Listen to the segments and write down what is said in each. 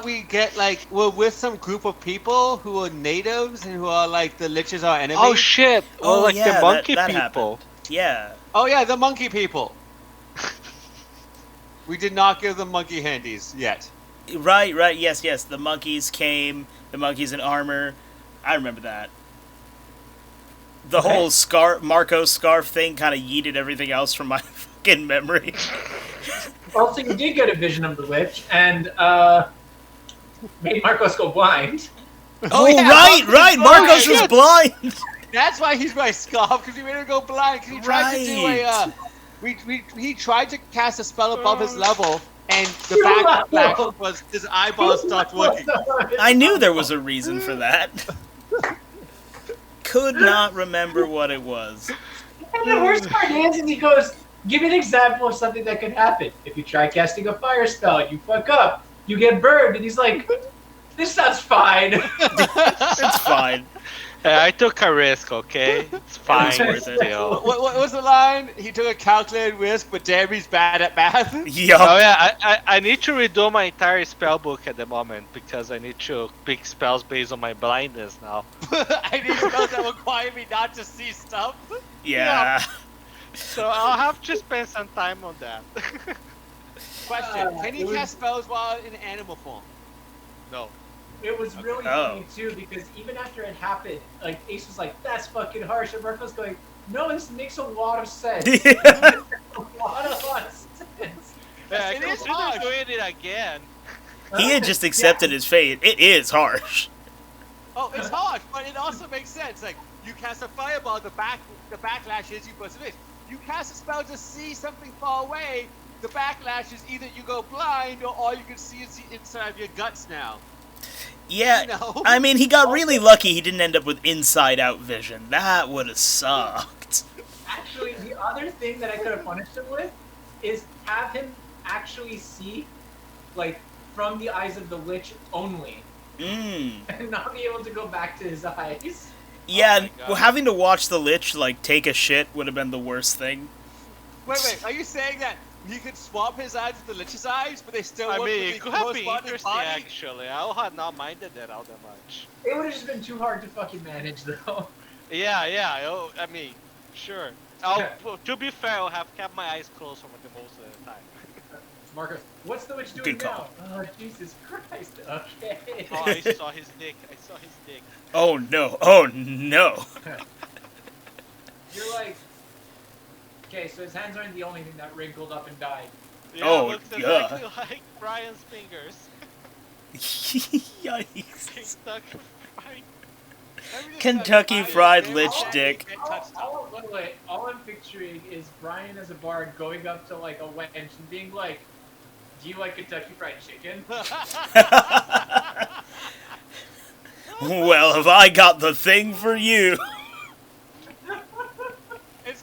we get like we're with some group of people who are natives and who are like the liches are enemies. Oh shit! Well, Oh, like yeah, the monkey that people. happened. Yeah. Oh yeah, the monkey people. We did not give them monkey handies yet. Right, yes. The monkeys came, the monkeys in armor. I remember that. The whole Marco scarf thing kind of yeeted everything else from my fucking memory. Also, you did get a vision of the Lich, and made Marcos go blind. Oh, yeah, right! Marcos was blind! That's why he's my scarf, because he made him go blind, because he tried to do a... he tried to cast a spell above his level, and the backlash was his eyeballs stopped working. I knew there was a reason for that. Could not remember what it was. And the worst part is he goes, give me an example of something that could happen. If you try casting a fire spell and you fuck up, you get burned. And he's like, this sounds fine. It's fine. I took a risk, okay? It's fine. Worth it. What was the line? He took a calculated risk, but damn, he's bad at math. Yup. Oh yeah, I need to redo my entire spell book at the moment because I need to pick spells based on my blindness now. I need spells that require me not to see stuff. Yeah. So I'll have to spend some time on that. Question: can he cast spells while in animal form? No. It was really funny too, because even after it happened, like Ace was like, "That's fucking harsh," and Marco's going, "No, this makes a lot of sense." A lot of sense. Yeah, I It is consider harsh. doing it again. He had just accepted his fate. It is harsh. Oh, it's harsh, but it also makes sense. Like you cast a fireball, the backlash is you burst it. You cast a spell to see something far away. The backlash is either you go blind or all you can see is the inside of your guts now. Yeah, No. I mean, he got really lucky he didn't end up with inside-out vision. That would have sucked. Actually, the other thing that I could have punished him with is have him actually see, like, from the eyes of the Lich only, and not be able to go back to his eyes. Yeah, well, having to watch the Lich, like, take a shit would have been the worst thing. Wait, are you saying that he could swap his eyes with the Lich's eyes, but they still I work mean, with it the could have been corresponding interesting body? actually. I had not minded that all that much. It would have just been too hard to fucking manage, though. Yeah. I mean, sure. To be fair, I'll have kept my eyes closed for the most of the time. Marcus, what's the Witch doing Good now? call. Oh, Jesus Christ. Okay. Oh, I saw his dick. Oh no. You're like, okay, so his hands aren't the only thing that wrinkled up and died. Yeah, Oh, looks yeah. exactly like Brian's fingers. Yikes. Kentucky Kentucky Fried Fried Lich. Lich Dick. All I'm picturing is Brian as a bard going up to like a wench and being like, do you like Kentucky Fried Chicken? Well, have I got the thing for you? It's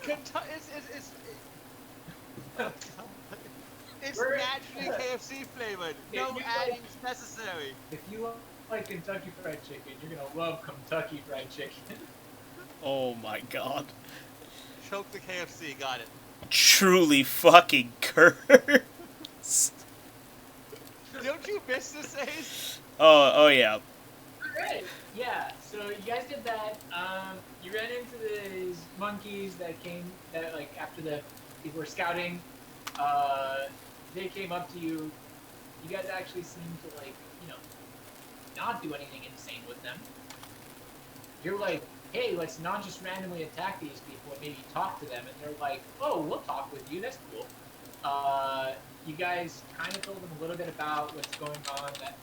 naturally KFC flavored. No adding is necessary. If you like Kentucky Fried Chicken, you're gonna love Kentucky Fried Chicken. Oh my god. Choke the KFC, got it. Truly fucking cursed. Don't you miss this, Ace? Oh yeah. Alright, yeah, so you guys did that. You ran into these monkeys that like, after the people were scouting. They came up to you. You guys actually seemed to, like, not do anything insane with them. You're like, hey, let's not just randomly attack these people and maybe talk to them. And they're like, oh, we'll talk with you. That's cool. You guys kind of told them a little bit about what's going on, that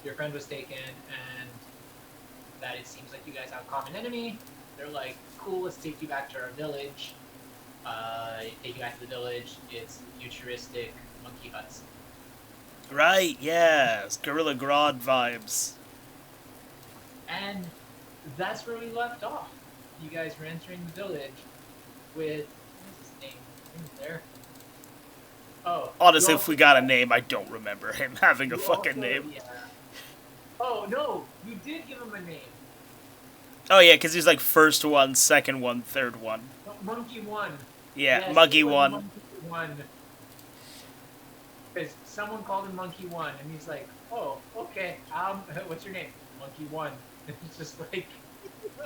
your friend was taken, and that it seems like you guys have a common enemy. They're like, cool, let's take you back to our village. Take you back to the village. It's futuristic monkey huts. Right, yeah. It's Gorilla Grodd vibes. And that's where we left off. You guys were entering the village with, what's his name? Who's there? Oh. Honestly, if we got a name, I don't remember him having a fucking name. Yeah. Oh, no, you did give him a name. Oh yeah, because he's like first one, second one, third one. Monkey 1. Yeah, Yes, Monkey it was 1. Monkey 1. Because someone called him Monkey One, and he's like, "Oh, okay. What's your name? Monkey One." And it's just like,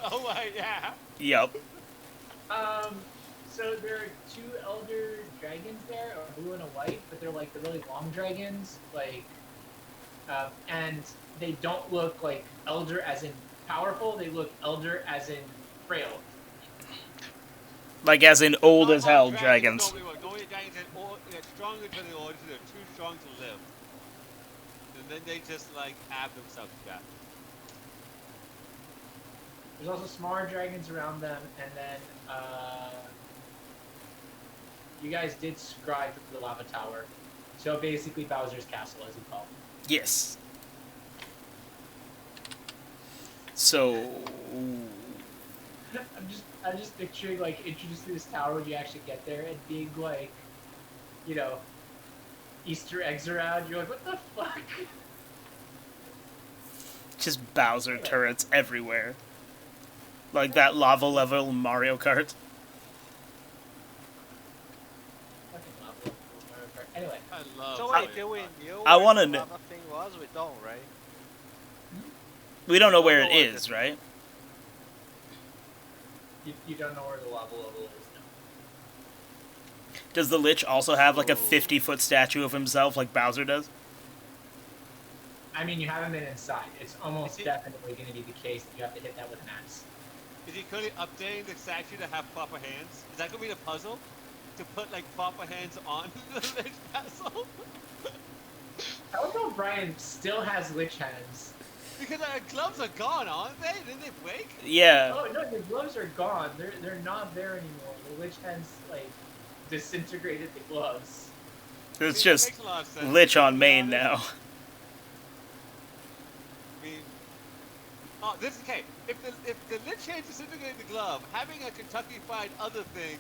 Oh my, yeah. Yep. So there are two elder dragons there, a blue and a white, but they're like the really long dragons, like, and they don't look like elder as in powerful. They look elder as in frail. Like as in old Not as all hell dragons. Normally dragons are stronger to the order, they're too strong to live. And then they just like ab themselves to death. There's also smaller dragons around them, and then you guys did scribe the lava tower. So basically Bowser's castle, as you call it. Yes. So I'm just picturing like introduced to this tower when you actually get there and being like, you know, Easter eggs around. You're like, what the fuck? just Bowser turrets everywhere. Like that lava level in Mario Kart. Fucking lava level Mario Kart. Anyway, I love So Mario wait, do we Kart. know I where wanna the kn- lava thing was? We don't, right? We don't know where don't it know what is, right? you don't know where the lava level is now. Does the Lich also have like a Oh. 50-foot statue of himself like Bowser does? I mean, you haven't been inside. It's almost Is it- definitely going to be the case that you have to hit that with an axe. Is he currently updating the statue to have proper hands? Is that gonna be the puzzle? To put like proper hands on the Lich Castle? I don't know if Brian still has lich hands. Because gloves are gone, aren't they? Didn't they break? Yeah. Oh no, the gloves are gone. They're not there anymore. The lich hands like disintegrated the gloves. It's See, that just makes a lot of sense, Lich to on be main honest. now. I mean, oh, this is okay. If the Lich hands disintegrated the glove, having a Kentucky Fried other thing,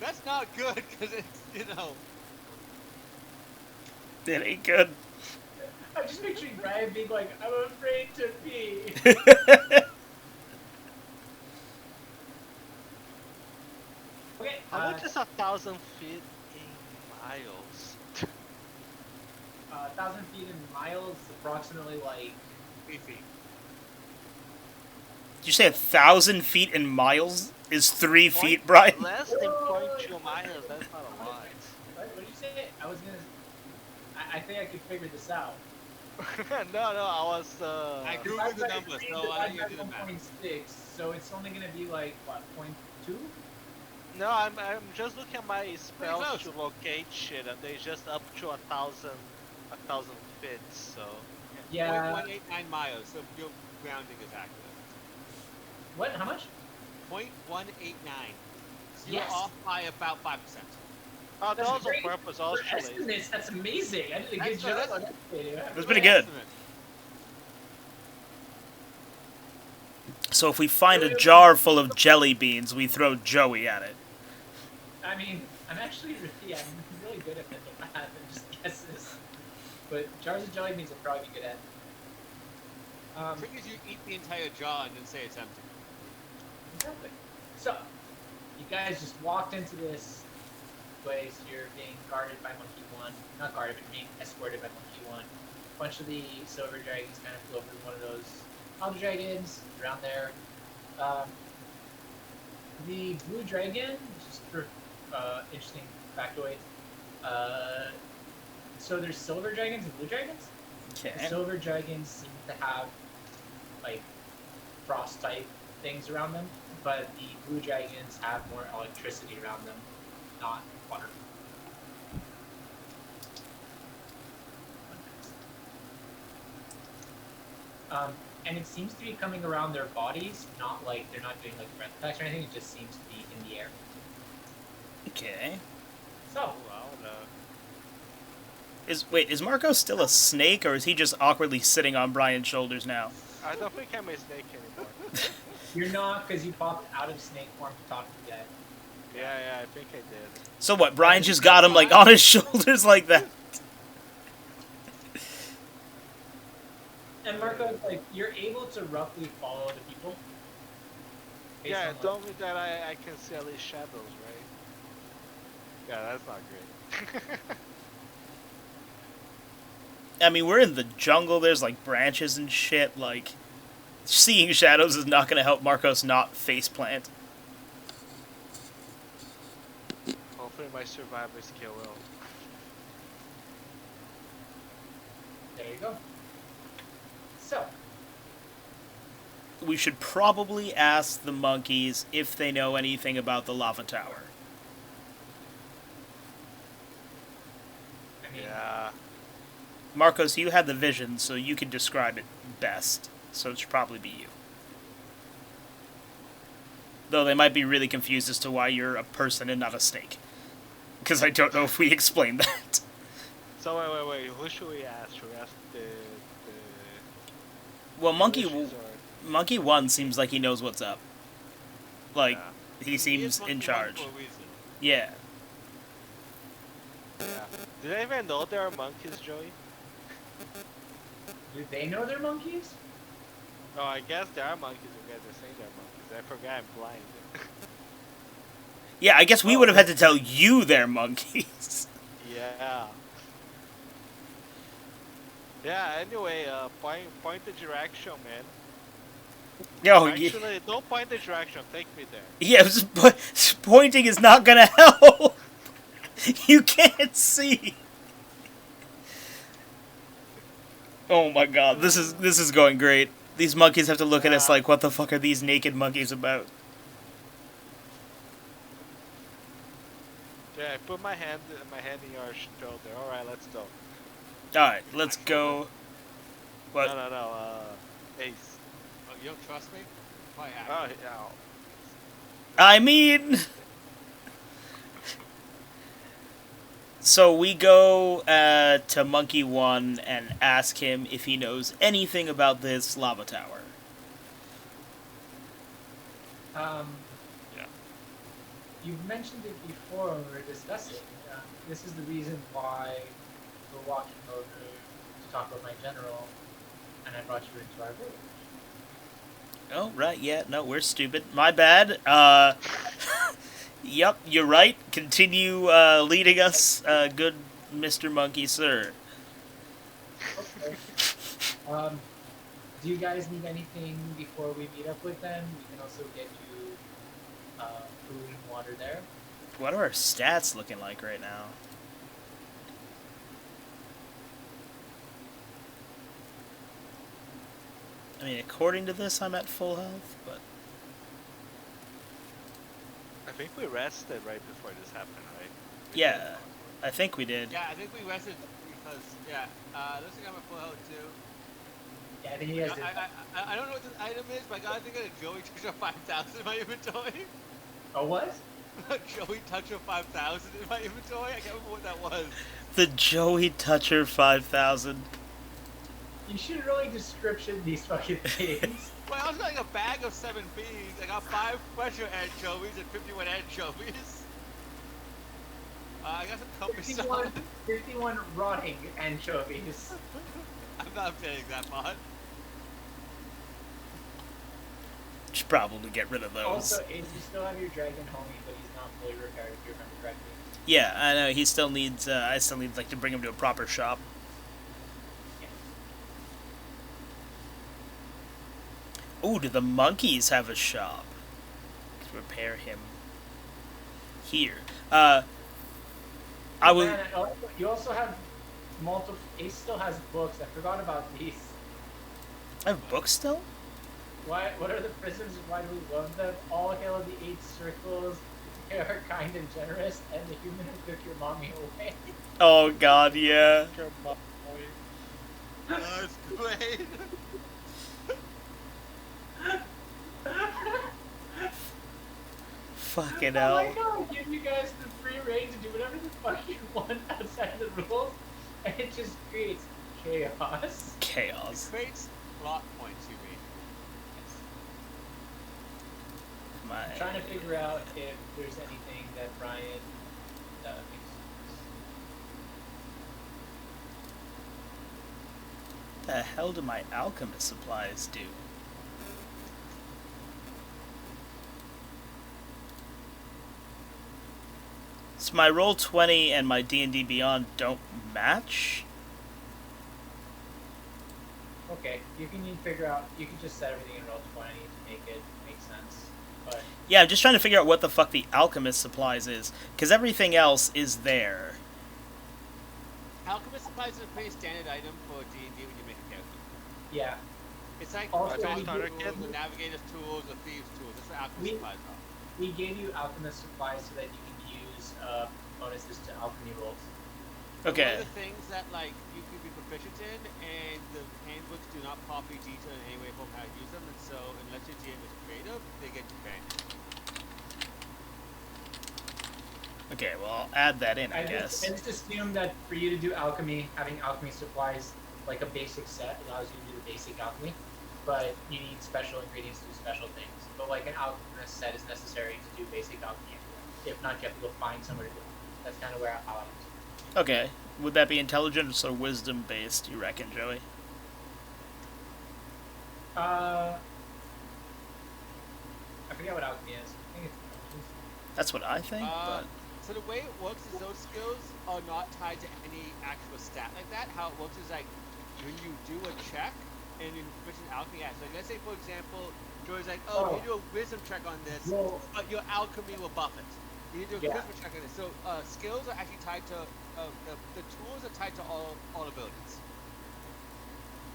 that's not good because it's It ain't good. I'm just picturing Brian being like, I'm afraid to pee. Okay. How much is 1,000 feet in miles? 1,000 feet in miles, approximately like. 3 feet. Did you say 1,000 feet in miles is 3 feet, Brian? Less than 0.2 miles, that's not a lot. What did you say? I was gonna. I think I could figure this out. no, I was, I googled the numbers, so I think you did the math. 1.6, so it's only gonna be like what, 0.2? No, I'm just looking at my spells close. to locate shit, and they just up to 1,000 feet, so... Yeah. 0.189 miles, so your grounding is accurate. What? How much? 0.189. So you're Yes. off by about 5%. Oh, that was on great. purpose, For actually. estimates, that's amazing. I did a good That's- job that's- on that video. That's pretty good. Estimate. So if we find a jar full of jelly beans, we throw Joey at it. I mean, I'm actually I'm really good at mental math and just guesses. But jars of jelly beans will probably be good at. The trick is you eat the entire jar and then say it's empty. Exactly. So, you guys just walked into this place. You're being guarded by Monkey One. Not guarded, but being escorted by Monkey One. A bunch of the silver dragons kind of flew over to one of those other dragons around there. The blue dragon, just for interesting factoid. So there's silver dragons and blue dragons. The Okay. silver dragons seem to have like frost type things around them, but the blue dragons have more electricity around them, not water. And it seems to be coming around their bodies, not like they're not doing like breath attacks or anything. It just seems to be in the air. Okay. So Oh, wow, no. Is Marco still a snake, or is he just awkwardly sitting on Brian's shoulders now? I don't think I'm a snake anymore. you're not, because you popped out of snake form to talk to the guy. Yeah, I think I did. So what, Brian just got him like on his shoulders like that? And Marco, like, you're able to roughly follow the people. based Yeah, on, like- don't me that I can see at least shadows, right? Yeah, that's not great. I mean, we're in the jungle. There's like branches and shit. Like, seeing shadows is not going to help Marcos not faceplant. Hopefully my survivor skill will. There you go. So, We should probably ask the monkeys if they know anything about the lava tower. I mean, Yeah. Marcos, you had the vision, so you can describe it best. So it should probably be you. Though they might be really confused as to why you're a person and not a snake. Because I don't know if we explained that. So wait. Who should we ask? Should we ask the Well, militias or- Monkey 1 seems like he knows what's up. Like, Yeah. he is seems monkey in one charge. for a reason. Yeah. Yeah. Do they even know there are monkeys, Joey? do they know they're monkeys? Oh, I guess there are monkeys. You guys are saying there are monkeys. I forgot I'm blind. Yeah, I guess we would have had to tell you they're monkeys. Yeah. Yeah. Anyway, point the direction, man. Oh, yeah. Actually, don't point the direction. Take me there. Yeah, pointing is not gonna help. You can't see. Oh my god, this is going great. These monkeys have to look at us like, what the fuck are these naked monkeys about? Yeah, I put my hand in your shoulder. All right, let's go. All right, let's go. What? No. Ace. Oh, you don't trust me? Why? Oh, yeah. I mean, so we go to Monkey 1 and ask him if he knows anything about this lava tower. Yeah. You've mentioned it before when we were discussing. This is the reason why we're walking over to talk about my general, and I brought you into our village. Oh, right, yeah, no, we're stupid. My bad. Yep, you're right. Continue leading us, good Mr. Monkey, sir. Okay. Do you guys need anything before we meet up with them? We can also get you food and water there. What are our stats looking like right now? I mean, according to this, I'm at full health, but... I think we rested right before this happened, right? Yeah, I think we did. Yeah, I think we rested because looks like I'm at full health too. Yeah, I think you guys did. I don't know what this item is, but I gotta think of a Joey Touch of 5,000 in my inventory. Oh, what? Joey Touch of 5,000 in my inventory. I can't remember what that was. The Joey Toucher 5000. You should really description these fucking things. Well, I was like a bag of 7 beans. I got 5 fresher anchovies and 51 anchovies. I got some company 51 rotting anchovies. I'm not saying that much. Should probably get rid of those. Also, you still have your dragon homie, but he's not fully repaired, if you remember correctly. Yeah, I know. He still needs. I still need like to bring him to a proper shop. Ooh, do the monkeys have a shop? Let's repair him here. I will. Man, you also have multiple. Ace still has books. I forgot about these. I have books still. What are the prisons? Why do we love them? All hail the 8 circles. They are kind and generous, and the human who took your mommy away. Oh God, yeah. That's great. Fucking Oh hell. my god, give you guys the free reign to do whatever the fuck you want outside the rules, and it just creates chaos. Chaos. Creates plot points, you mean? My. I'm trying to figure out if there's anything that Brian thinks. What the hell do my Alchemist Supplies do? So my Roll20 and my D&D Beyond don't match? Okay, you can figure out. You can just set everything in roll 20 to make it make sense. But Yeah, I'm just trying to figure out what the fuck the Alchemist Supplies is, because everything else is there. Alchemist Supplies is a pretty standard item for D&D when you make a character. yeah, It's like Also, the we starter do- kit, the navigator's tools, the thieves' tools. That's what Alchemist We- Supplies are. we gave you Alchemist Supplies so that you can use bonuses to alchemy rolls. One Okay. of the things that like you can be proficient in, and the handbooks do not properly detail in any way from how to use them, and so unless your GM is creative, they get you banned. Okay, well, I'll add that in, I guess. I just assume that for you to do alchemy, having alchemy supplies like a basic set allows you to do the basic alchemy, but you need special ingredients to do special things. But like an alchemist set is necessary to do basic alchemy. If not, you have to go find somewhere to do it. That's kind of where I am. Okay. Would that be intelligence or wisdom based, you reckon, Joey? I forget what alchemy is. I think it's intelligence. That's what I think, but... So the way it works is those skills are not tied to any actual stat like that. How it works is like when you do a check and you proficient in alchemy, so like, let's say for example, Joey's like, oh, you do a wisdom check on this, Well- but your alchemy will buff it. You do a Yeah. charisma check on this. So skills are actually tied to the tools are tied to all abilities.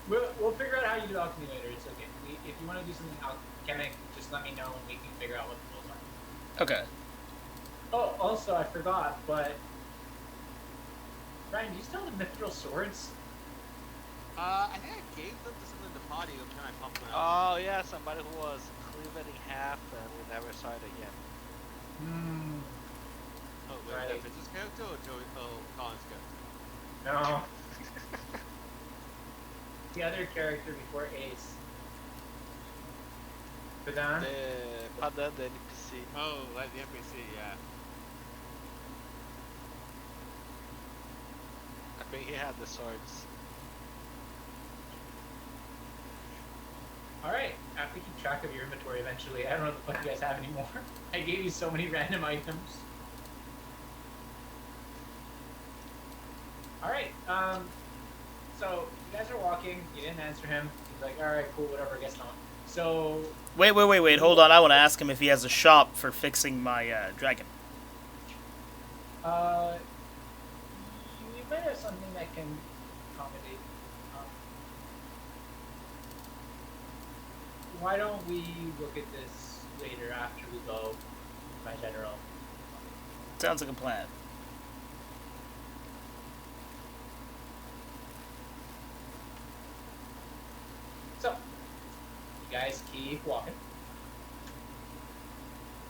We'll figure out how you do alchemy later. It's okay. If you want to do something alchemic, just let me know and we can figure out what the rules are. Okay. Oh, also I forgot, but Ryan, do you still have Mythical Swords? I think I gave them to someone in the party the time I pumped them out. Oh yeah, somebody who was cleaved in half and we never saw it again. Oh, wait, Right. that Vince's character or Joey? Oh, Colin's character. No. The other character before Ace. Vestana? The Padan, the NPC. Oh, like the NPC, yeah. I think he had the swords. Alright, I have to keep track of your inventory eventually. I don't know what the fuck you guys have anymore. I gave you so many random items. Alright, so you guys are walking, you didn't answer him. He's like, alright, cool, whatever, I guess not. So, Wait, hold on. I want to ask him if he has a shop for fixing my dragon. you might have something that can accommodate. Why don't we look at this later after we go, my general? Sounds like a plan. So, you guys keep walking.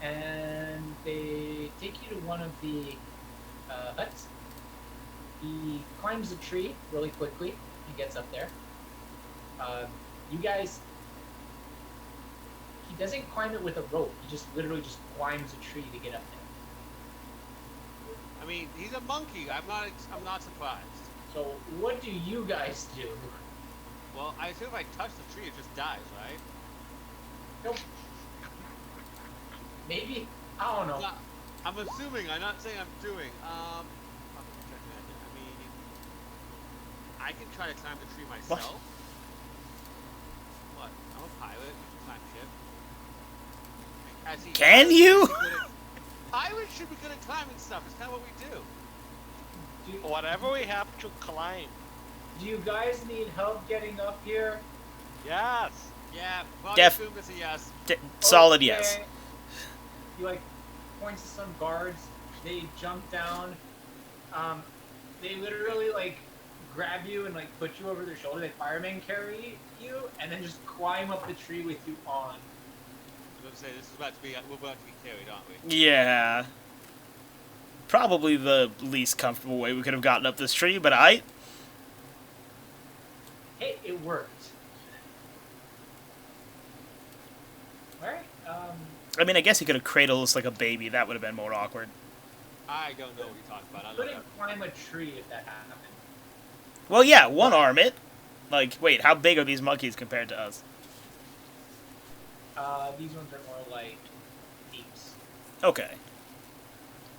And they take you to one of the huts. He climbs a tree really quickly. He gets up there. You guys... He doesn't climb it with a rope. He just literally just climbs a tree to get up there. I mean, he's a monkey. I'm not surprised. So, what do you guys do? Well, I assume if I touch the tree, it just dies, right? Nope. Maybe? I don't know. No, I'm assuming. I'm not saying I'm doing. I mean, I can try to climb the tree myself. What? I'm a pilot. I can climb shit. As he Can does, you? Pirates should be good at climbing stuff. It's kind of what we do. Whatever we have to climb. Do you guys need help getting up here? Yes. Yeah, well, Def- assume it's a yes. Solid Okay. yes. You like point to some guards. They jump down. They literally like grab you and like put you over their shoulder. They fireman carry you and then just climb up the tree with you on. I was gonna say, this is about to be, we're about to be carried, aren't we? Yeah. Probably the least comfortable way we could have gotten up this tree, but Hey, it worked. Alright, I mean, I guess he could have cradled us like a baby. That would have been more awkward. I don't know what you're talking about. I you don't couldn't know. climb a tree if that happened. Well, yeah, one arm it. Like, wait, how big are these monkeys compared to us? These ones are more like apes. Okay.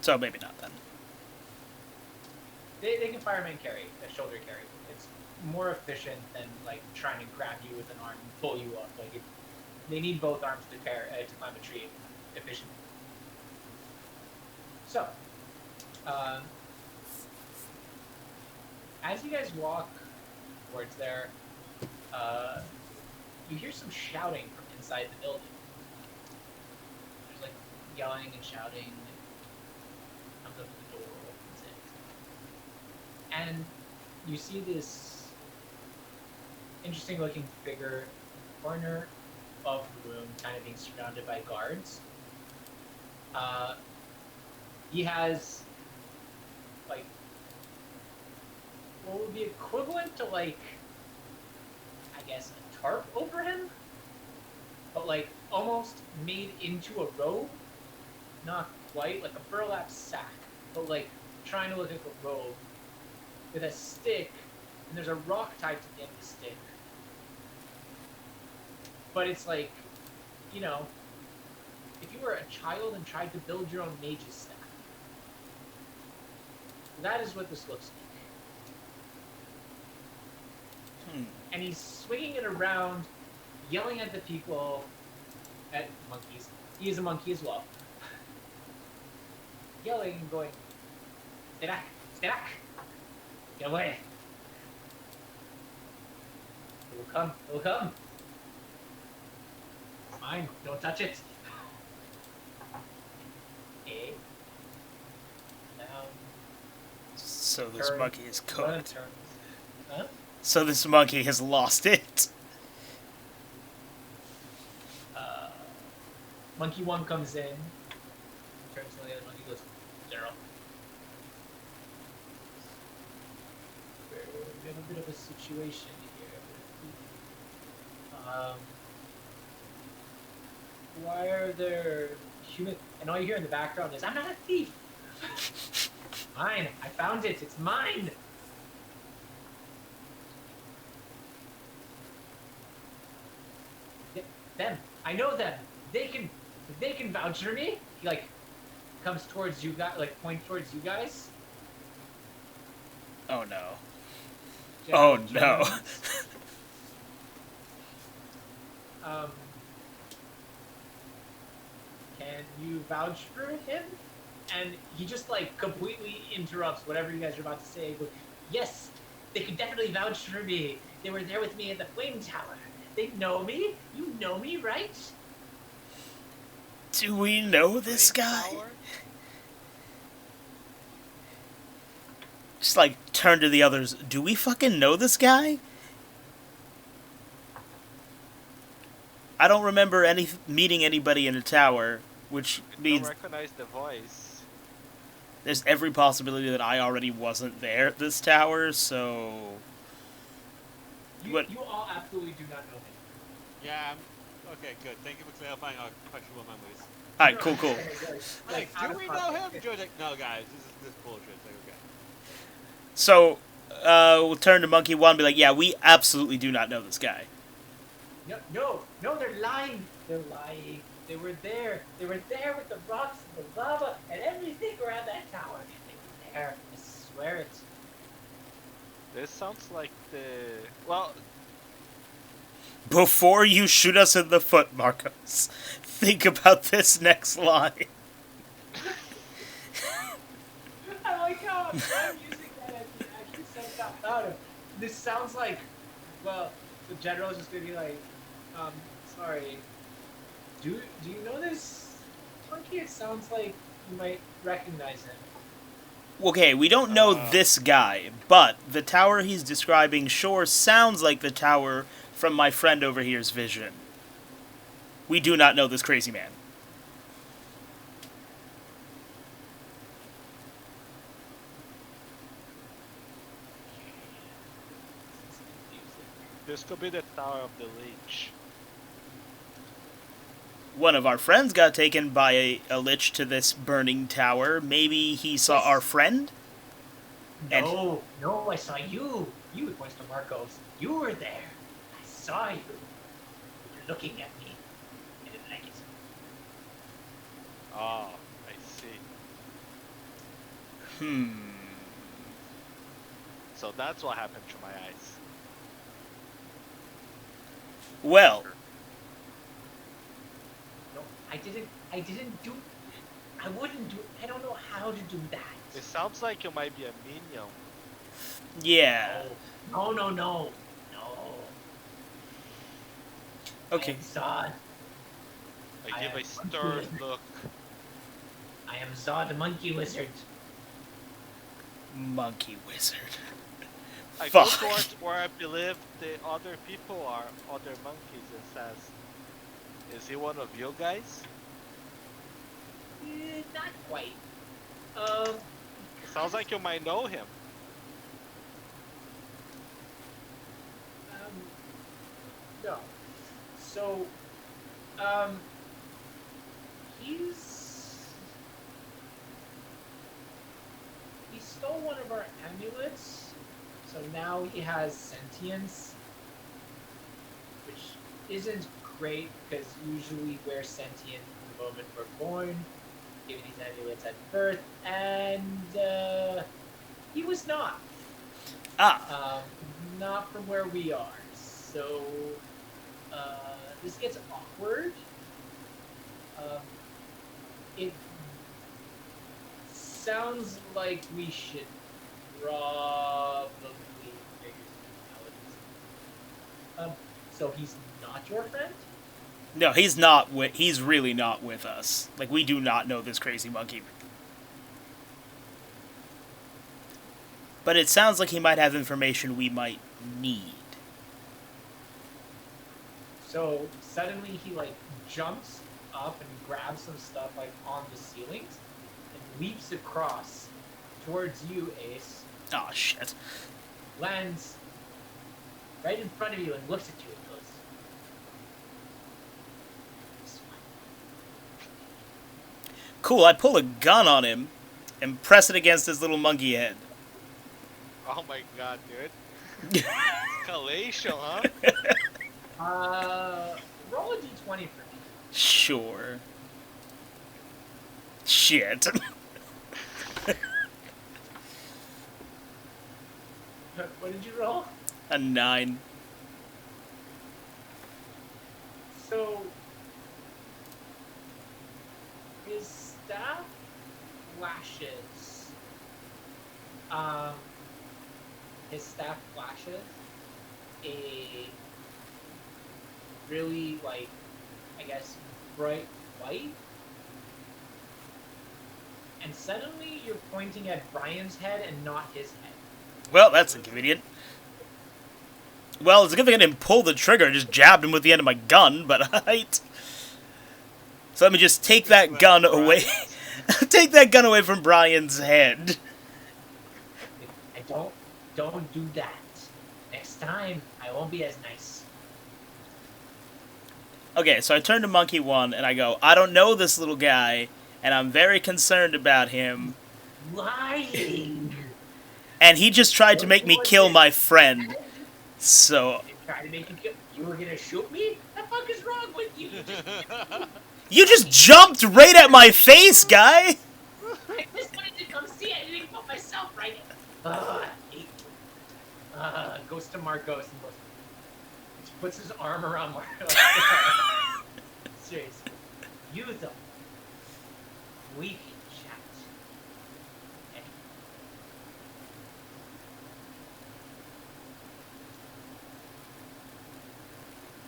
So maybe not then. They can fireman carry, a shoulder carry. It's more efficient than like trying to grab you with an arm and pull you up. Like they need both arms to to climb a tree efficiently. So, as you guys walk towards there, you hear some shouting from inside the building. There's like yelling and shouting. Comes up to the door, opens it, and you see this interesting-looking figure in the corner of the room, kind of being surrounded by guards. He has like what would be equivalent to like, I guess, a tarp over him, but like almost made into a robe. Not quite, like a burlap sack, but like trying to look like a robe with a stick, and there's a rock tied to the end of the stick. But it's like, you know, if you were a child and tried to build your own mage's staff. That is what this looks like. And he's swinging it around, yelling at the people, at monkeys. He is a monkey as well. Yelling and going, stay back, get away. It will come. It's mine, don't touch it. Okay. Down. So this monkey is cooked. Huh? So this monkey has lost it. Monkey 1 comes in, turns to the other monkey, goes, Daryl. We have a bit of a situation here. Why are there human... And all you hear in the background is, I'm not a thief! Mine! I found it! It's mine! Them! I know them! They can vouch for me! He, like, comes towards you guys, like, points towards you guys. Oh, no. Oh, no. Can you vouch for him? And he just, like, completely interrupts whatever you guys are about to say. He goes, yes, they could definitely vouch for me. They were there with me at the Flame Tower. They know me? You know me, right? Do we know this guy? Just, like, turn to the others. Do we fucking know this guy? I don't remember meeting anybody in a tower, which means... I don't recognize the voice. There's every possibility that I already wasn't there at this tower, so... You all absolutely do not know him. Yeah, okay, good. Thank you for clarifying our questionable memories. Alright, cool. Like, do we know him? Joe's like, no, guys, this is bullshit. It's like, okay. So, we'll turn to Monkey 1 and be like, yeah, we absolutely do not know this guy. No, they're lying. They're lying. They were there. They were there with the rocks and the lava and everything around that tower. They were there. I swear it. This sounds like the... Well... Before you shoot us in the foot, Marcos, think about this next line. I like how I'm using that as an actually said it out loud. This sounds like, well, the general is just gonna be like, sorry, do you know this monkey? It sounds like you might recognize him. Okay, we don't know this guy, but the tower he's describing sure sounds like the tower from my friend over here's vision. We do not know this crazy man. This could be the Tower of the Leech. One of our friends got taken by a lich to this burning tower. Maybe he saw our friend? No, I saw you. You were points to Marcos. You were there. I saw you. You were looking at me. I didn't like it. Oh, I see. So that's what happened to my eyes. Well, No, I didn't do. I wouldn't do. I don't know how to do that. It sounds like you might be a minion. yeah. No, no, no, no. Okay. I am Zod. I I give am a stern look. I am Zod, the monkey wizard. Monkey wizard. I Fuck. go towards where I believe the other people are, other monkeys, and says, "Is he one of you guys?" Not quite. It sounds like you might know him. No. So, he stole one of our amulets, so now he has sentience, which isn't great because usually we're sentient the moment we're born, given these amulets at birth, and he was not. Not from where we are. So this gets awkward. It sounds like we should probably figure something out. So he's not your friend? No, he's not. He's really not with us. Like, we do not know this crazy monkey. But it sounds like he might have information we might need. So suddenly he like jumps up and grabs some stuff like on the ceilings and leaps across towards you, Ace. Oh shit. Lands right in front of you and looks at you and goes, "This one." Cool, I pull a gun on him and press it against his little monkey head. Oh my god, dude. Calation, huh? Roll a d20 for me. Sure. Shit. What did you roll? A 9. So his staff flashes. His staff flashes a really, like, I guess, bright white. And suddenly you're pointing at Brian's head and not his head. Well, that's inconvenient. Well, it's a good thing I didn't pull the trigger, I just jabbed him with the end of my gun, but alright. So let me just take that gun away. Take that gun away from Brian's head. Don't do that. Next time, I won't be as nice. Okay, so I turn to Monkey 1 and I go, I don't know this little guy, and I'm very concerned about him. Lying! And he just tried to make me kill my friend. So... They tried to make you kill. You were gonna shoot me? What the fuck is wrong with you? You just jumped right at my face, guy! I just wanted to come see it. I didn't put myself right. Goes to Marcos and goes. Puts his arm around Marcos. Seriously, you though. We can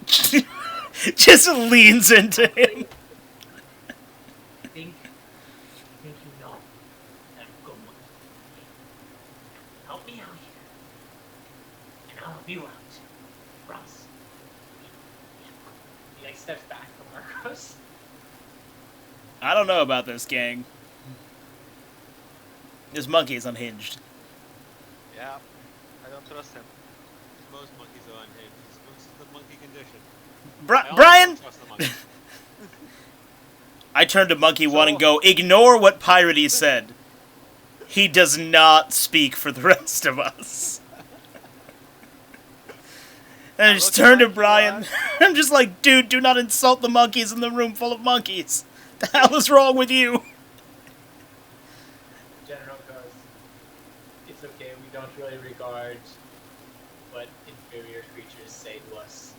chat. Just leans into him. I think you know that I'm good one. Help me out here. And I'll help you out. Promise. He like steps back from Marcos. I don't know about this, gang. This monkey is unhinged. Yeah, I don't trust him. Most monkeys are unhinged. This is the monkey condition. Brian! Don't trust the monkey. I turn to Monkey 1 and go, ignore what Piratey said. He does not speak for the rest of us. And I just turn to Brian. I'm just like, dude, do not insult the monkeys in the room full of monkeys. The hell is wrong with you? General goes, it's okay, we don't really regard what inferior creatures say to us.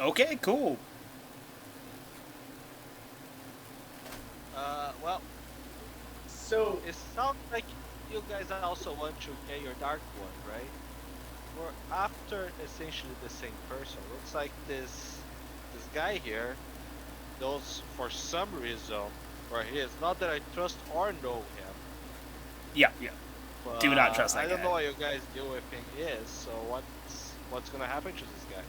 Okay, cool. Well, So it sounds like you guys also want to get your Dark One, right? We're after essentially the same person. Looks like this guy here knows for some reason where he is. Not that I trust or know him. Yeah. But Do not trust that I don't guy. know what you guys do with him is. So what's gonna happen to this guy?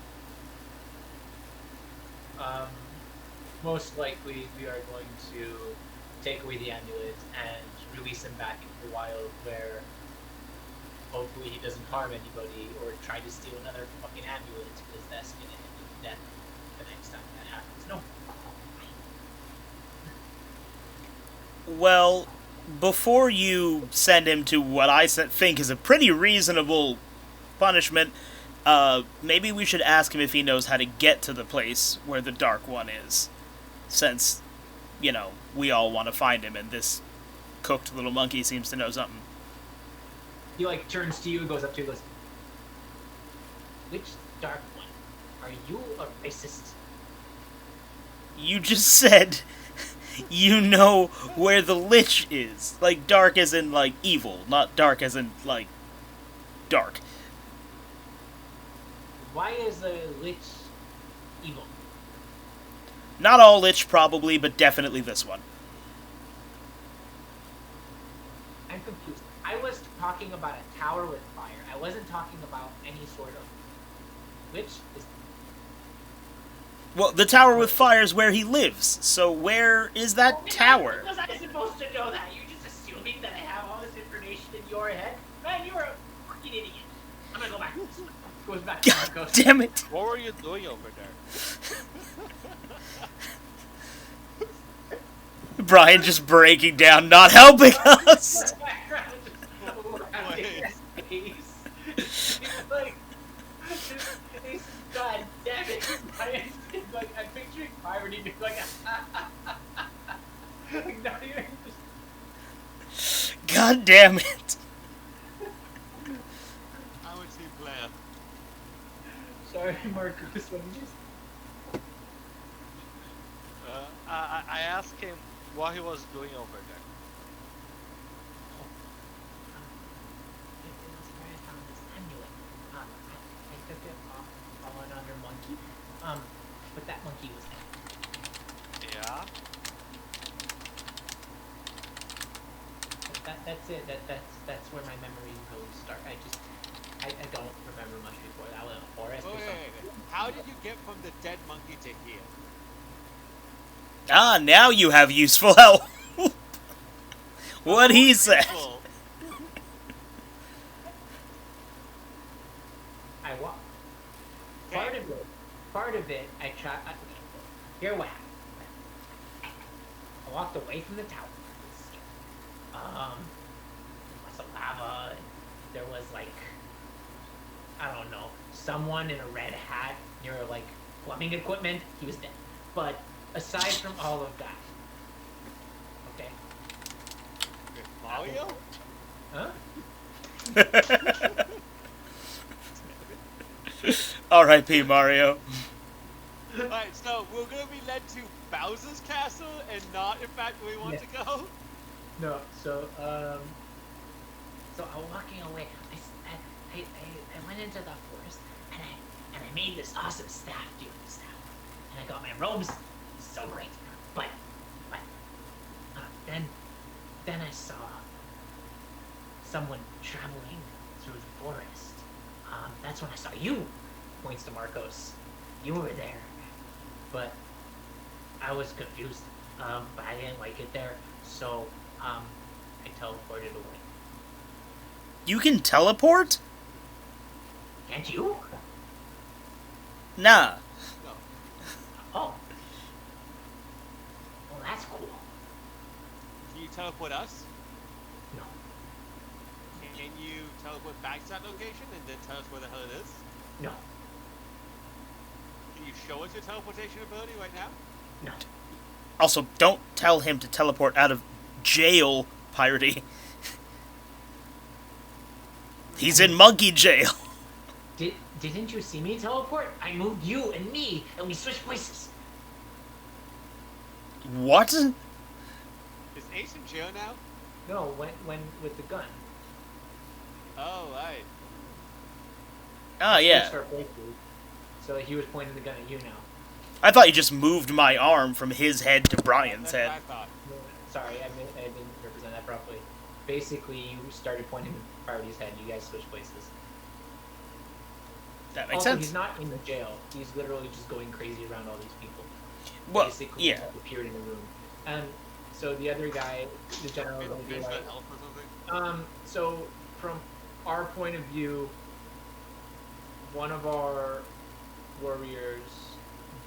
most likely we are going to take away the amulet and release him back into the wild, where hopefully he doesn't harm anybody or try to steal another fucking amulet, because that's gonna end in death the next time that happens. No. Well, before you send him to what I think is a pretty reasonable punishment, maybe we should ask him if he knows how to get to the place where the Dark One is. Since, you know, we all want to find him, and this cooked little monkey seems to know something. He like turns to you and goes up to you and goes, "Which Dark One? Are you a racist?" You just said you know where the Lich is. Like, dark as in, like, evil, not dark as in, like, dark. Why is the Lich evil? Not all Lich, probably, but definitely this one. I'm confused. I was talking about a tower with fire. I wasn't talking about any sort of Lich. Well, the tower with fire is where he lives, so where is that tower? Was I supposed to know that? You're just assuming that I have all this information in your head? Man, you're a fucking idiot. I'm gonna go back. Goes back to God Marcos. damn it! What were you doing over there? Brian just breaking down, not helping us! Background just around his face. Like, he's, God damn it. Like, I'm picturing Pyro being like, like, not even just. God damn it! I'm a team player. Sorry, Marcus, let me just. I asked him what he was doing over there. It was where I found this amulet. I took it off another monkey. But that monkey was dead. Yeah. That's it. That's where my memory really starts. I don't remember much before that. I was in a forest or something. How did you get from the dead monkey to here? Ah, now you have useful help! What he said. Well, I walked. Part of it, I tried. Okay, here what happened. I walked away from the tower. There was some lava. And there was like, I don't know, someone in a red hat near like plumbing equipment. He was dead. But aside from all of that, okay. Mario? Huh? R.I.P. Mario. Alright, so we're gonna be led to Bowser's castle and not, in fact, where we want Yeah. to go? No, so I'm walking away. I went into the forest and I made this awesome staff, dude. And I got my robes, so great. But then I saw someone traveling through the forest. That's when I saw you. Points to Marcos. You were there, but I was confused. But I didn't like it there, so I teleported away. You can teleport? Can't you? Nah. No. Oh. Well, that's cool. Can you teleport us? No. Can you teleport back to that location and then tell us where the hell it is? No. Can you show us your teleportation ability right now? No. Also, don't tell him to teleport out of jail, Piratey. He's in monkey jail. Didn't you see me teleport? I moved you and me, and we switched places. What? Is Ace in jail now? No, when with the gun. Oh, right. Oh, yeah. Switched our places. So he was pointing the gun at you now. I thought you just moved my arm from his head to Brian's That's head. what I thought. Sorry, I didn't represent that properly. Basically, you started pointing the Priority's head. You guys switched places. That makes Also, sense. he's not in the jail. He's literally just going crazy around all these people. Well, Basically, yeah. he appeared in the room. And so the other guy, the general, is gonna be Based on like, health or something? so from our point of view, one of our warriors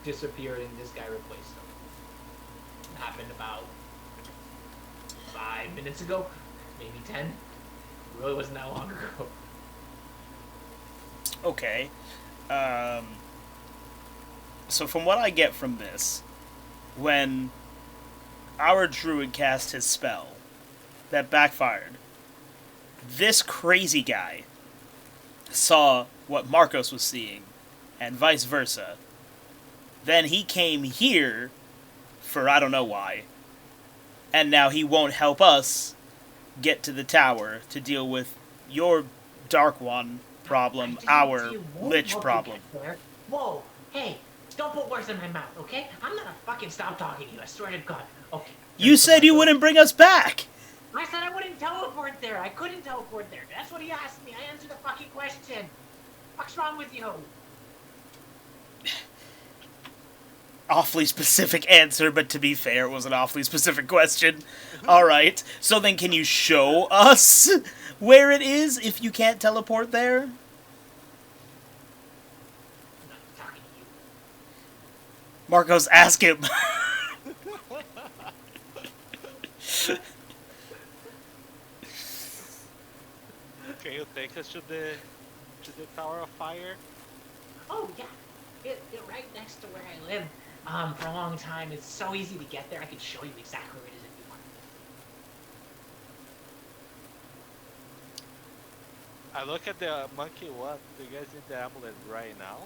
disappeared and this guy replaced him. It happened about 5 minutes ago, maybe 10. It really wasn't that long ago. Okay. So from what I get from this, when our druid cast his spell that backfired, this crazy guy saw what Marcos was seeing, and vice versa. Then he came here for I don't know why, and now he won't help us get to the tower to deal with your Dark One problem, our Lich problem. Whoa, hey, don't put words in my mouth, okay? I'm gonna fucking stop talking to you, I swear to God. Okay. You said you wouldn't bring us back! I said I wouldn't teleport there. I couldn't teleport there. That's what he asked me. I answered the fucking question. What's wrong with you? Awfully specific answer, but to be fair, it was an awfully specific question. Alright, so then can you show us where it is if you can't teleport there? I'm not talking to you. Marcos, ask him. Can you take us to the Tower of Fire? Oh yeah, it right next to where I live. For a long time, it's so easy to get there. I could show you exactly where it is if you want. I look at the monkey one. Do you guys need the amulet right now?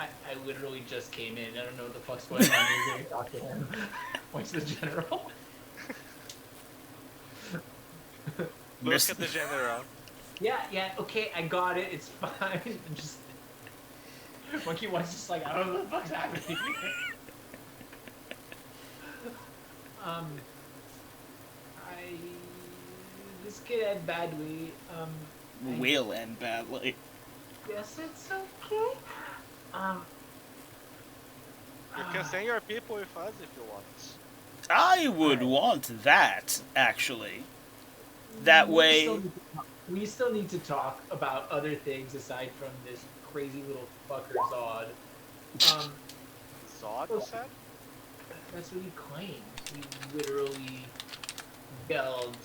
I literally just came in. I don't know what the fuck's going on. You're going to talk to him. What's the general? Look at the general. Yeah, okay, I got it. It's fine. I'm just Monkey One's just like, I don't know what the fuck's happening. This could end badly. Will end badly. Guess it's okay. You can send your people with us if you want. I would want that, actually. That way... We still need to talk about other things aside from this crazy little fucker Zod. Zod, you said? That's what he claimed. He literally yelled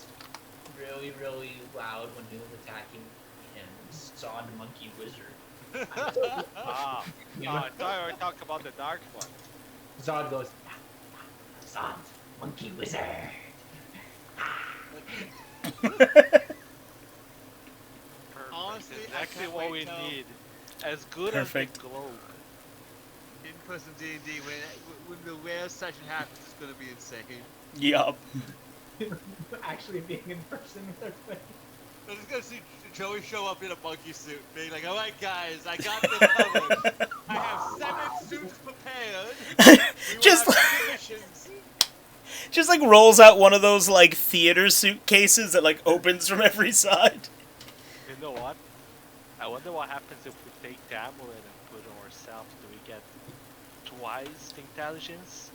really, really loud when he was attacking him. Zod Monkey Wizard. I thought you were talking about the Dark One. Zod goes, Zod Monkey Wizard. Honestly, Exactly I can't what we wait till need. As good Perfect. as the globe. in-person D&D, when the rare session happens, it's gonna be insane. Yup. Actually being in person with our friends. I'm just gonna see Joey show up in a monkey suit, being like, "Alright guys, I got this covered. I have 7 suits prepared. We will Just have like- 2 missions." Just like rolls out one of those like theater suitcases that like opens from every side. You know what? I wonder what happens if we take the amulet and put it on ourselves. Do we get twice the intelligence?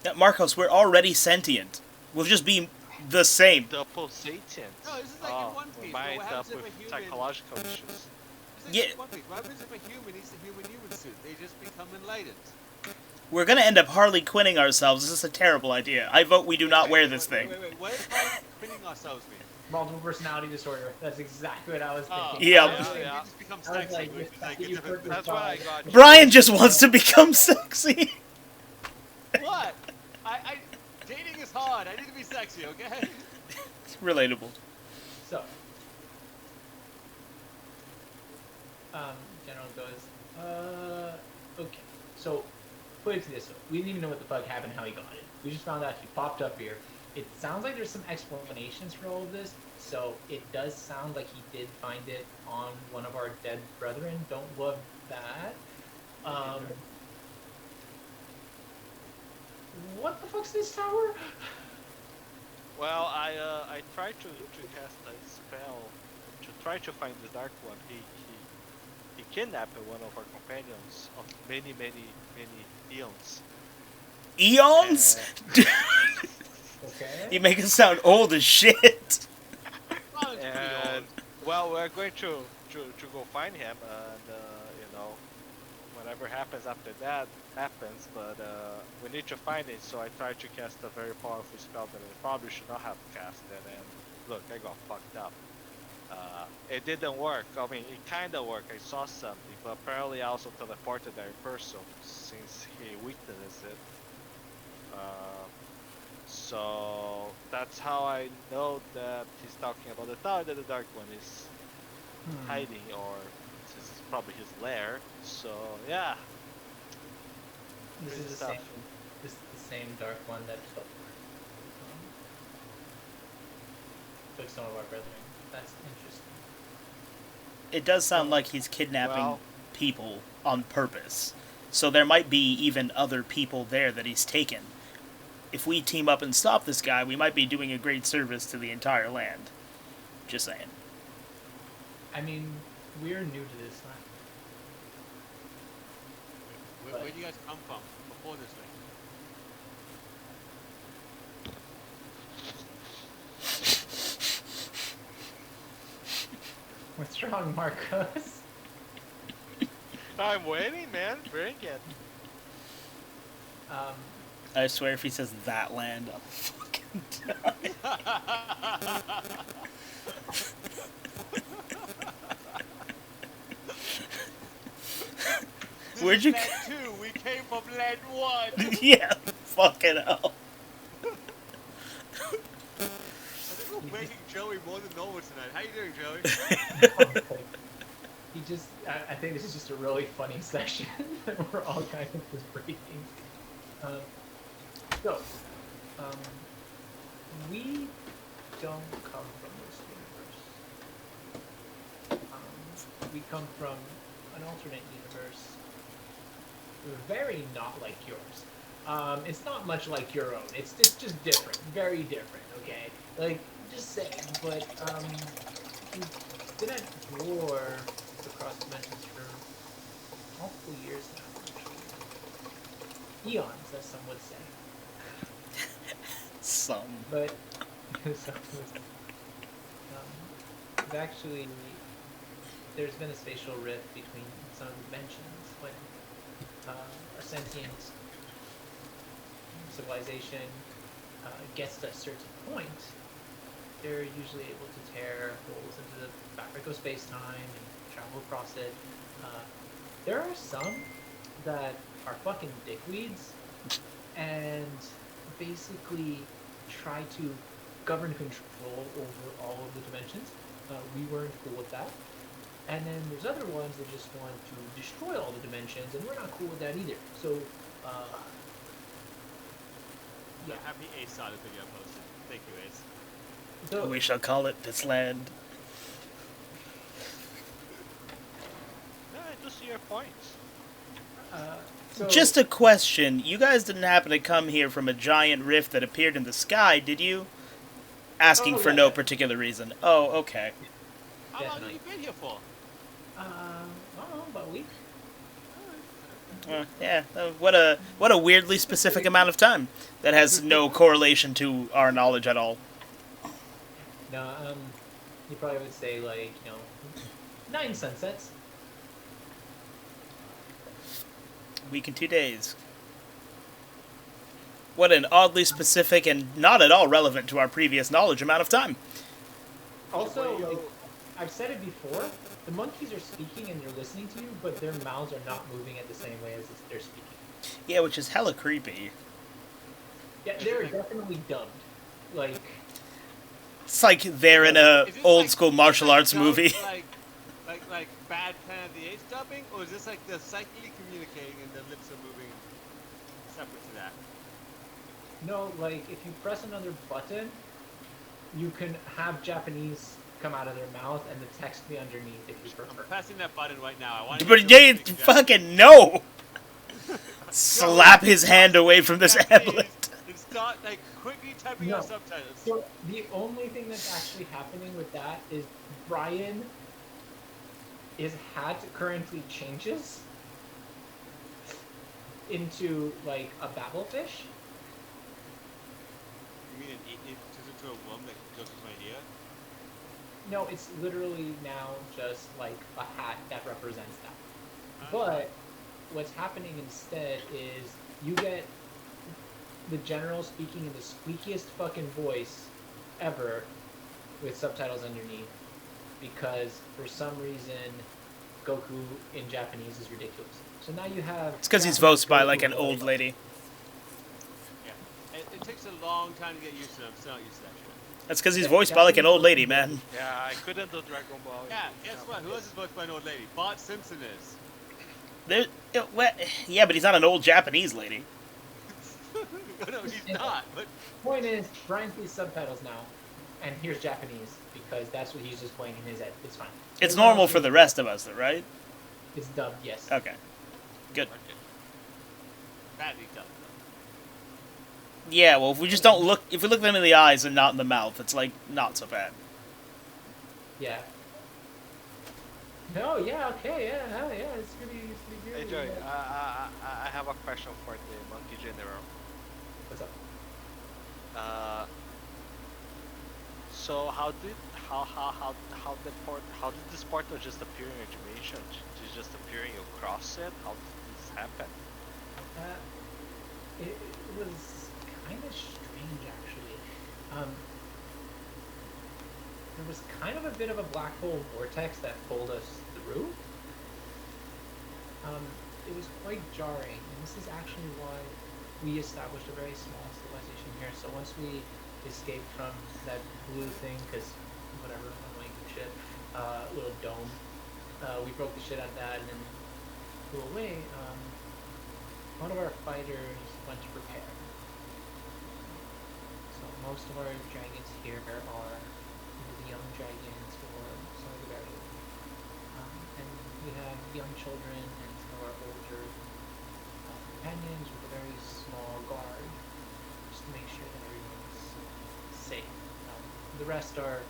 Yeah, Marcos, we're already sentient. We'll just be the same. Double Satan. No, this is like in One Piece, might what end happens up if with a human- psychological issues. It's like Yeah. in One Piece. What happens if a human needs a human suit? They just become enlightened. We're gonna end up Harley Quinning ourselves. This is a terrible idea. I vote we do not wear this thing. Wait, what does Harley Quinning ourselves mean? Multiple personality disorder. That's exactly what I was Oh, thinking. Yep. I was You Yeah. just become I was sexy, like, which is like a you different put That's what I got. you. Brian just wants to become sexy. What? Dating is hard. I need to be sexy, okay? Relatable. So, General goes, okay. So, put it this way. We didn't even know what the fuck happened, how he got it. We just found out he popped up here. It sounds like there's some explanations for all of this, so it does sound like he did find it on one of our dead brethren. Don't love that. What the fuck's this tower? Well, I tried to cast a spell to try to find the Dark One. He kidnapped one of our companions of many eons. Eons? Okay. You make it sound old as shit. And well, we're going to go find him, and whatever happens after that happens. But we need to find it. So I tried to cast a very powerful spell that I probably should not have casted, and look, I got fucked up. It didn't work. I mean, it kind of worked. I saw something, but apparently I also teleported that person since he weaknesses it. So that's how I know that he's talking about the tower that the Dark One is hiding, or this is probably his lair. So yeah. This is the same. This is the same Dark One that took some of our brethren. That's interesting. It does sound like he's kidnapping people on purpose. So there might be even other people there that he's taken. If we team up and stop this guy, we might be doing a great service to the entire land. Just saying. I mean, we're new to this land. Where do you guys come from before this thing? What's wrong, Marcos? I'm waiting, man. Bring it. I swear if he says that land, I'll fucking die. Where'd you... Land 2, we came from land 1. Yeah, fucking hell. I think we're making Joey more than normal tonight. How you doing, Joey? He just, I think this is just a really funny session that we're all kind of just breaking. We don't come from this universe. We come from an alternate universe, very not like yours. It's not much like your own. It's just different, very different. Okay, like just saying. But we've been at war across dimensions for multiple years now, actually. Eons, as some would say. Some. But actually, there's been a spatial rift between some dimensions when a sentient civilization gets to a certain point. They're usually able to tear holes into the fabric of space-time and travel across it. There are some that are fucking dickweeds and basically try to govern control over all of the dimensions. We weren't cool with that. And then there's other ones that just want to destroy all the dimensions, and we're not cool with that either. So, yeah. Have the Ace side of the video posted. Thank you, Ace. So, We shall call it this land. No, I do see your points. so Just a question. You guys didn't happen to come here from a giant rift that appeared in the sky, did you? Asking for no particular reason. Oh, okay. How long have you been here for? I don't know, about a week. Yeah, what a weirdly specific amount of time that has no correlation to our knowledge at all. No, you probably would say, like, 9 sunsets. Week and 2 days. What an oddly specific and not at all relevant to our previous knowledge amount of time. Also, like, I've said it before, the monkeys are speaking and they're listening to you, but their mouths are not moving at the same way as they're speaking. Yeah, which is hella creepy. Yeah, they're definitely dubbed. Like, It's like they're in a old school martial arts movie. Like like bad Planet of the Apes dubbing, or is this like they're psychically communicating and their lips are moving separate to that? No, like if you press another button, you can have Japanese come out of their mouth and the text be underneath if you prefer. I'm pressing that button right now. I want to. But they fucking no! Slap his hand away from this amulet. And start like quickly typing No. out subtitles. So the only thing that's actually happening with that is Brian his hat currently changes into like a babblefish. You mean it turns into a worm that goes into my ear? No, it's literally now just like a hat that represents that. But what's happening instead is you get the general speaking in the squeakiest fucking voice ever with subtitles underneath because for some reason Goku in Japanese is ridiculous. So now you have... It's because he's voiced by like an old lady. Yeah. It takes a long time to get used to it. I'm still not used to that shit. That's because he's voiced by like an old lady, man. Yeah, I couldn't do Dragon Ball. Yeah, guess what? Who else is voiced by an old lady? Bart Simpson is. Yeah, but he's not an old Japanese lady. No, he's not. But Point is, Brian sees subtitles now, and here's Japanese because that's what he's just playing in his head. It's fine. It's normal for the rest of us, though, right? It's dubbed, yes. Okay. Good. okay. Badly done. Yeah, well, if we just don't look, if we look them in the eyes and not in the mouth, it's like not so bad. Yeah. No, yeah, okay, yeah, it's pretty good. Hey Joey, I have a question for the Monkey General. What's up? So how did this portal just appear in your dimension? Did it just appear in your cross set? How did this happen? It was kind of strange, actually. There was kind of a bit of a black hole vortex that pulled us through. It was quite jarring, and this is actually why we established a very small civilization here. So once we escaped from that blue thing, because whatever, annoying shit, little dome, we broke the shit out of that and then flew away. One of our fighters went to repair. So most of our dragons here are either the young dragons or some of the very old. And we have young children and some of our older companions with a very small guard, just to make sure that everyone's safe. The rest are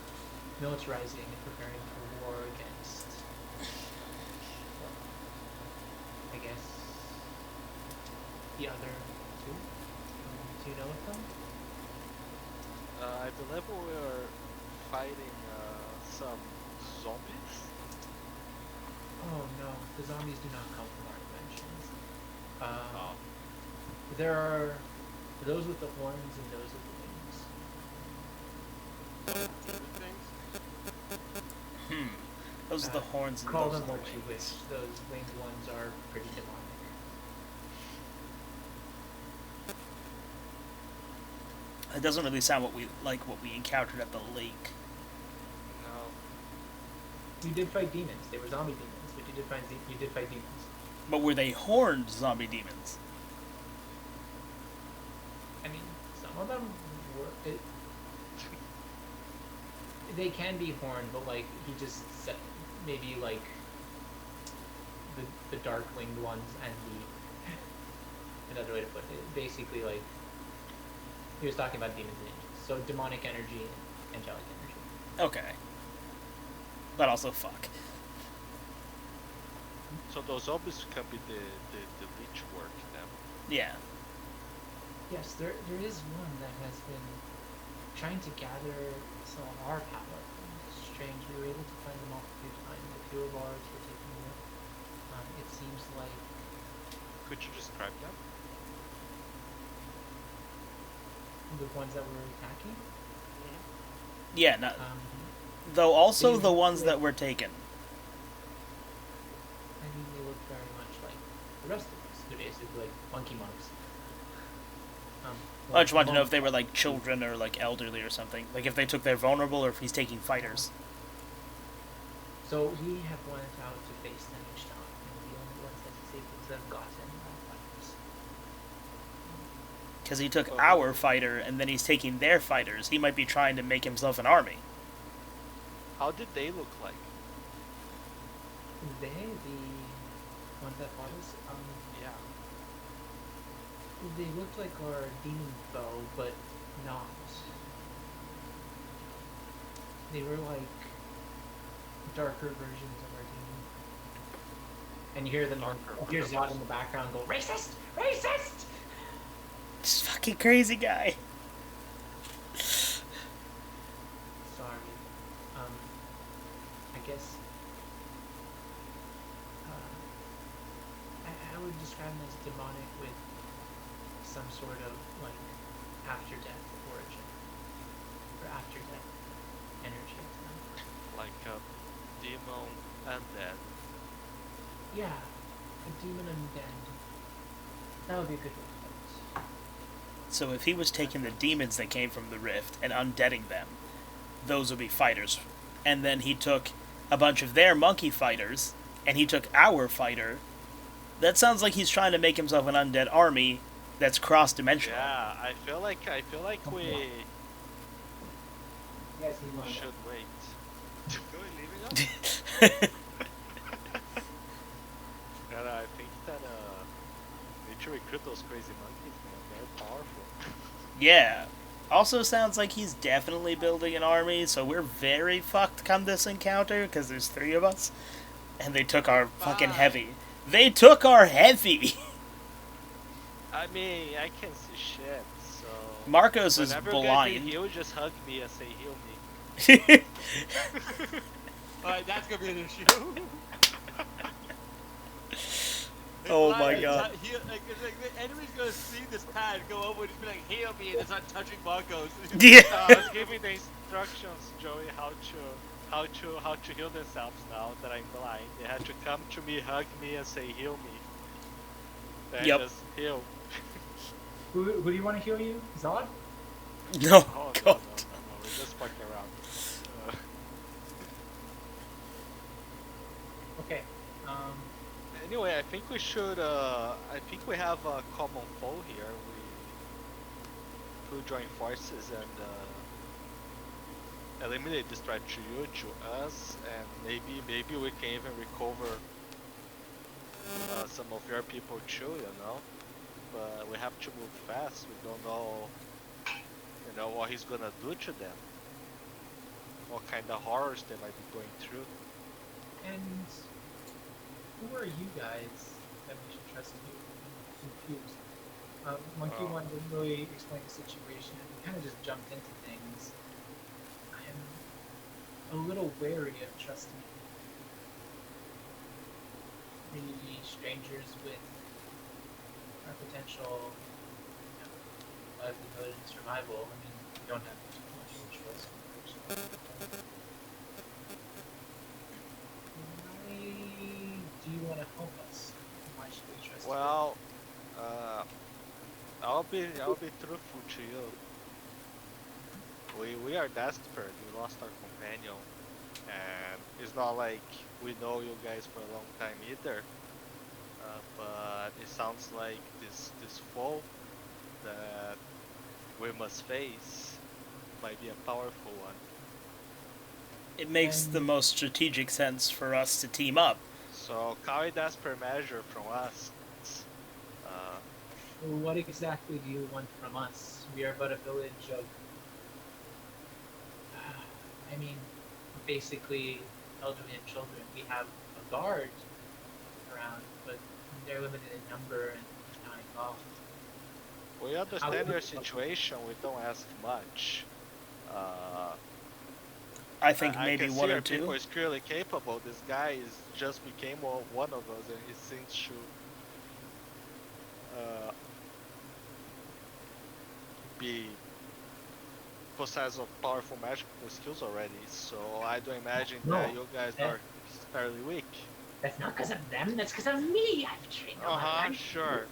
militarizing and preparing for war against, well, I guess, the other two. Do you know of them? I believe we were fighting some zombies. Oh no, the zombies do not come from our dimensions. There are those with the horns and those with the wings. Things. Those are the horns and Call those them are what the you wish. wings. Those winged ones are pretty demonic. It doesn't really sound what we encountered at the lake. No. You did fight demons. They were zombie demons, but you did fight demons. But were they horned zombie demons? I mean, some of them were. They can be horned, but like he just said, maybe like the dark winged ones and the another way to put it. Basically, like he was talking about demons and angels, so demonic energy and angelic energy. Okay. But also fuck. So those zombies can be the leech work then. Yeah. Yes, there is one that has been trying to gather some of our power. It's strange. We were able to find them off a few times. A few of ours were taken away. It seems like Could you describe them? the ones that were attacking. Yeah, not, though also they the look ones like- that were taken. I mean, they look very much like the rest of us. They're basically like monkey monks. I just want to know if they were like children or like elderly or something. Like if they took their vulnerable or if he's taking fighters. So we have went out to face them each time, and the only ones that is able to have gotten fighters. Because he took our fighter, and then he's taking their fighters. He might be trying to make himself an army. How did they look like? They, the ones that fought us, Yeah. they looked like our demon foe, but not. They were like darker versions of our demon. And you hear them, you hear Zod in the background go, "Racist! Racist!" This fucking crazy guy. Sorry. I guess I would describe them as demonic with some sort of like after death origin or after death energy to them. Like a demon undead. Yeah, a demon undead. That would be a good way to put it. So if he was taking the demons that came from the rift and undeading them, those would be fighters. And then he took a bunch of their monkey fighters, and he took our fighter. That sounds like he's trying to make himself an undead army that's cross-dimensional. Yeah, I feel like we You guys need one. should wait. Are we leaving us? And I think that we should recruit those crazy monkeys, man. They're powerful. Yeah. Also sounds like he's definitely building an army, so we're very fucked come this encounter, because there's 3 of us. And they took our fucking heavy. They took our heavy! I mean, I can't see shit, so... Marcos is whenever you blind. get heal, just hug me and say heal me. Alright, that's gonna be an issue. Oh Like, my god. like, the enemy's gonna see this pad, go over and just be like, heal me, and it's not touching Marcos. Yeah. I was giving the instructions, Joey, how to heal themselves now that I'm blind. They had to come to me, hug me, and say heal me. Then Yep. just heal. Who do you want to heal you? Zod? No, Oh, God. no, we're just fucking around. Okay. Anyway, I think we should, I think we have a common foe here. We could join forces and eliminate this threat to you, to us, and maybe we can even recover some of your people too, you know? But we have to move fast. We don't know, you know, what he's gonna do to them. What kind of horrors they might be going through. And who are you guys that we should trust you? I'm confused. Monkey One didn't really explain the situation. He kind of just jumped into things. I'm a little wary of trusting the strangers with our potential livelihood and survival. I mean, we don't have too much of a choice, unfortunately. Why do you want to help us? Why should we trust you? Well, I'll be truthful to you. We are desperate. We lost our companion, and it's not like we know you guys for a long time either. But it sounds like this foe that we must face might be a powerful one. It makes the most strategic sense for us to team up. So carry desperate measure from us. Well, what exactly do you want from us? We are but a village of... I mean, basically elderly and children. We have a guard around, but they're limited in number and not involved. We understand your situation. We don't ask much. I think I maybe can one see or our people two. is clearly capable. This guy is just became one of us, and he seems to be possessed of powerful magical skills already. So I don't imagine that you guys are fairly weak. That's not because of them, that's because of me! I've trained all my life. Sure.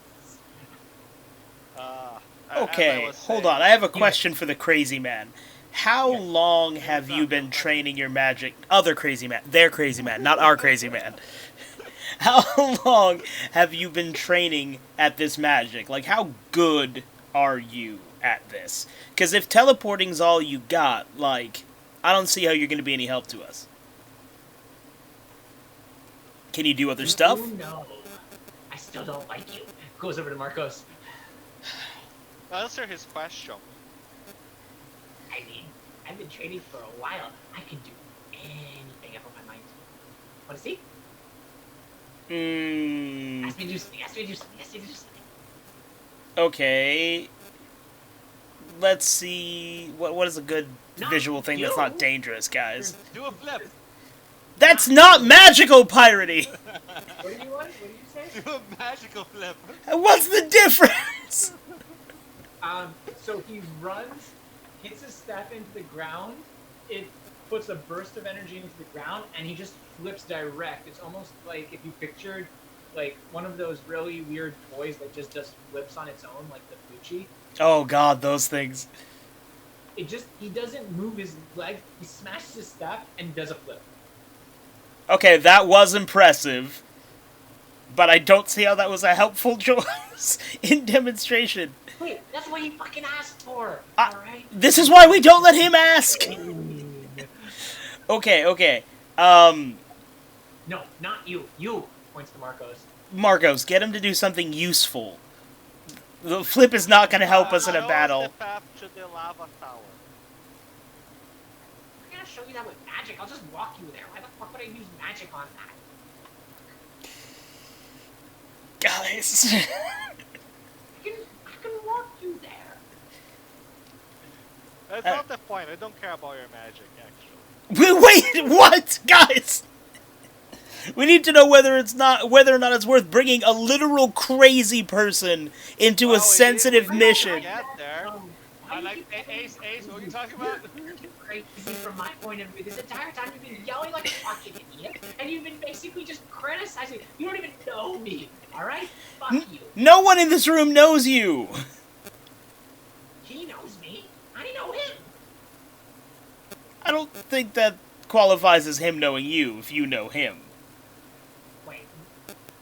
Okay, hold on. I have a question for the crazy man. How Yes. long have you been training your magic? Other crazy man. Their crazy man, not our crazy man. How long have you been training at this magic? Like, how good are you at this? Because if teleporting's all you got, like, I don't see how you're going to be any help to us. Can you do other stuff? Oh no. I still don't like you. Goes over to Marcos. Answer his question. I mean, I've been training for a while. I can do anything I put my mind to. Want to see? Ask me to do something. Ask me to do something. Ask me to do something. Okay. Let's see. What is a good Not visual thing that's you. not dangerous, guys? Do a flip. That's not magical piratey! What do you want? What do you say? Do a magical flip. What's the difference? So he runs, hits his staff into the ground, it puts a burst of energy into the ground, and he just flips direct. It's almost like if you pictured like one of those really weird toys that just does flips on its own, like the Fuchi. Oh god, those things. He doesn't move his leg, he smashes his staff and does a flip. Okay, that was impressive. But I don't see how that was a helpful choice in demonstration. Wait, that's what he fucking asked for, alright? This is why we don't let him ask! Okay. No, not you. You, points to Marcos. Marcos, get him to do something useful. The flip is not going to help us in a Show battle. the path to the lava tower. I'm gonna show you that with magic. I'll just walk you there. Why the fuck would I use magic on that? Guys. I can walk you there. That's not the point. I don't care about your magic, actually. Wait, what? Guys! We need to know whether or not it's worth bringing a literal crazy person into a sensitive mission. Get there. I like Ace. What are you talking about? Crazy from my point of view. This entire time you've been yelling like a fucking idiot, and you've been basically just criticizing. You don't even know me, alright? Fuck you. No one in this room knows you! He knows me. I know him. I don't think that qualifies as him knowing you if you know him. Wait,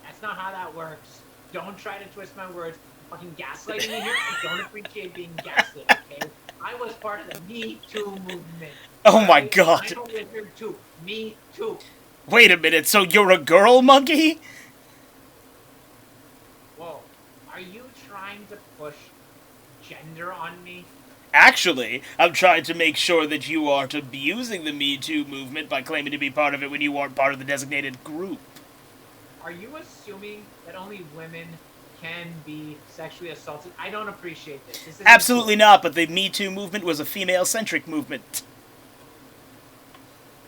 that's not how that works. Don't try to twist my words. Fucking gaslighting me here. I don't appreciate being gaslit, okay? I was part of the Me Too movement. Oh my right? god. I know Wizard too. Me too. Wait a minute, so you're a girl monkey? Whoa. Are you trying to push gender on me? Actually, I'm trying to make sure that you aren't abusing the Me Too movement by claiming to be part of it when you aren't part of the designated group. Are you assuming that only women can be sexually assaulted? I don't appreciate this. This isn't Absolutely cool. not, but the Me Too movement was a female-centric movement.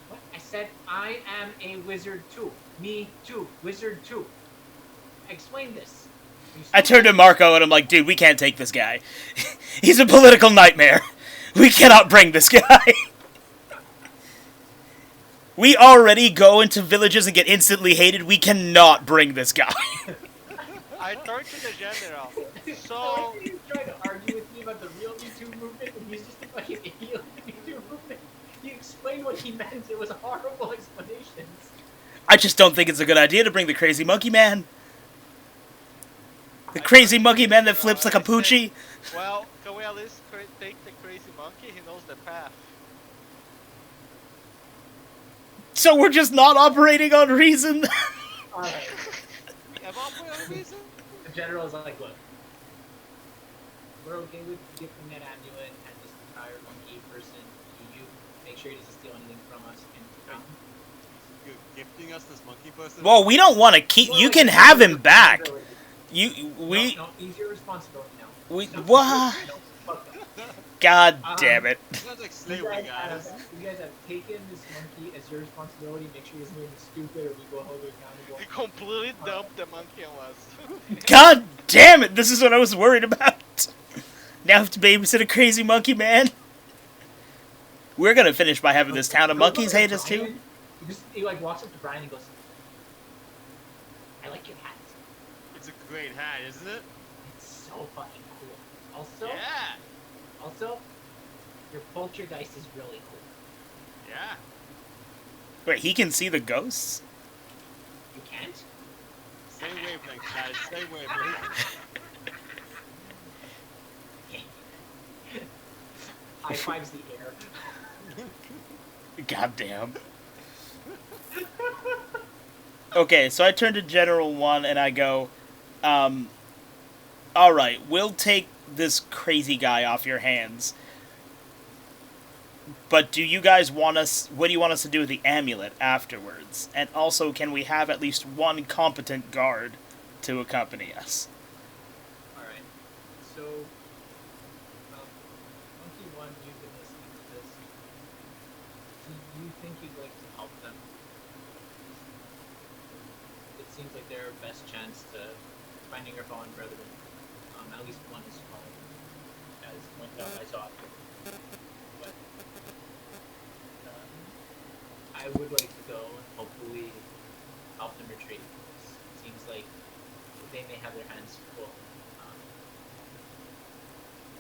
What? I said I am a wizard too. Me too. Wizard too. Explain this. I turned to Marco and I'm like, dude, we can't take this guy. He's a political nightmare. We cannot bring this guy. We already go into villages and get instantly hated. We cannot bring this guy. I turned to the general. So, Why are you trying to argue with me about the real Me Too movement and he's just a fucking idiot with the Me Too movement? He explained what he meant. It was horrible explanations. I just don't think it's a good idea to bring the crazy monkey man. The crazy monkey man that flips like a poochie. well, can we at least take the crazy monkey? He knows the path. So we're just not operating on reason? Alright. Am I for a reason? The general is like, look. We're okay with gifting that amulet and this entire monkey person to you. Make sure he doesn't steal anything from us. And You're gifting us this monkey person? Well, we don't want to keep... You can have him back. We... No, he's your responsibility now. We... No, what? no, fuck that. God damn it. Sounds like You slavery, guys, guys. you guys have taken this monkey as your responsibility. Make sure he doesn't do anything stupid or we go hold you accountable. He completely dumped the monkey on us. God damn it. This is what I was worried about. Now I have to babysit a crazy monkey man. We're going to finish by having this town of monkeys hate us too. He like walks up to Brian and goes, I like your hat. It's a great hat, isn't it? It's so fucking cool. Also, Yeah. also, Your poltergeist is really cool. Yeah. Wait, he can see the ghosts? You can't? Same wavelength, guys. Same wavelength. High fives the air. Goddamn. Okay, so I turn to General 1 and I go, alright, we'll take this crazy guy off your hands. But do you guys want us... What do you want us to do with the amulet afterwards? And also, can we have at least one competent guard to accompany us? Alright. So, Monkey 1, you've been listening to this. Do you think you'd like to help them? It seems like their best chance to finding your fallen brethren. At least one is fallen, as pointed out by Zod. But I would like to go and hopefully help them retreat. It seems like they may have their hands full.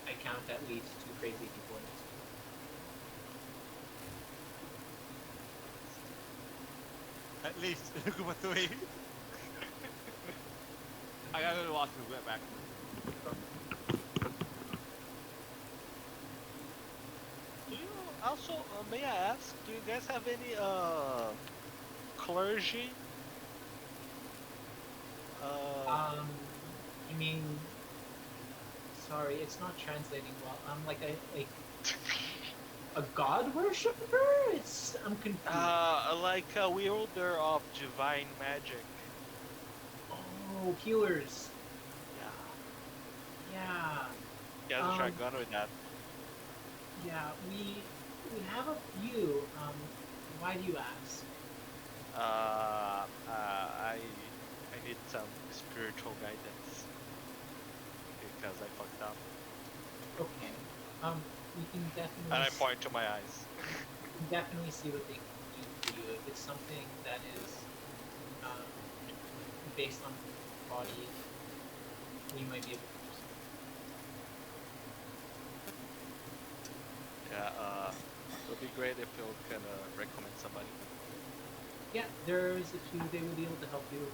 I count at least 2 crazy people in this group. At least a group of 3. I gotta watch the wet back. Do you also, may I ask, do you guys have any clergy? You mean? Sorry, it's not translating well. I'm like a god worshipper. I'm confused. Like a wielder of divine magic. Oh, healers. Yeah. You guys try gun with that. Yeah, we have a few. Why do you ask? I need some spiritual guidance because I fucked up. Okay. We can definitely. And I point to my eyes. We can definitely see what they can do for you. If it's something that is based on body, we might be able to do something. Yeah, it would be great if you can recommend somebody. Yeah, there's a few. They will be able to help you.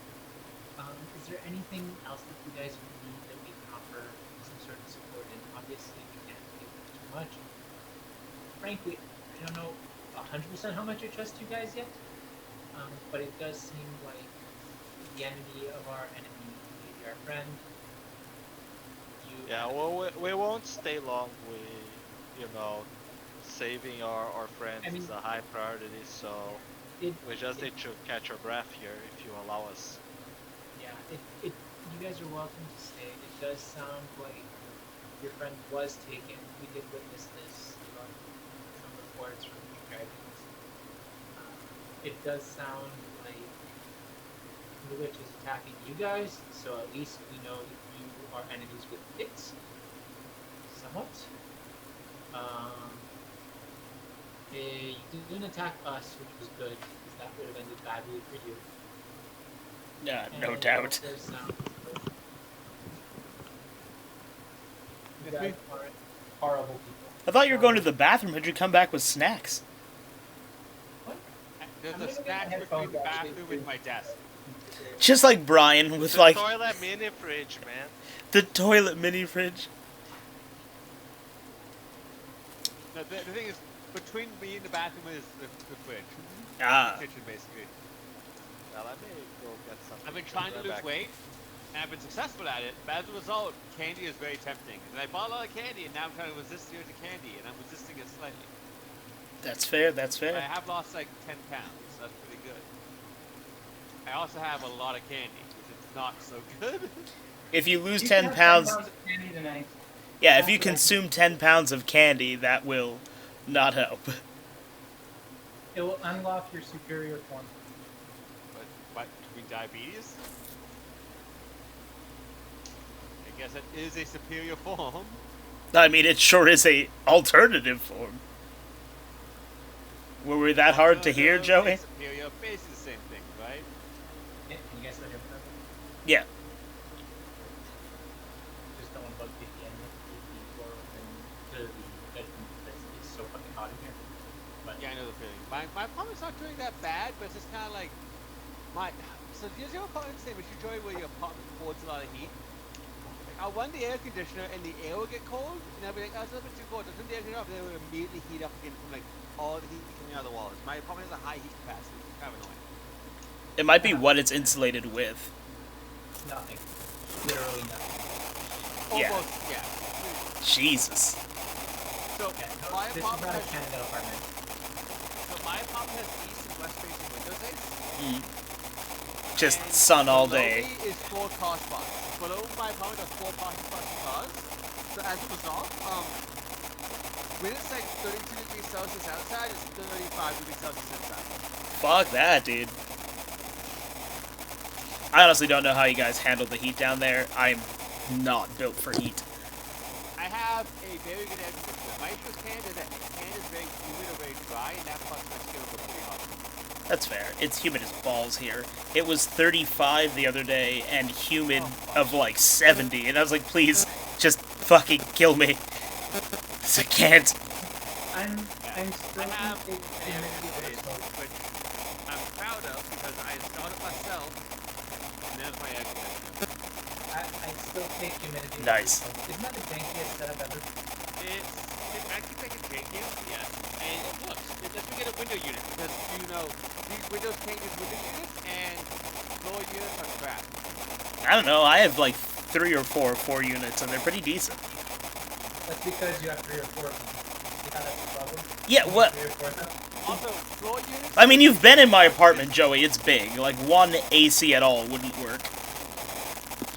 Is there anything else that you guys need that we can offer some sort of support in? Obviously, we can't give too much. Frankly, I don't know 100% how much I trust you guys yet, but it does seem like the enemy of our enemy may be our friend. Yeah, well, we won't stay long. Saving our friends is a high priority, so we just need to catch our breath here if you allow us. Yeah, you guys are welcome to stay. It does sound like your friend was taken. We did witness this from some reports from the dragons. It does sound like the witch is attacking you guys, so at least we know that you are enemies with it. Somewhat. You didn't attack us, which was good, because that would have ended badly for you. Yeah, no And doubt. it also sounds like you guys aren't horrible people. I thought you were going to the bathroom. How'd you come back with snacks? What? There's I'm a gonna get snack my between the headphones, bathroom actually, and my desk. Just like Brian with The like toilet mini fridge, man. the toilet mini fridge. No, the thing is, between me and the bathroom is the fridge. Ah. The kitchen, basically. Well, let me go get something. I've been trying to lose weight, and I've been successful at it, but as a result, candy is very tempting. And I bought a lot of candy, and now I'm trying to resist the urge of candy, and I'm resisting it slightly. That's fair, that's But I fair. have lost like 10 pounds, so that's pretty good. I also have a lot of candy, which is not so good. If you lose You 10 can have pounds... 10 pounds of candy tonight. Yeah, if you consume 10 pounds of candy, that will not help. It will unlock your superior form. What, do you mean diabetes? I guess it is a superior form. I mean, it sure is a alternative form. Were we that hard to hear, Joey? Superior, basically the same thing, right? Yeah, can you guys let him know? Yeah. Just don't want to bug the enemy to the world and to the judgment of this. hot in here. But Yeah, I know the feeling. My apartment's not doing that bad, but it's just kind of like So does your apartment the same issue, Joey, where your apartment holds a lot of heat? Like, I'll run the air conditioner and the air will get cold, and I'll be like, oh, it's a little bit too cold. I'll turn the air conditioner off, and then it will immediately heat up again from like all the heat coming out of the walls. My apartment has a high heat capacity. It's kind of annoying. It might be what it's insulated with. nothing. Literally nothing. Yeah. Almost, yeah. Jesus. So Yeah, no, my this is apartment not a has, Canada apartment. so my apartment has east and west facing windows. Just And sun all below day. me is 4 car spots. Below my apartment are 4 parking spots for cars. So as a result, when it's like 32 degrees Celsius outside, it's 35 degrees Celsius inside. Fuck that, dude. I honestly don't know how you guys handle the heat down there. I'm not built for heat. I have a very good air conditioner. My issue with Canada is that Canada is very humid or very dry, and that causes my skin to go pretty hot. That's fair. It's humid as balls here. It was 35 the other day and humid of like 70, and I was like, please, just fucking kill me. 'Cause I can't. I'm still I have thinking an air humidity conditioner, over smoke. which I'm proud of because I installed it myself, and there's my air conditioner. I still take humidity. over Nice. smoke. Isn't that the jankiest setup ever? It's actually taking janky, yes, and it works. It doesn't get a window unit because these windows can't use window units, and floor units are crap. I don't know. I have like 3 or 4 units, and they're pretty decent. That's because you have 3 or 4 of them. See how that's a problem? Yeah, You what? need 3 or 4 of them? Also, floor units. I mean, you've been in my apartment, Joey. It's big. Like, one AC at all wouldn't work.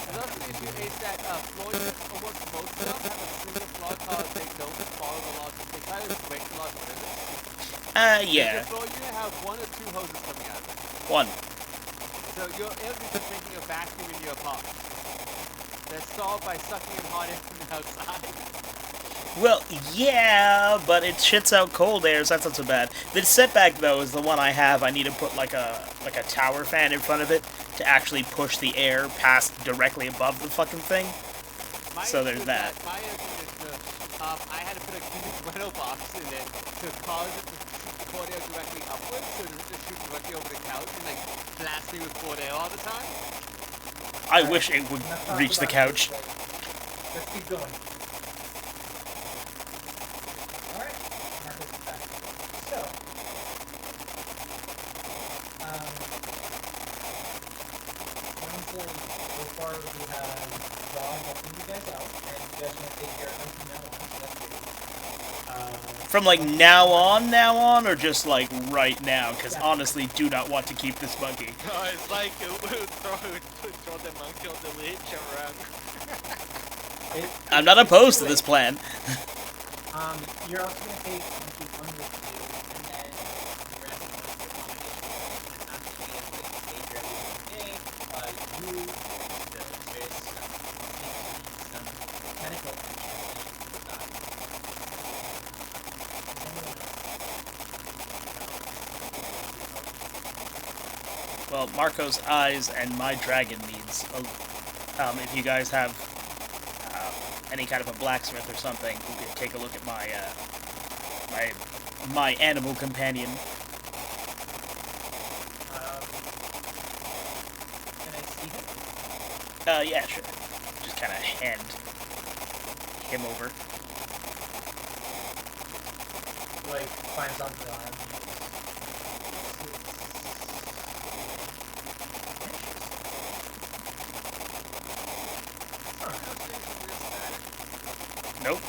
Another issue is that floor units, almost most of them have a single floor because they don't follow the laws. They try to break the laws of physics. Yeah. The floor unit have 1 or 2 hoses coming out of it. One. So your air conditioner is making a vacuum in your apartment. That's solved by sucking in hot air from the outside. Well, yeah, but it shits out cold air, so that's not so bad. The setback, though, is the one I have. I need to put like a tower fan in front of it to actually push the air past directly above the fucking thing. So there's that. My air conditioner, I had to put a cubic rental box in it to cause it to shoot the cold air directly upwards, so it doesn't just shoot directly over the couch and like blast me with cold air all the time. I wish it would Enough talk reach the about couch. this, let's keep going. Alright, Marcus is back. So, sounds like so far we have Rob helping you guys out, and you guys want to take care of him from now on, so that's good. From like now on, or just like right now? Because honestly, do not want to keep this monkey. No, it's like throw the monkey on the leech and run. I'm not opposed to this plan. You're also going to take monkey 1 with you, and then the rest of the actually is going to take care of you, there's some medical attention Well, Marco's eyes and my dragon needs. If you guys have any kind of a blacksmith or something, who could take a look at my my animal companion. Can I see him? Yeah, sure. Just kind of hand him over. Like, climbs onto the arm. Nope.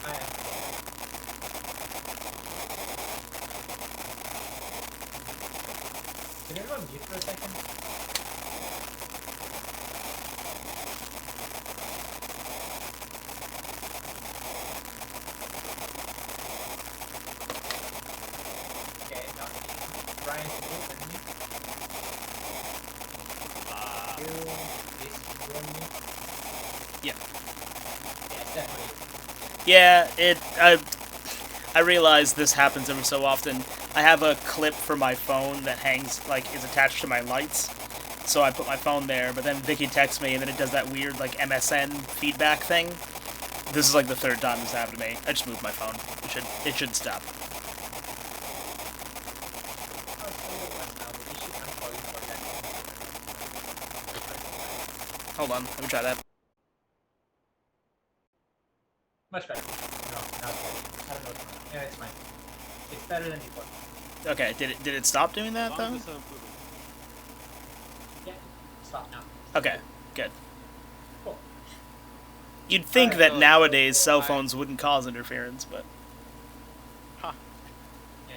I am. Can everyone mute for a second? Okay, not me. Brian, can you open me? You, Jason, can you open me? Yeah. Yeah, it's definitely. Yeah, I realize this happens every so often. I have a clip for my phone that hangs, like, is attached to my lights. So I put my phone there, but then Vicky texts me, and then it does that weird, like, MSN feedback thing. This is like the third time this happened to me. I just moved my phone. It should stop. Hold on, let me try that. Much better. No, it's better. I don't know what's wrong. Yeah, it's fine. It's better than before. Okay, did it stop doing that As long though? as there's some improvement. Yeah, stop now. Okay, good. Cool. You'd think Alright, that so- nowadays so cell I- phones wouldn't cause interference, but Huh. Yeah.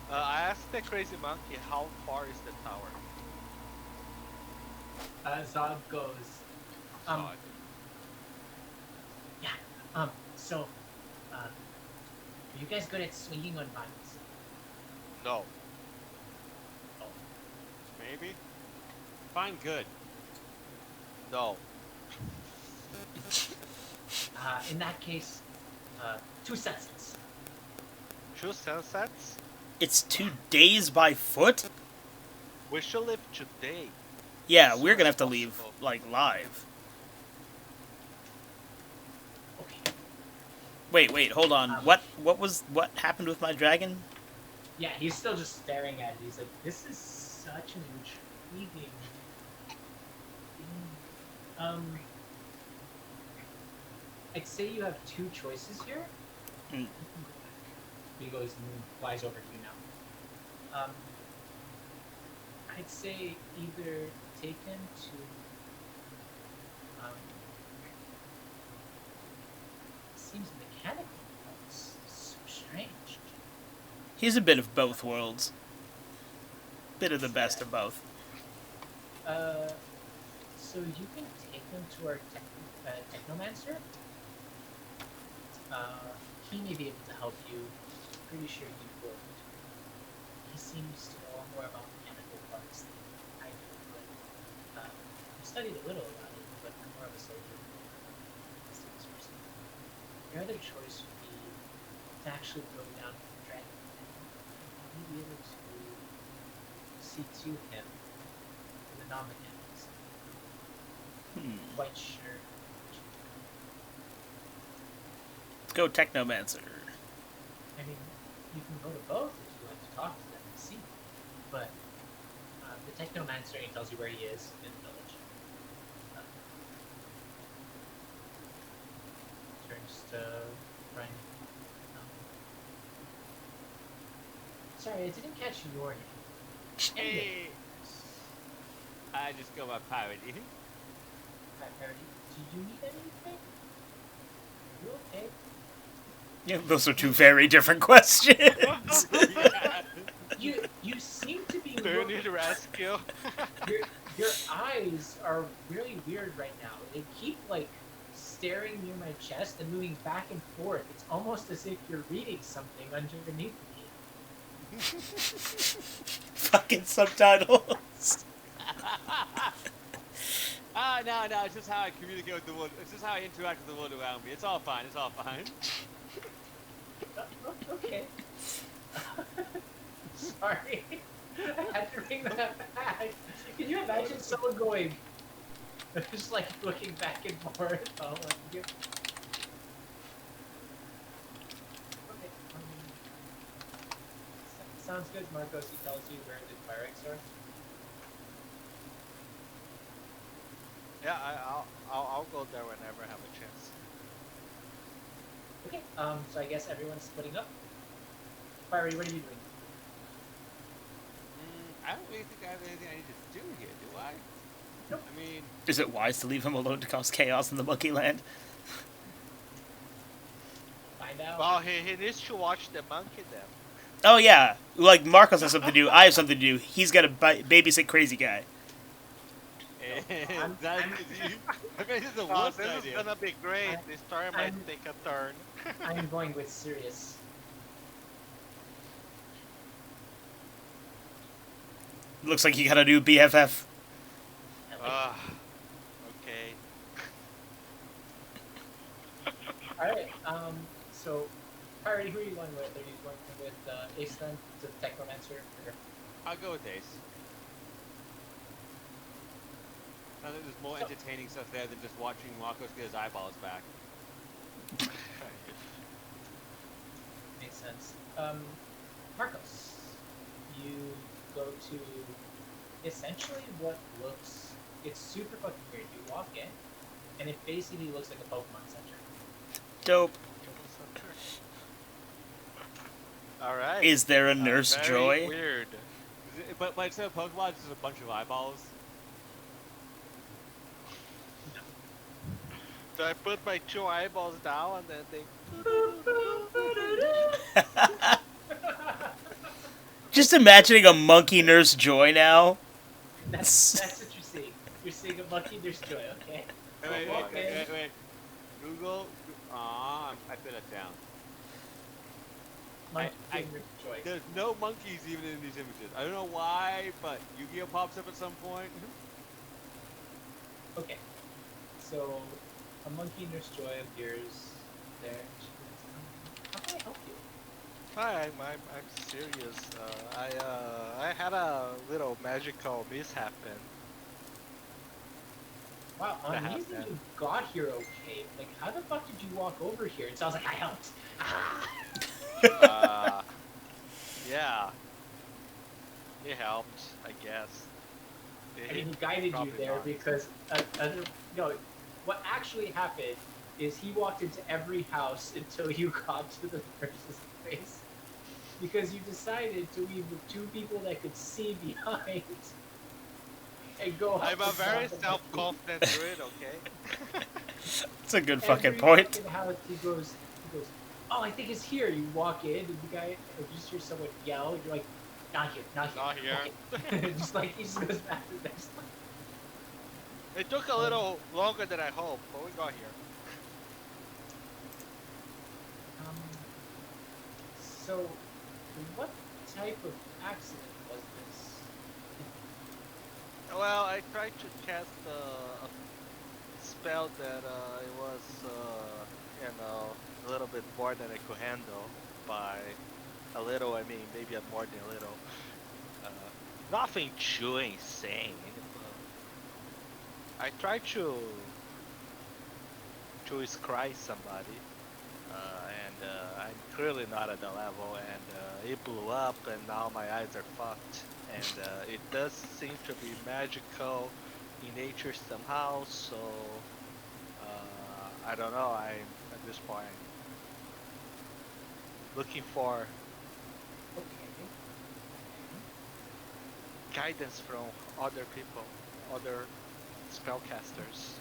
I asked the crazy monkey how far is the tower. Zod goes. Zod. Yeah. So, are you guys good at swinging on vines? No. Maybe. Fine, good. No. In that case, 2 sunsets. 2 sunsets? it's 2 days by foot? We should live today. Yeah, As we're soon gonna as have to leave, possible. like, live. Okay. Wait, hold on. What happened with my dragon? Yeah, he's still just staring at it. He's like, this is such an intriguing thing. I'd say you have 2 choices here. Hmm. He goes and flies over to you now. I'd say either take him to seems mechanical. It's so strange. He's a bit of both worlds. Bit of the best of both. So you can take him to our Technomancer. He may be able to help you. Pretty sure you would. He seems to know more about mechanical parts than I do, but I studied a little about it, but I'm more of a soldier. Let's do this person. Your other choice would be to actually go down to the dragon and be able to see to him the non-mechanics. Quite sure. Let's go Technomancer. I mean, you can go to both if you like to talk to them and see. But the Technomancer, he tells you where he is in the village. Turns to Ryan. Sorry, I didn't catch your name. Hey. I just go by parody. Parody. Do you need anything? Are you okay? Yeah, those are 2 very different questions. You seem to be. Do you need rescue? Your eyes are really weird right now. They keep like staring near my chest and moving back and forth. It's almost as if you're reading something underneath me. Fucking subtitles. No, it's just how I communicate with the world. It's just how I interact with the world around me. It's all fine, Okay. Sorry. I had to bring that back. Can you imagine someone going, just like looking back and forth? Oh, like, okay. Sounds good, Marcos. He tells you where the clerics are. Yeah, I'll go there whenever I have a chance. Okay. So I guess everyone's splitting up. Fiery, what are you doing? I don't really think I have anything I need to do here, do I? Nope. I mean, Is it wise to leave him alone to cause chaos in the Monkey Land? Find out. Well, he needs to watch the monkey then. Oh yeah, like Marcos has something to do. I have something to do. He's got to babysit crazy guy. I'm- I mean, this is the Oh, worst this idea. is gonna be great. This story might I'm- take a turn. I'm going with Sirius. Looks like you got a new BFF. Okay. Alright, so, Fiery, who are you going with? Are you going with Ace then, to Technomancer? Or... I'll go with Ace. I think there's more entertaining stuff there than just watching Marcos get his eyeballs back. Makes sense. Marcos, you go to essentially what looks, it's super fucking weird. You walk in, and it basically looks like a Pokemon Center. Dope. All right. Is there a Nurse Very Joy? Weird. But instead of Pokemon, it's just a bunch of eyeballs. Do I put my 2 eyeballs down and then they? Just imagining a monkey Nurse Joy now. That's what you're seeing. You're seeing a monkey, there's joy, okay? Wait. Google. I put it down. Monkey I- there's joy. There's no monkeys even in these images. I don't know why, but Yu-Gi-Oh pops up at some point. Okay. So, a monkey nurse joy appears there. She goes, how can I help you? Hi, I'm serious. I had a little magical mishap. Wow, That amazing happened. you got here okay. Like, how the fuck did you walk over here? It sounds like I helped. Yeah. It helped, I guess. I mean, he guided you Probably there not. because, no, what actually happened is he walked into every house until you got to the nurse's place. Because you decided to leave the 2 people that could see behind and go I'm a up very and down the self-confident druid, okay? That's a good Every fucking point. fucking house he goes, oh, I think it's here. You walk in, and the guy, or you just hear someone yell, and you're like, not here. Not here. Okay. Just like he just goes back to the next one. It took a little longer than I hoped, but we got here. So, what type of accident was this? Well, I tried to cast a spell that it was, a little bit more than I could handle. By a little, I mean maybe more than a little. Nothing too insane. I tried to scry somebody, and I'm clearly not at the level, and it blew up, and now my eyes are fucked. And it does seem to be magical in nature somehow, so I don't know. I'm at this point looking for Okay. guidance from other people, other spellcasters.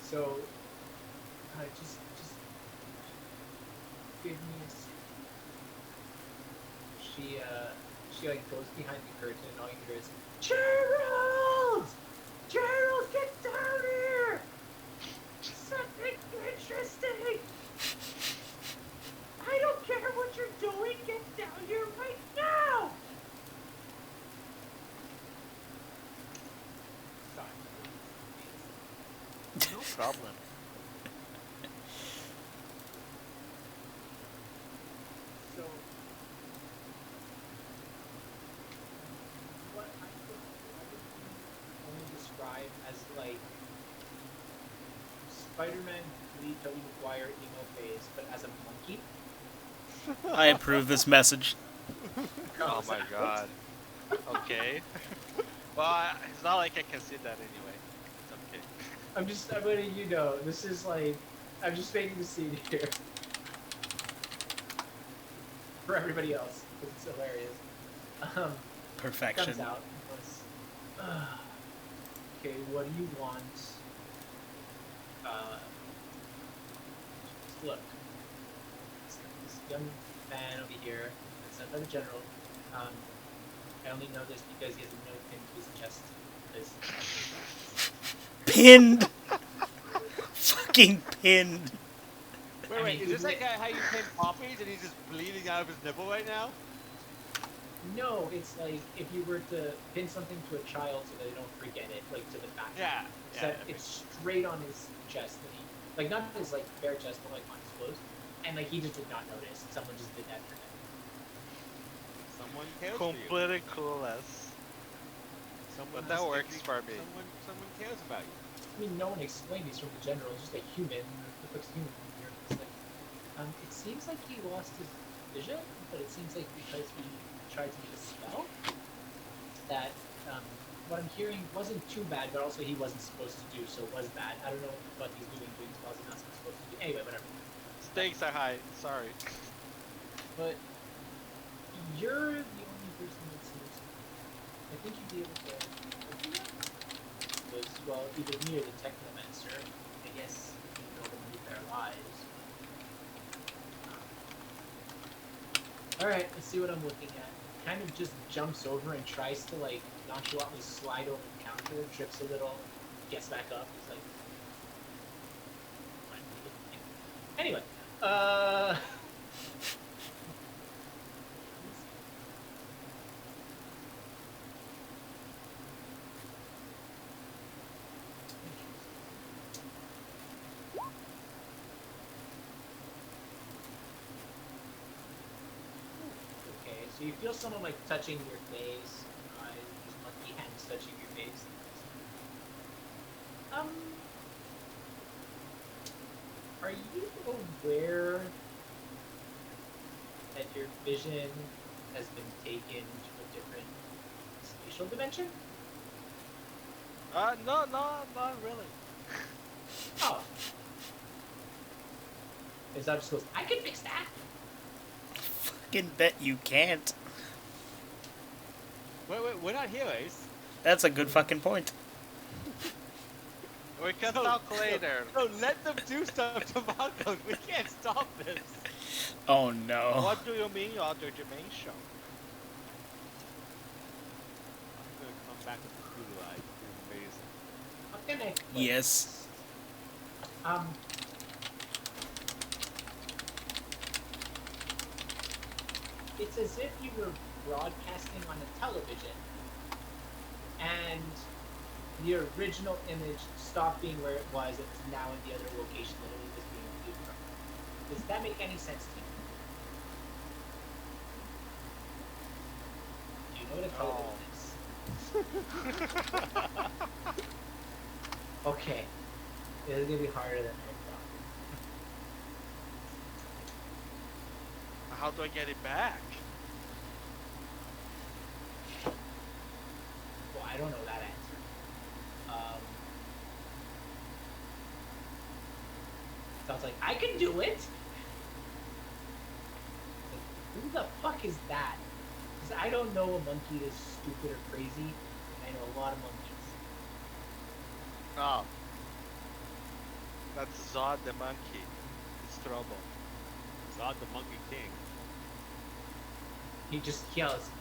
So, just give me a second. She like goes behind the curtain and all you hear is, Gerald! Gerald, get down here! Something interesting! I don't care what you're doing, get down here right now! Sorry. No problem. So, what I would only describe as like Spider-Man Lee Tobey Maguire emo phase, but as a monkey. I approve this message. Oh my god. Okay. Well, it's not like I can see that anyway. It's okay. I'm letting you know, this is like, I'm just making the scene here. For everybody else, because it's hilarious. Perfection. Comes out and goes, okay, what do you want? Look, this young man over here, sent by the general, I only know this because he has a note pinned to his chest. Pinned. Fucking pinned. Wait, is this like how you pin poppies and he's just bleeding out of his nipple right now? No, it's like if you were to pin something to a child so that they don't forget it, like to the back. Yeah. So it's straight on his chest, and he, like not his like bare chest, but like on his clothes, and like he just did not notice. Someone just did that for him. Someone cares for you. Completely clueless. Someone But that has works dignity- for me. Someone cares about you. I mean, no one explained he's from the general. He's just a human. It looks human here. It's like, it seems like he lost his vision, but it seems like because he tried to make a spell, that what I'm hearing wasn't too bad, but also he wasn't supposed to do, so it was bad. I don't know what he's doing spells he's not supposed to do. Anyway, whatever. Stakes are high. Sorry. But you're the only person that seems. I think you'd be able to help you out. Was, well, either me or the Technomancer. I guess you know them with their lives. Alright, let's see what I'm looking at. Kind of just jumps over and tries to, like, nonchalantly slide over the counter, trips a little, gets back up. He's like. Anyway, okay, so you feel someone like touching your face, his monkey hands touching your face. Are you aware that your vision has been taken to a different spatial dimension? No, not really. Oh. Izab just goes, I can fix that! Fucking bet you can't. Wait, we're not heroes. That's a good fucking point. We can No, talk later. No, let them do stuff to Marcos. We can't stop this. Oh no. What do you mean, other dimension? I'm gonna come back with the blue light. It's amazing. How can I put Yes. this? It's as if you were broadcasting on a television, and the original image stopped being where it was, and it's now in the other location that it was being viewed from. Does that make any sense to you? Do you know what a television is? Okay. This is gonna be harder than I thought. How do I get it back? Well, I don't know that answer. Sounds like I can do it. Like, who the fuck is that? 'Cause I don't know a monkey that's stupid or crazy, and I know a lot of monkeys. Oh. That's Zod the monkey. It's trouble. Zod the Monkey King. He just yells,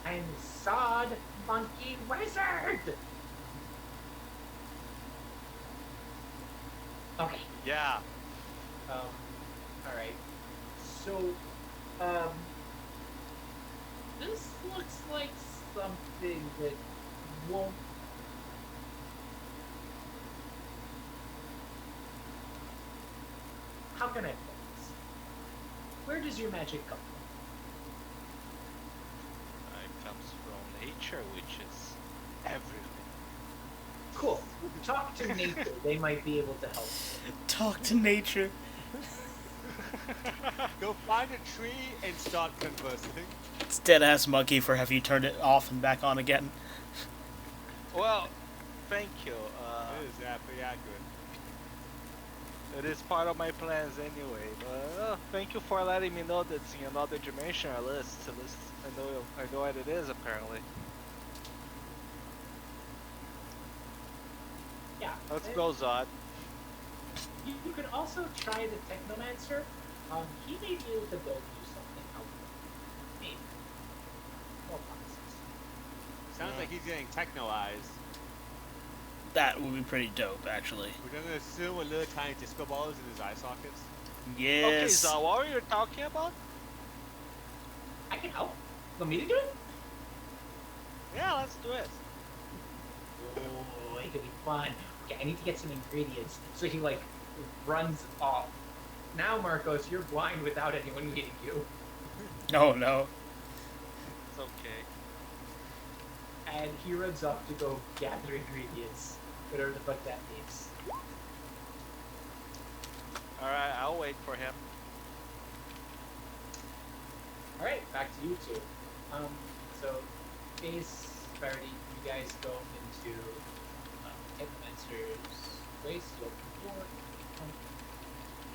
"I'm Sod Monkey Wizard!" Okay. Yeah. Alright. So, this looks like something that won't. How can I put this? Where does your magic come from? It comes from nature, which is everything. Cool. Talk to nature. They might be able to help. Talk to nature. Go find a tree and start conversing. It's dead ass monkey for have you turned it off and back on again. Well, thank you. It is pretty accurate. It is part of my plans anyway. But thank you for letting me know that's in another dimension. At least I know what it is apparently. Yeah. Let's go, Zod. You could also try the Technomancer. He may be able to build you something helpful. Maybe. No promises. Sounds like he's getting technoized. That would be pretty dope, actually. We're gonna assume a little tiny disco balls in his eye sockets. Yes. Okay, Zod, what were you talking about? I can help. Want me to do it? Yeah, let's do it. Oh, it could be fun. Okay, I need to get some ingredients. So he like runs off. Now, Marcos, you're blind without anyone meeting you. Oh no. It's okay. and he runs off to go gather ingredients, whatever the fuck that means. Alright, I'll wait for him. All right, back to you two. So base priority, you guys go into Technomancer's place. You open the door.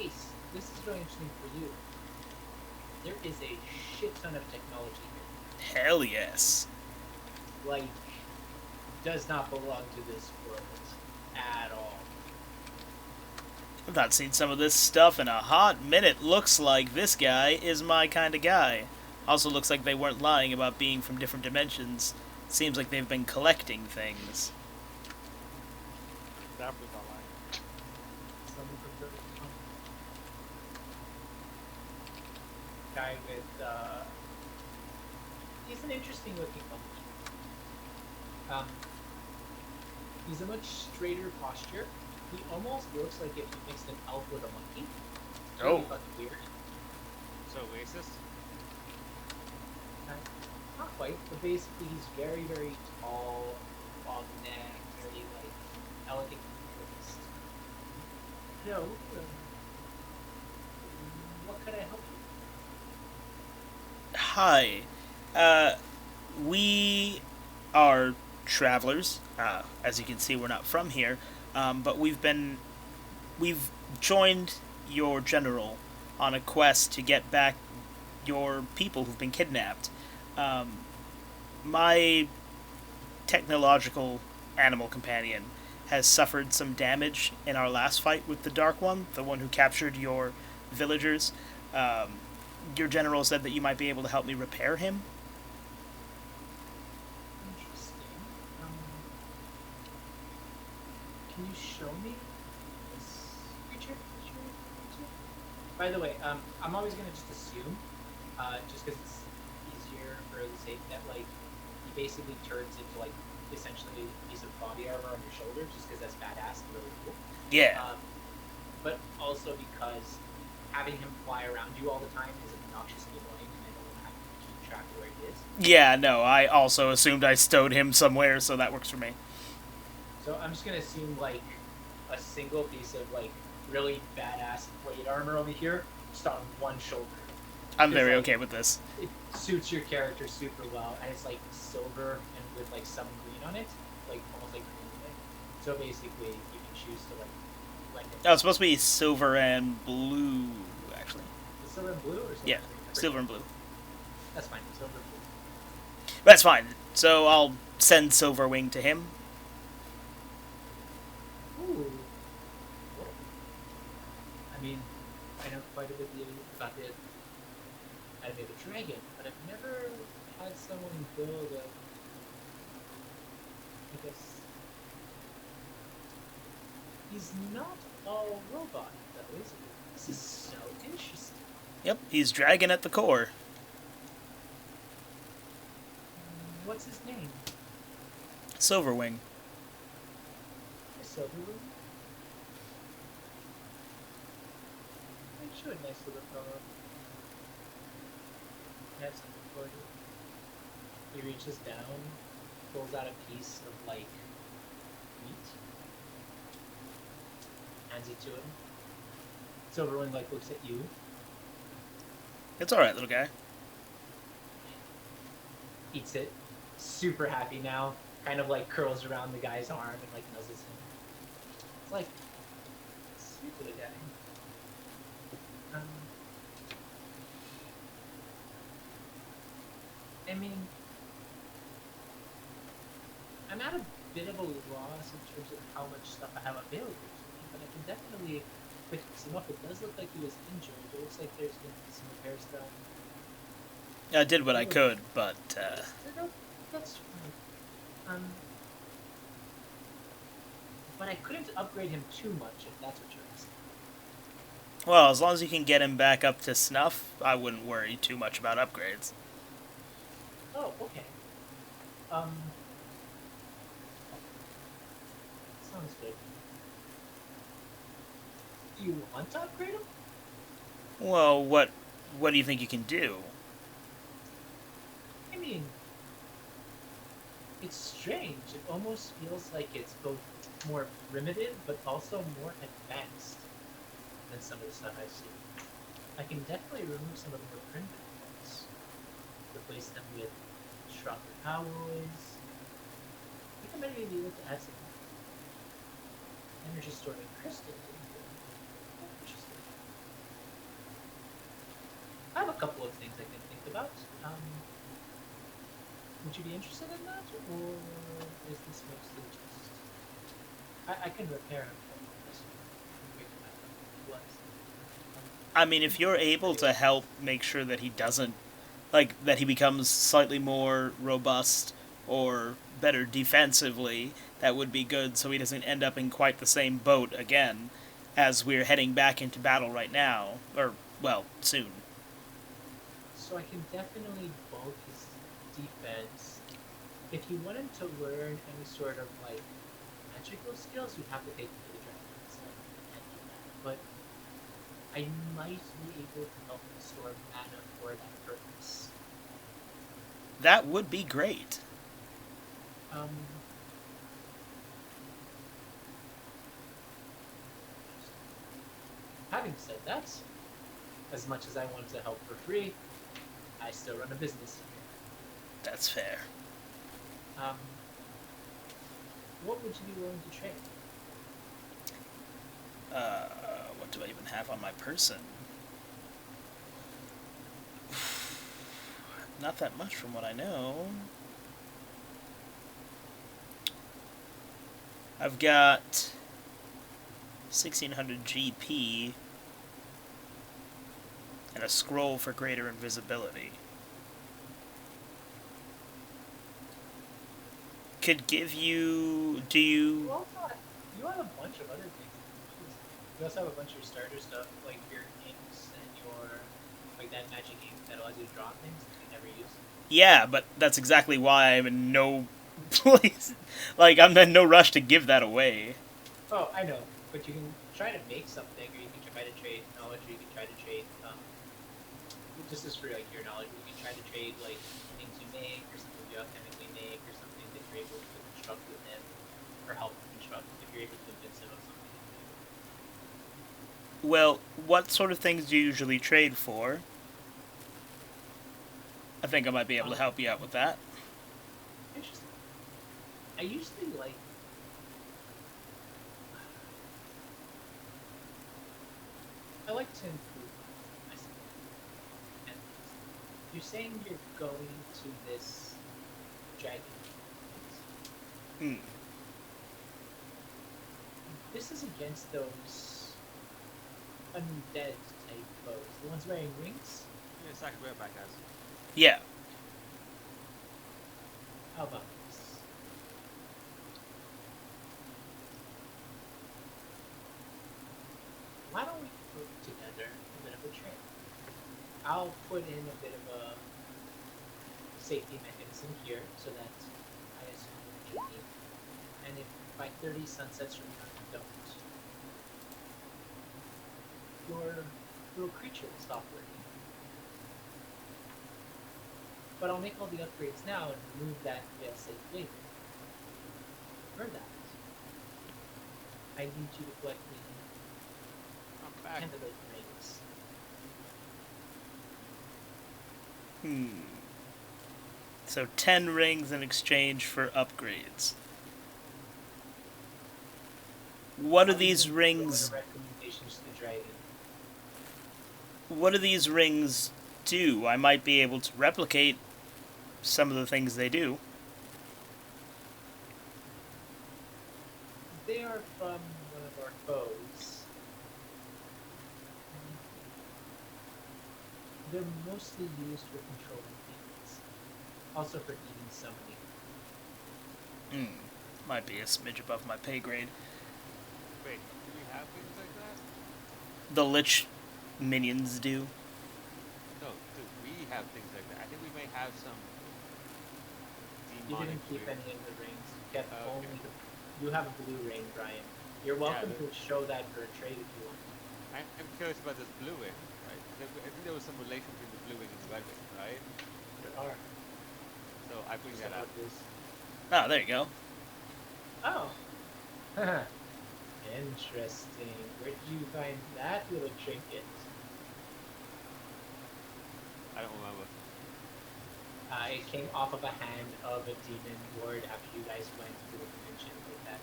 Ace, this is really interesting for you. There is a shit ton of technology here. Hell yes. Like, does not belong to this world at all. I've not seen some of this stuff in a hot minute. Looks like this guy is my kind of guy. Also looks like they weren't lying about being from different dimensions. Seems like they've been collecting things. Definitely not lying. Someone from the guy with he's an interesting looking monkey. He's a much straighter posture. He almost looks like if you mixed an elf with a monkey. It's really fucking weird. So racist? Not quite, but basically he's very, very tall, long neck, very like elegant waist. No, what can I help you? Hi. We are travelers. As you can see, we're not from here. But we've joined your general on a quest to get back your people who've been kidnapped. My technological animal companion has suffered some damage in our last fight with the Dark One, the one who captured your villagers. Your general said that you might be able to help me repair him. Interesting. Can you show me this creature? By the way, I'm always gonna just assume, just because it's easier for the sake that like he basically turns into like essentially a piece of body armor on your shoulder, just because that's badass and really cool. Yeah. But also because having him fly around you all the time is obnoxiously annoying, and I don't want to have to keep track of where he is. Yeah, no, I also assumed I stowed him somewhere, so that works for me. So I'm just gonna assume like a single piece of like really badass plate armor over here, just on one shoulder. I'm Because, very like, okay with this. It suits your character super well, and it's like silver and with like some green on it, like almost like green. So basically, you can choose to like blend it. Oh, it's supposed to be silver and blue, actually. Is it silver and blue or silver? Yeah, and green? silver and blue. That's fine. Silver and blue. That's fine. So I'll send Silverwing to him. Ooh. Whoa. I mean, I know quite a bit about the anime of a dragon, but I've never had someone build a. I guess he's not all robot, though, is he? This is so interesting. Yep, he's dragon at the core. What's his name? Silverwing. Silverwood? Sure, nice little fellow. That's important. He reaches down, pulls out a piece of like meat, hands it to him. Silverwing like looks at you. It's alright, little guy. Eats it, super happy now, kind of like curls around the guy's arm and like nuzzles him. It's like, sweet little guy. I mean, I'm at a bit of a loss in terms of how much stuff I have available to me, but I can definitely fix him up. It does look like he was injured. It looks like there's going to be some repairs done. I did what I could, but, No, that's fine. But I couldn't upgrade him too much, if that's what you're asking. well, as long as you can get him back up to snuff, I wouldn't worry too much about upgrades. Oh, okay. Sounds good. Do you want to upgrade him? Well, what do you think you can do? I mean, It's strange. It almost feels like it's both more primitive but also more advanced than some of the stuff I see. I can definitely remove some of the more primitive ones, replace them with stronger alloys. I think I might even be able to add some energy storing crystals into it. Interesting. I have a couple of things I can think about. Would you be interested in that, or is this mostly just? I can repair him for this one. Bring him back up to what he was. I mean, if you're able to help make sure that he doesn't, like, that he becomes slightly more robust or better defensively, that would be good so he doesn't end up in quite the same boat again as we're heading back into battle right now. Or, well, soon. So I can definitely bulk his defense. If you wanted to learn any sort of like magical skills, you'd have to take him to the dragon. So I can't do that. But I might be able to help him store mana for that purpose. That would be great. Um, Having said that, as much as I want to help for free, I still run a business. That's fair. What would you be willing to trade? What do I even have on my person? Not that much from what I know. I've got 1600 GP and a scroll for greater invisibility. Could give you... Do you... You have a bunch of other things. You also have a bunch of your starter stuff, like your inks and your... Like that magic ink that allows you to draw things that you never use. Yeah, but that's exactly why I'm in no place. Like, I'm in no rush to give that away. Oh, I know. But you can try to make something, or you can try to trade knowledge, or you can try to trade... This is for, like, your knowledge. You can try to trade, like, things you make, or something you alchemically make, or something that you're able to construct with him, or help construct if you're able to convince him of something. Well, what sort of things do you usually trade for? I think I might be able to help you out with that. Interesting. I usually like... I like to improve myself. And you're saying you're going to this dragon. Hmm. This is against those undead type foes. The ones wearing wings? Yeah, it's like a back guys. Yeah. How about this? Why don't we put together a bit of a trade? I'll put in a bit of a safety mechanism here so that I assume you need. And if by 30 sunsets from now you don't, your little creature will stop working. But I'll make all the upgrades now and remove that fail-safe later. For that, I need you to collect me I'm back. candidate rings. So 10 rings in exchange for upgrades. What do these rings... Recommendations to the dragon. What do these rings do? I might be able to replicate some of the things they do. They are from one of our foes. They're mostly used for controlling demons. Also for demon summoning. Might be a smidge above my pay grade. Wait, do we have things like that? The Lich minions do. No, do we have things like that? I think we may have some You demonic didn't keep blue. any of the rings. You kept Okay. only the... You have a blue ring, Brian. You're welcome Yeah, to show that for a trade if you want. I'm curious about this blue wing, right? I think there was some relation between the blue wing and the red wing, right? There are. So I bring that up. This. Oh, there you go. Oh. Interesting. Where did you find that little trinket? I don't remember. It came off of a hand of a demon lord after you guys went to the dimension with that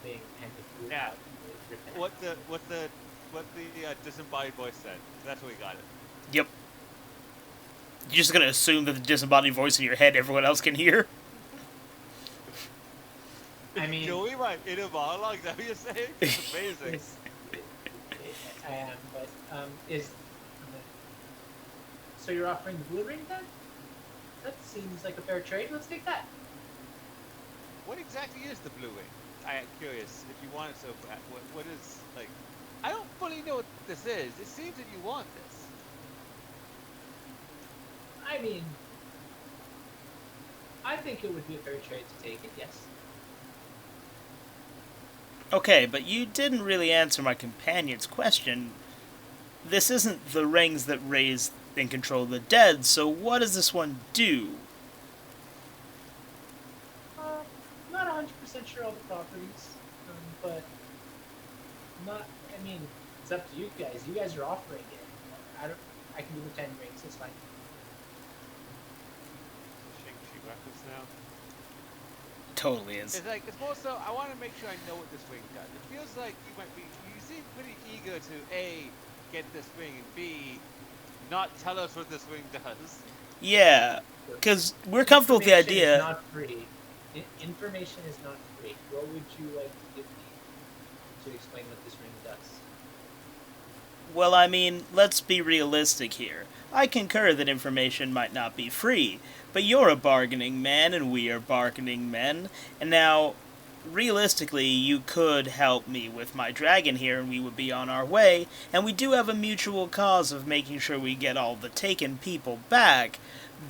thing and it flew Yeah. out and it ripped it What out. the disembodied voice said. That's where we got it. Yep. You're just gonna assume that the disembodied voice in your head everyone else can hear? I mean, Joey, my inner monologue. Is that what you're saying? It's amazing. I am, but so you're offering the blue ring then? That seems like a fair trade. Let's take that. What exactly is the blue ring? I'm curious. If you want it so bad, what is like? I don't fully know what this is. It seems that you want this. I mean, I think it would be a fair trade to take it. Yes. Okay, but you didn't really answer my companion's question. This isn't the rings that raise and control the dead, so what does this one do? Not 100% sure all the properties, but not. I mean, it's up to you guys. You guys are offering it. I can do the 10 rings. It's fine. Shang-Chi reference now. Totally is. It's like, it's more so, I want to make sure I know what this ring does. It feels like you seem pretty eager to A, get this ring, and B, not tell us what this ring does. Yeah, because we're comfortable with the Information idea. is not free. Information is not free. What would you like to give me to explain what this ring does? Well, I mean, let's be realistic here. I concur that information might not be free, but you're a bargaining man and we are bargaining men, and now, realistically, you could help me with my dragon here and we would be on our way, and we do have a mutual cause of making sure we get all the taken people back,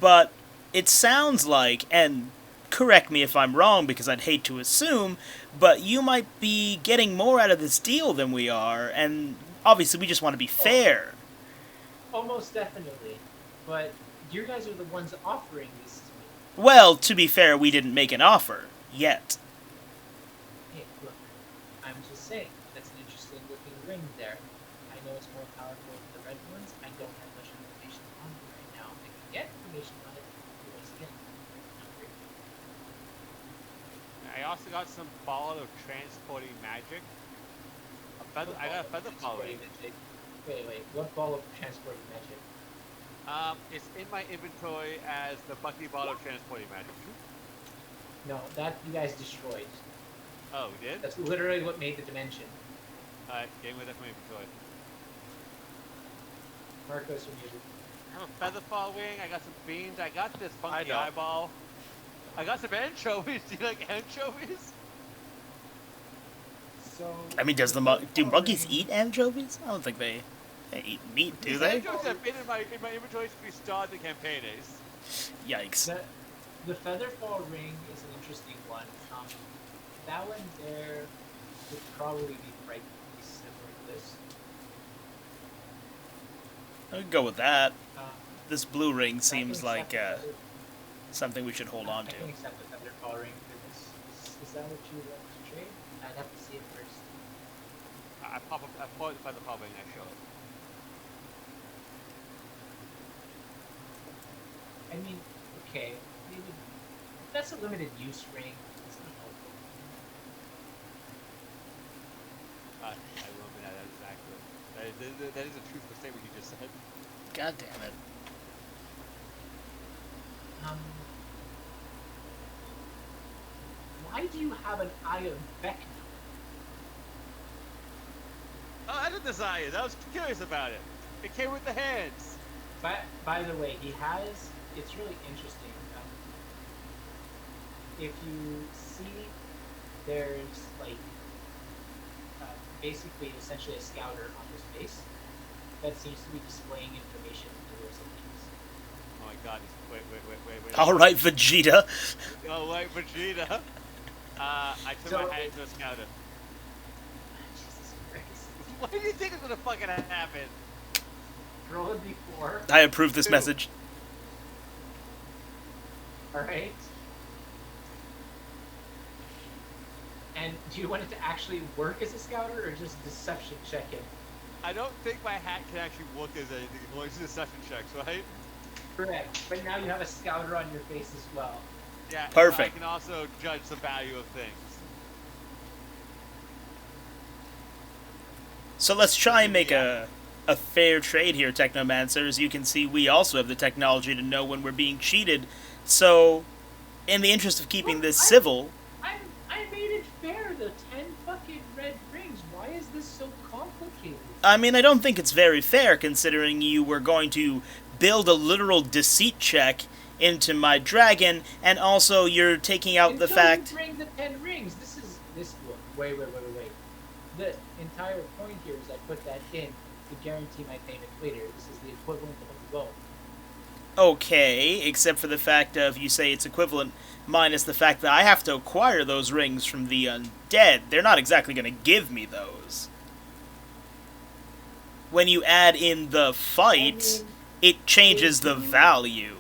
but it sounds like, and correct me if I'm wrong because I'd hate to assume, but you might be getting more out of this deal than we are, and obviously we just want to be fair. Almost definitely. But you guys are the ones offering this to me. Well, to be fair, we didn't make an offer. Yet. Hey, look. I'm just saying. That's an interesting looking ring there. I know it's more powerful than the red ones. I don't have much information on it right now. I can get information on it. Once again, not great. I also got some ball of transporting magic. I got a Featherfall Ring. Wait. What ball of transporting magic? It's in my inventory as the Bucky ball of transporting magic. No, that you guys destroyed. Oh, we did? That's literally what made the dimension. Alright, game with that from my inventory. Marcos, when you I have a Featherfall Ring, I got some beans, I got this funky know. eyeball. I got some anchovies. Do you like anchovies? So. I mean, do monkeys eat anchovies? I don't think they eat meat, do These they? anchovies have been in my inventory since we started the campaign days. Yikes. The Featherfall Ring is an interesting one. That one there would probably be frightfully similar to this. I could go with that. Um, This blue ring I seems can like accept the something we should hold on I to. can accept the Featherfall Ring for this. Is that what you want to trade? I'd have to see it first. I pull the Featherfall Ring and I show it. I mean, okay, maybe that's a limited use ring. It's not helpful. I remember that exactly. That is a truthful statement you just said. God damn it. Why do you have an Eye of Vecna? Oh, I didn't desire it. I was curious about it. It came with the hands. By the way, he has. It's really interesting. If you see, there's like basically essentially a scouter on his face that seems to be displaying information to those things. Oh my god, wait. Alright, Vegeta. Oh, wait, Vegeta. I took my hand to a scouter. Jesus Christ. What do you think is gonna fucking happen? Roll a d4. I approve this message. Alright. And do you want it to actually work as a scouter or just deception check it? I don't think my hat can actually work as anything. It's only deception checks, right? Correct. But now you have a scouter on your face as well. Yeah. Perfect. I can also judge the value of things. So let's try and make a fair trade here, Technomancer. As you can see, we also have the technology to know when we're being cheated. So, in the interest of keeping this civil... I made it fair, the 10 fucking red rings. Why is this so complicated? I mean, I don't think it's very fair, considering you were going to build a literal deceit check into my dragon, and also you're taking out the fact... You bring the 10 rings. Wait. The entire point here is I put that in to guarantee my payment later. This is the equivalent of a loan. Okay, except for the fact of you say it's equivalent, minus the fact that I have to acquire those rings from the undead. They're not exactly going to give me those. When you add in the fight, it changes the value.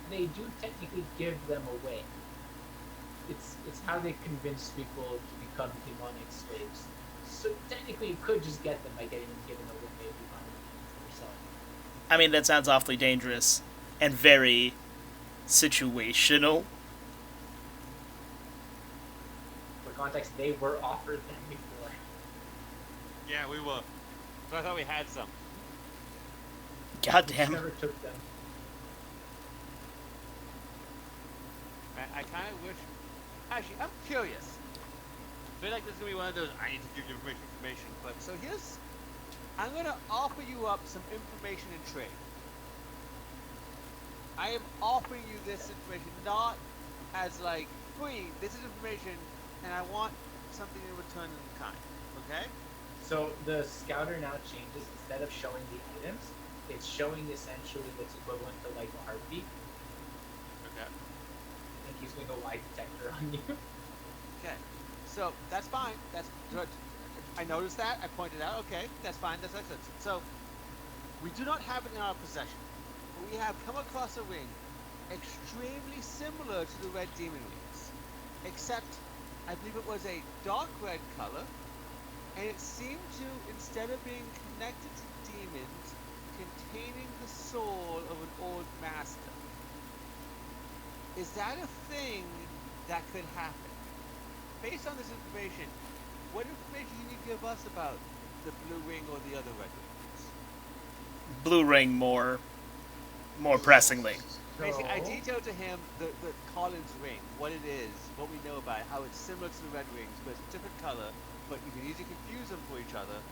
They do technically give them away. It's how they convince people to become demonic slaves. So technically, you could just get them by getting them given away if you want them yourself. I mean, that sounds awfully dangerous and very situational. For context, they were offered them before. Yeah, we were. So I thought we had some. Goddamn. Never took them. I kind of wish. Actually, I'm curious. I feel like this is gonna be one of those I need to give you information. But so I'm gonna offer you up some information in trade. I am offering you this information not as like free. This is information, and I want something in return in kind. Okay? So the scouter now changes. Instead of showing the items, it's showing essentially what's equivalent to like a heartbeat. Okay. I think he's doing a lie detector on you. Okay. So that's fine. That's good. I noticed that. I pointed out. Okay, that's fine. That's excellent. So we do not have it in our possession, but we have come across a ring extremely similar to the red demon rings, except I believe it was a dark red color, and it seemed to, instead of being connected to demons, containing the soul of an old master. Is that a thing that could happen? Based on this information, what information can you give us about the blue ring or the other red rings? Blue ring more pressingly. Basically, I detailed to him the Collins ring, what it is, what we know about it, how it's similar to the red rings, but it's a different color, but you can easily confuse them for each other,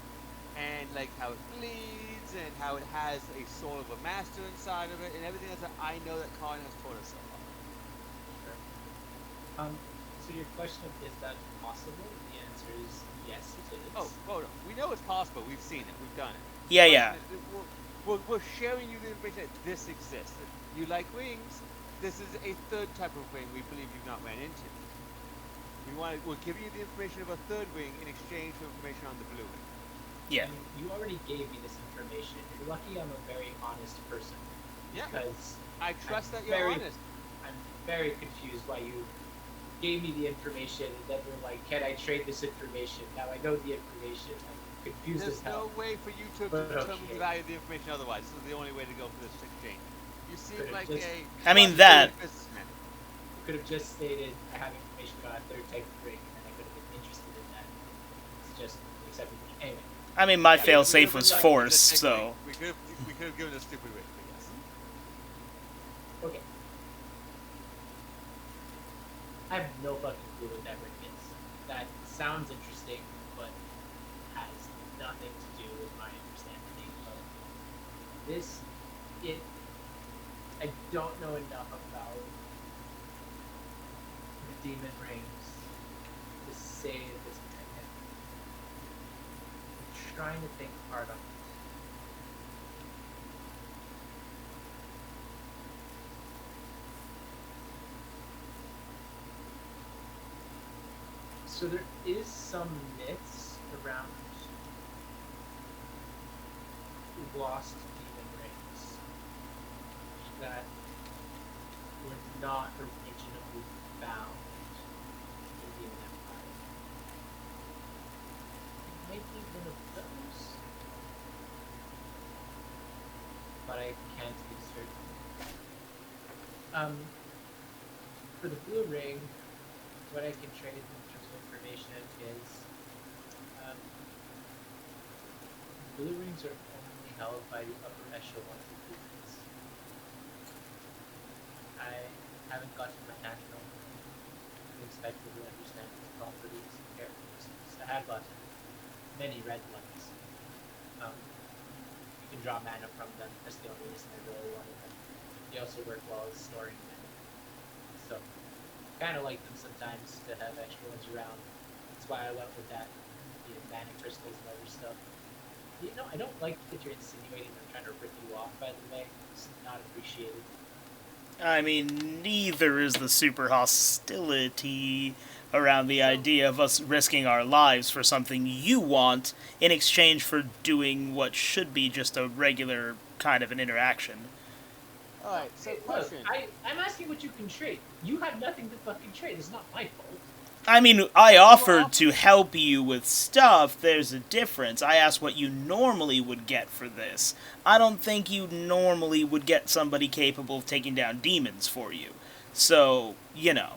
and like how it bleeds, and how it has a soul of a master inside of it, and everything else that I know that Colin has taught us so far. Sure. So your question of is that possible? The answer is yes, it is. Oh, no. We know it's possible. We've seen it. We've done it. Yeah. We're sharing you the information that this exists. You like rings? This is a third type of ring we believe you've not ran into. We're giving you the information of a third ring in exchange for information on the blue ring. Yeah. I mean, you already gave me this information. You're lucky I'm a very honest person. Yeah. Because I trust that you're honest. I'm very confused why you gave me the information and then you're like, can I trade this information? Now I know the information. I'm confused There's as hell. no way for you to determine the value of the information otherwise. This is the only way to go for this exchange. You seem like I mean, that... businessman. You could have just stated, I have information about a third type of ring, and I could have been interested in that. It's just accepted. Anyway. I mean, my fail-safe was forced, so... We could have given a stupid ring, I guess. Okay. I have no fucking clue what that ring is. That sounds interesting, but has nothing to do with my understanding of this. I don't know enough about the demon rings to say that this is technical. I'm trying to think hard on it. So there is some myths around lost demon rings that were not originally found in the Empire. might be one of those, but I can't be certain. For the blue ring, what I can trade in terms of information is blue rings are only held by the upper echelons of demons. I haven't gotten my national to expect to really understand its properties and characteristics. I have gotten many red ones. You can draw mana from them. That's the only reason I really wanted them. They also work well as storing mana. So, kind of like them sometimes to have extra ones around. That's why I went with that. The mana crystals and other stuff. You know, I don't like that you're insinuating I'm trying to rip you off, by the way. It's not appreciated. I mean, neither is the super hostility around the idea of us risking our lives for something you want in exchange for doing what should be just a regular kind of an interaction. Alright, so Hey, look, question. I'm asking what you can trade. You have nothing to fucking trade. It's not my fault. I mean, I offered to help you with stuff. There's a difference. I asked what you normally would get for this. I don't think you normally would get somebody capable of taking down demons for you. So, you know.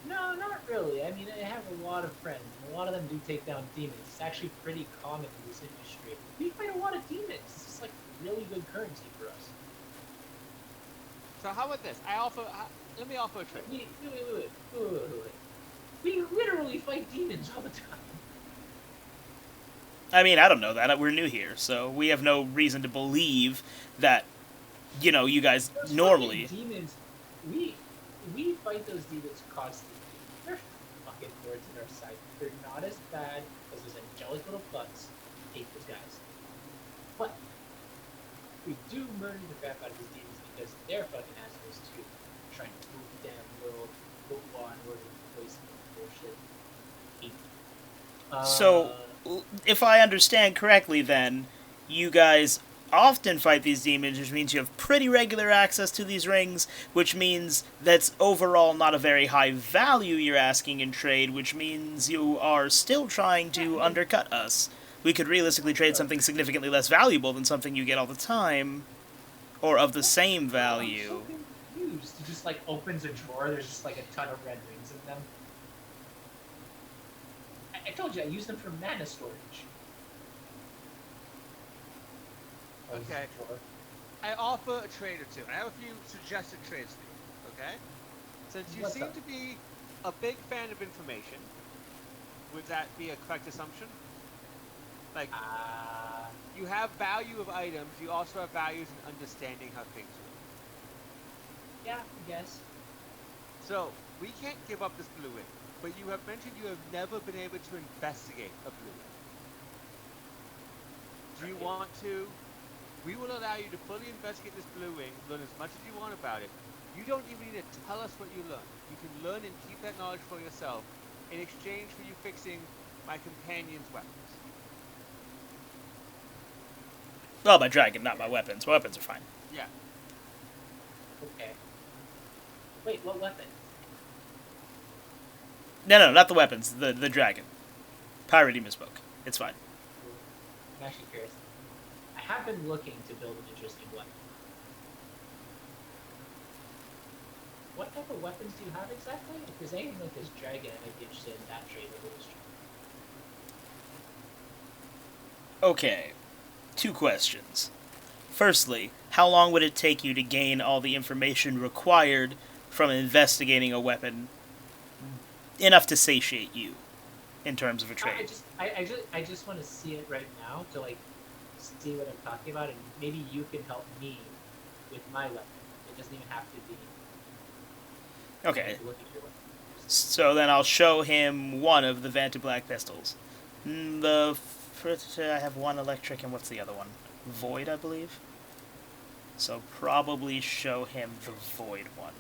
No, not really. I mean, I have a lot of friends, and a lot of them do take down demons. It's actually pretty common in this industry. We fight a lot of demons. This is like really good currency for us. So how about this? Let me offer a trade. Wait. We literally fight demons all the time. I mean, I don't know that. We're new here, so we have no reason to believe that, you know, you guys Those normally... fucking demons, we fight those demons constantly. They're fucking lords in our sight. They're not as bad as those angelic little fucks. Hate those guys. But we do murder the crap out of these demons because they're fucking assholes too. Trying to move the damn little football in order to replace them with bullshit. So, if I understand correctly then, you guys often fight these demons, which means you have pretty regular access to these rings, which means that's overall not a very high value you're asking in trade, which means you are still trying to undercut us. We could realistically trade something significantly less valuable than something you get all the time, or of the same value. I'm so confused. It just like opens a drawer, there's just like a ton of red rings in them. I told you I use them for mana storage. Okay. I offer a trade or two. I have a few suggested trades for you, okay? Since you What's seem up? to be a big fan of information, would that be a correct assumption? Like, you have value of items, you also have values in understanding how things work. Yeah, I guess. So, we can't give up this blue ring, but you have mentioned you have never been able to investigate a blue ring. Do you want to? We will allow you to fully investigate this blue ring, learn as much as you want about it. You don't even need to tell us what you learn. You can learn and keep that knowledge for yourself in exchange for you fixing my companion's weapons. Well, my dragon, not my weapons. My weapons are fine. Yeah. Okay. Wait, what weapon? No, not the weapons. The dragon. Pyrite misspoke. It's fine. I'm actually curious. I have been looking to build an interesting weapon. What type of weapons do you have exactly? If there's anything like this dragon, I might be interested in that trade over this trade. Okay. 2 questions. Firstly, how long would it take you to gain all the information required from investigating a weapon enough to satiate you in terms of a trade? I just want to see it right now to like see what I'm talking about, and maybe you can help me with my weapon. It doesn't even have to be. Okay. Look at your weapon. So then I'll show him one of the Vantablack Pistols. I have one electric, and what's the other one? Void, I believe. So probably show him the Void one.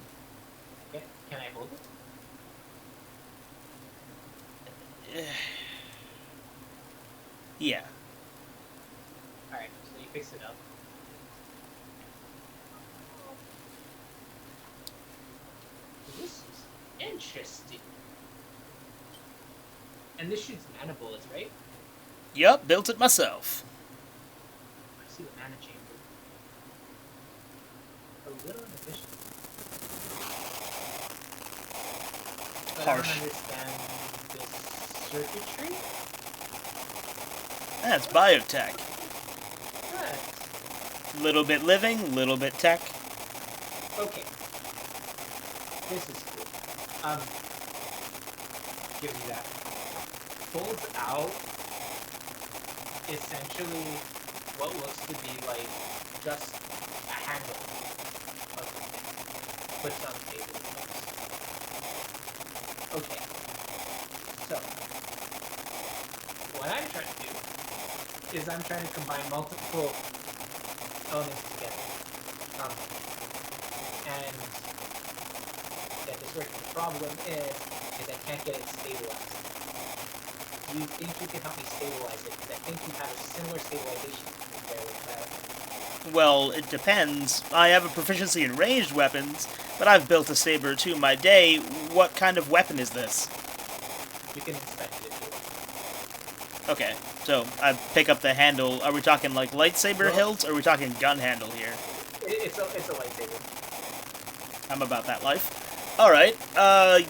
Okay, can I hold it? Yeah. Alright, so you fix it up. This is interesting. And this shoots mana bullets, right? Yup, built it myself. I see the mana chamber. A little inefficient. But Harsh. I don't understand this circuitry. That's biotech. Right. Little bit living, little bit tech. Okay. This is cool. Give me that. Folds out essentially what looks to be like just a handle of puts on the table. Okay. So what I'm trying to do is I'm trying to combine multiple elements together. And get this working. The problem is I can't get it stabilized. Do you think you can help me stabilize it? Because I think you have a similar stabilization there with that. Well, it depends. I have a proficiency in ranged weapons, but I've built a saber to my day. What kind of weapon is this? You can inspect it if you want. Okay, so I pick up the handle. Are we talking like lightsaber hilts, or are we talking gun handle here? It's a lightsaber. I'm about that life. Alright,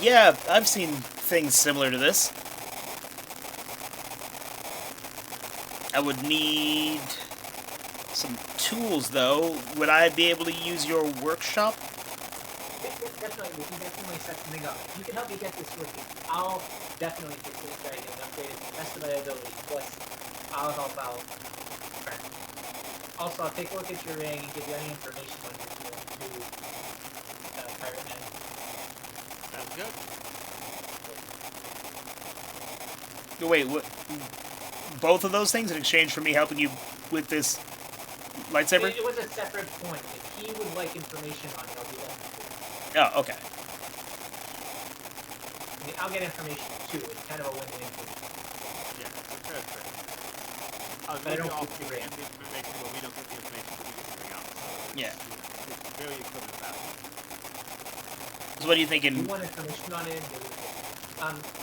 yeah, I've seen things similar to this. I would need some tools, though. Would I be able to use your workshop? Definitely, we can definitely set something up. If you can help me get this working, I'll definitely fix this dragon and upgrade it to the best of my ability. Plus, I'll help out. Also, I'll take a look at your ring and give you any information on your pirate man. Sounds good. Wait, what? Both of those things in exchange for me helping you with this lightsaber? It was a separate point. If he would like information on it, I'll do that. Oh, okay. I mean, I'll get information too. It's kind of a win-win for me. Yeah, fair. But I don't all keep the get ring. the information, but we don't get the information, but we get the ring out. So Yeah. It's very equivalent value. So what are you If you thinking? want information on it, we'll do it.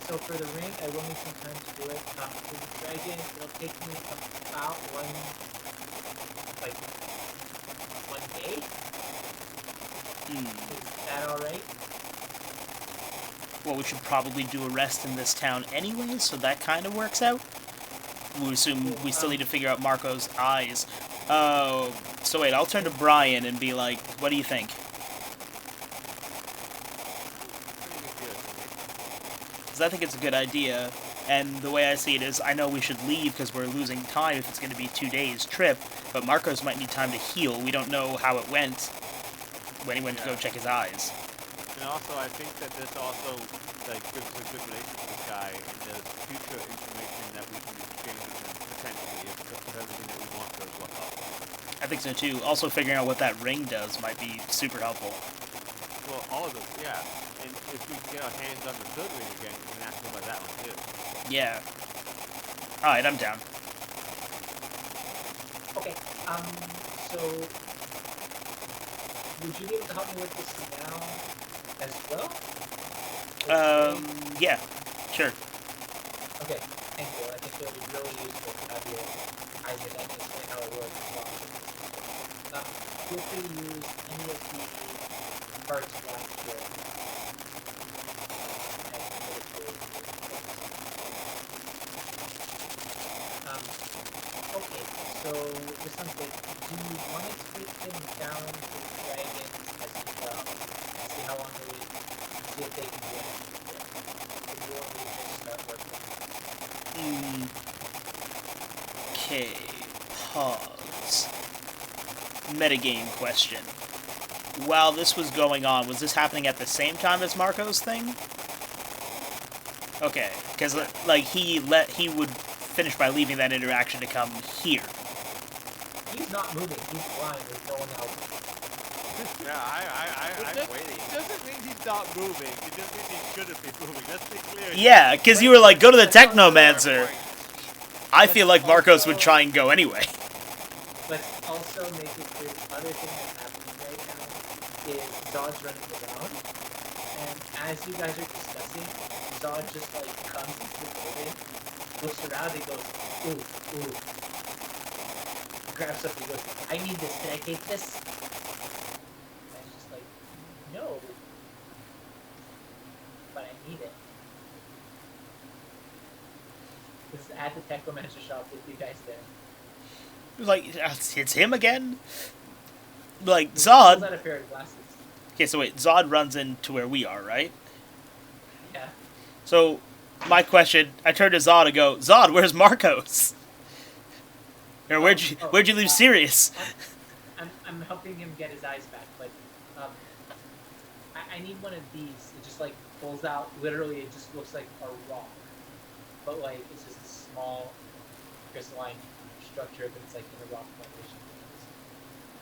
So for the ring, I will need some time to do it. For the dragon, it'll take me about one day. Is that alright? Well, we should probably do a rest in this town anyway, so that kind of works out. We assume we still need to figure out Marco's eyes. Oh, so wait, I'll turn to Brian and be like, what do you think? Because I think it's a good idea, and the way I see it is, I know we should leave because we're losing time if it's going to be 2 days trip, but Marcos might need time to heal. We don't know how it went when he went to go check his eyes. And also, I think that this also gives a good relationship with this guy, and there's future information that we can exchange with him potentially if everything that we want goes well. I think so too. Also, figuring out what that ring does might be super helpful. Well, all of them, yeah. And if we can get our hands on the third ring again, we can ask him about that one too. Yeah. Alright, I'm down. Okay. So would you be able to help me with this now as well? Yeah, sure. Okay, thank you. I think it would be really useful to have your eyes in that explain how it works as well. Feel free to use any of the parts left here. Okay, so this sounds good. Do you want to take him down to the dragons as well? And see how long they see if they can do anything. Or do you want me to just start working? Okay, pause. Metagame question. While this was going on, was this happening at the same time as Marco's thing? Okay, because like he would finish by leaving that interaction to come here. He's not moving. He's blind. There's no one else. Yeah, I'm waiting. It doesn't mean he's not moving. It just means he shouldn't be moving. Let's be clear. Yeah, because you were like, go to the Technomancer. I feel like Marcos would try and go anyway. Let's also make it clear the other thing that's happening right now is Zod's running around. And as you guys are discussing, Zod just comes into the building looks around and goes, ooh, ooh. Grabs something and goes, I need this. Can I take this? And it's just like, no. But I need it. This is at the Technomancer shop with you guys there. Like, it's him again? Like, He pulls Zod... out a pair of glasses. Okay, so wait, Zod runs into where we are, right? Yeah. So, my question, I turn to Zod and go, Zod, where's Marcos? Or where'd you leave Sirius? I'm helping him get his eyes back, but I need one of these. It just like pulls out. Literally, it just looks like a rock, but like it's just a small crystalline structure, but it's like in a rock formation.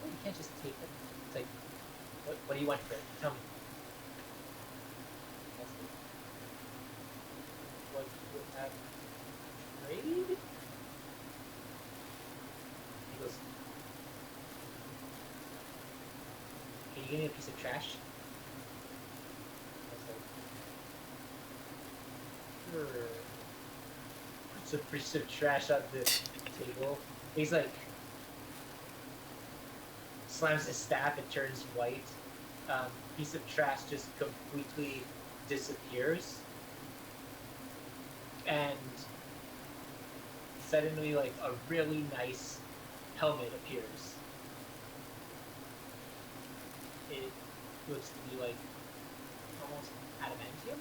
Oh, you can't just take it. It's like, what do you want for it? Tell me. What would have trade? He goes, can you give me a piece of trash? I was like, sure. Puts a piece of trash on the table. He's like, slams his staff, it turns white. Piece of trash just completely disappears. And suddenly, like, a really nice helmet appears. It looks to be like almost adamantium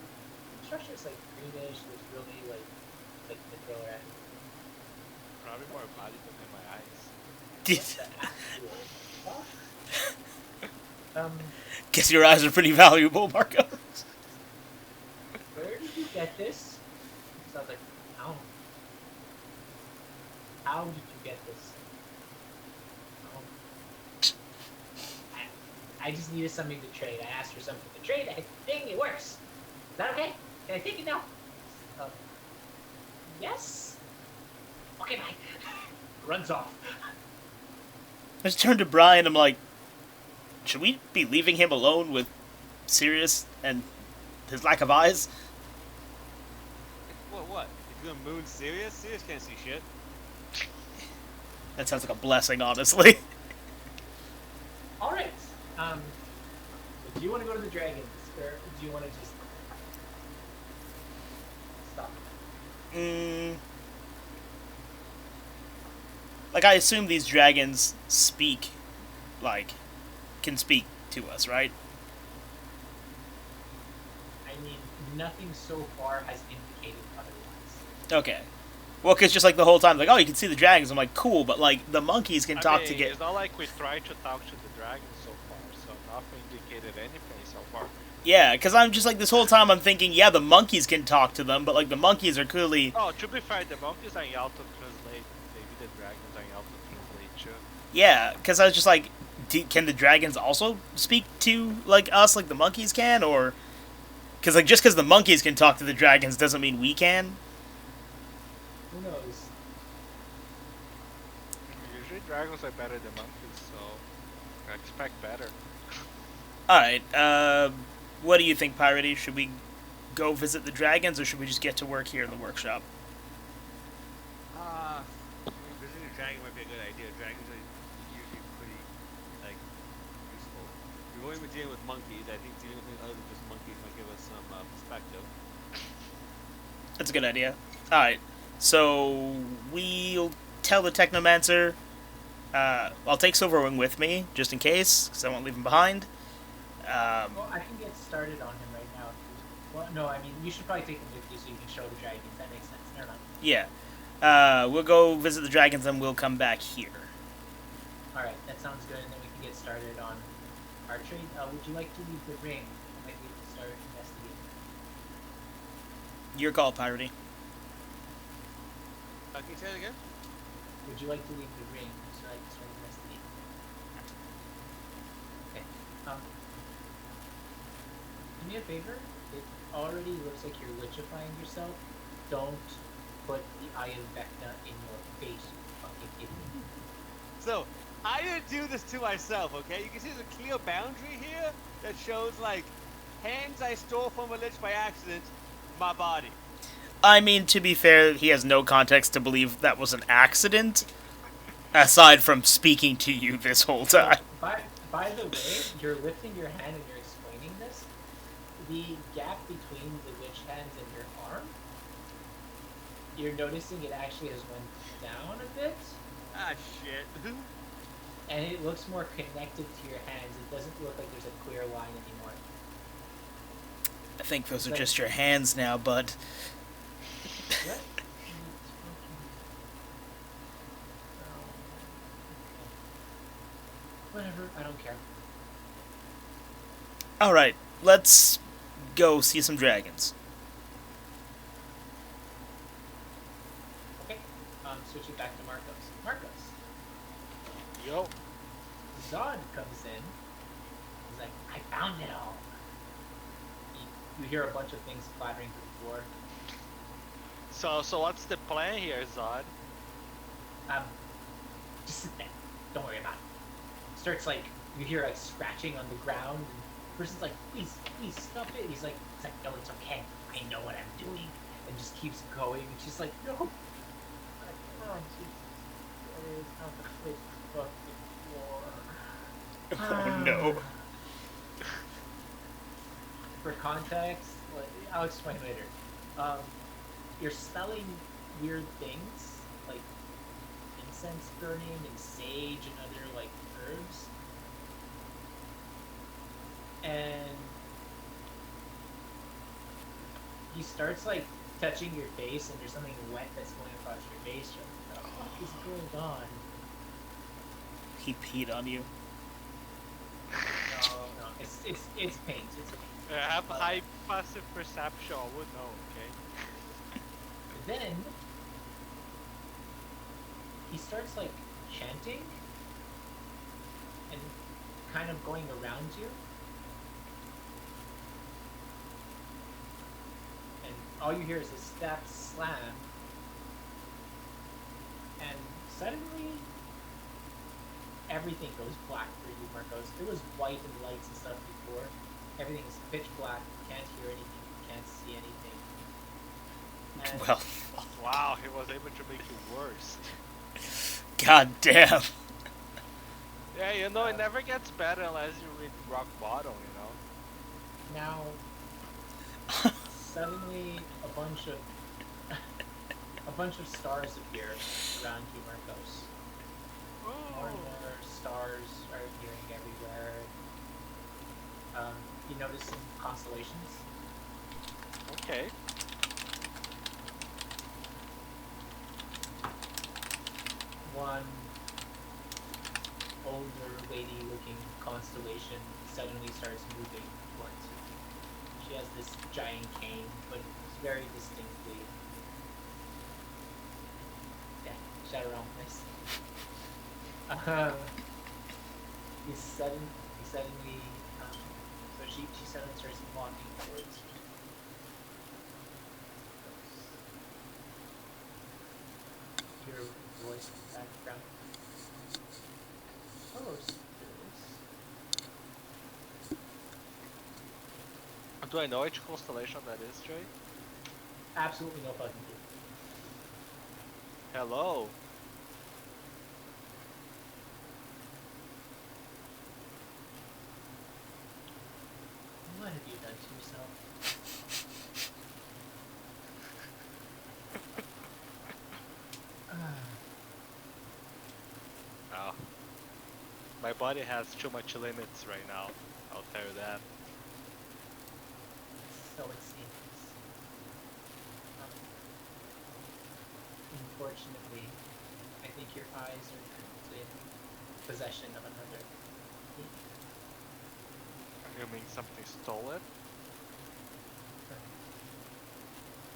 structure. It's like greenish. Looks really like the thriller at it. Probably more body than in my eyes. What the actual fuck? Guess your eyes are pretty valuable, Marcos. Where did you get this? So I was like, how? How did you get this? I just needed something to trade. I asked for something to trade. Dang, it works. Is that okay? Can I take it now? Yes. Okay, bye. Runs off. I just turned to Brian, I'm like, should we be leaving him alone with Sirius and his lack of eyes? What? If you're gonna moon Sirius? Sirius can't see shit. That sounds like a blessing, honestly. All right. Do you want to go to the dragons, or do you want to just stop? Like, I assume these dragons speak, like, can speak to us, right? I mean, nothing so far has indicated otherwise. Okay. Well, because just like the whole time, like, oh, you can see the dragons. I'm like, cool, but like the monkeys can talk to get. It's not like we tried to talk to the dragons so far, so nothing indicated anything so far. Yeah, because I'm just like this whole time I'm thinking, yeah, the monkeys can talk to them, but like the monkeys are clearly. Oh, to be fair, the monkeys are able to translate. Maybe the dragons are able to translate too. Yeah, because I was just like, can the dragons also speak to like us, like the monkeys can, or because like just because the monkeys can talk to the dragons doesn't mean we can. Who knows? Usually dragons are better than monkeys, so I expect better. Alright, what do you think, Piratey? Should we go visit the dragons, or should we just get to work here in the workshop? Visiting a dragon might be a good idea. Dragons are usually pretty, like, useful. We've only been dealing with monkeys. I think dealing with things other than just monkeys might give us some perspective. That's a good idea. Alright, so we'll tell the Technomancer. I'll take Silverwing with me, just in case, because I won't leave him behind. Well, I can get started on him right now. Well, no, I mean, you should probably take him with you so you can show the dragons. That makes sense. Never mind. Yeah. We'll go visit the dragons and we'll come back here. Alright, that sounds good, and then we can get started on our trade. Would you like to leave the ring? I might be able to start investigating. Your call, Piratey. Can you say it again? Would you like to leave the ring so I can start investigating? Okay. Do me a favor. It already looks like you're lichifying yourself. Don't put the Eye of Vecna in your face, you fucking idiot. So, I didn't do this to myself, okay? You can see there's a clear boundary here that shows, like, hands I stole from a lich by accident, my body. I mean, to be fair, he has no context to believe that was an accident, aside from speaking to you this whole time. By the way, you're lifting your hand and you're explaining this. The gap between the witch hands and your arm, you're noticing it actually has went down a bit, Ah, shit. and it looks more connected to your hands. It doesn't look like there's a clear line anymore. I think those are Like- just your hands now, bud. What? Whatever, I don't care. Alright, let's go see some dragons. Okay, switching back to Marcos. Marcos, Yo. Zod comes in. He's like, I found it all. You hear a bunch of things clattering to the floor. So what's the plan here, Zod? Just sit there. Don't worry about it. Starts like, you hear like scratching on the ground, and the person's like, please stop it. He's like, no, it's okay. I know what I'm doing. And just keeps going. And she's like, no. Oh, Jesus. There is not the fucking floor. Oh no. For context, like, I'll explain later. You're smelling weird things, like incense burning and sage and other like herbs. And he starts like touching your face, and there's something wet that's going across your face. You're like, what the fuck is going on? He peed on you. No, it's paint. It's paint. I have high passive perception, I would know, okay? Then he starts like chanting and kind of going around you, and all you hear is a step slam, and suddenly everything goes black for you, Marcos. It was white and lights and stuff before. Everything is pitch black. You can't hear anything. You can't see anything. And Well, Wow, he was able to make it worse. god damn. Yeah, you know, it never gets better unless you reach rock bottom, you know? now, suddenly, a bunch of stars appear around you, Marcos. More and more stars are appearing everywhere. You notice some constellations. Okay. One older lady-looking constellation suddenly starts moving towards you. She has this giant cane, but it's very distinctly. Yeah, shadow realm, nice. He suddenly, so she suddenly starts walking towards you. Your voice in the background. Hello, spirits. Do I know which constellation that is, Trey? Absolutely no fucking clue. Hello. What have you done to yourself? Oh. My body has too much limits right now. I'll tell you that. So it seems. Unfortunately, I think your eyes are currently in possession of another. You mean something stolen?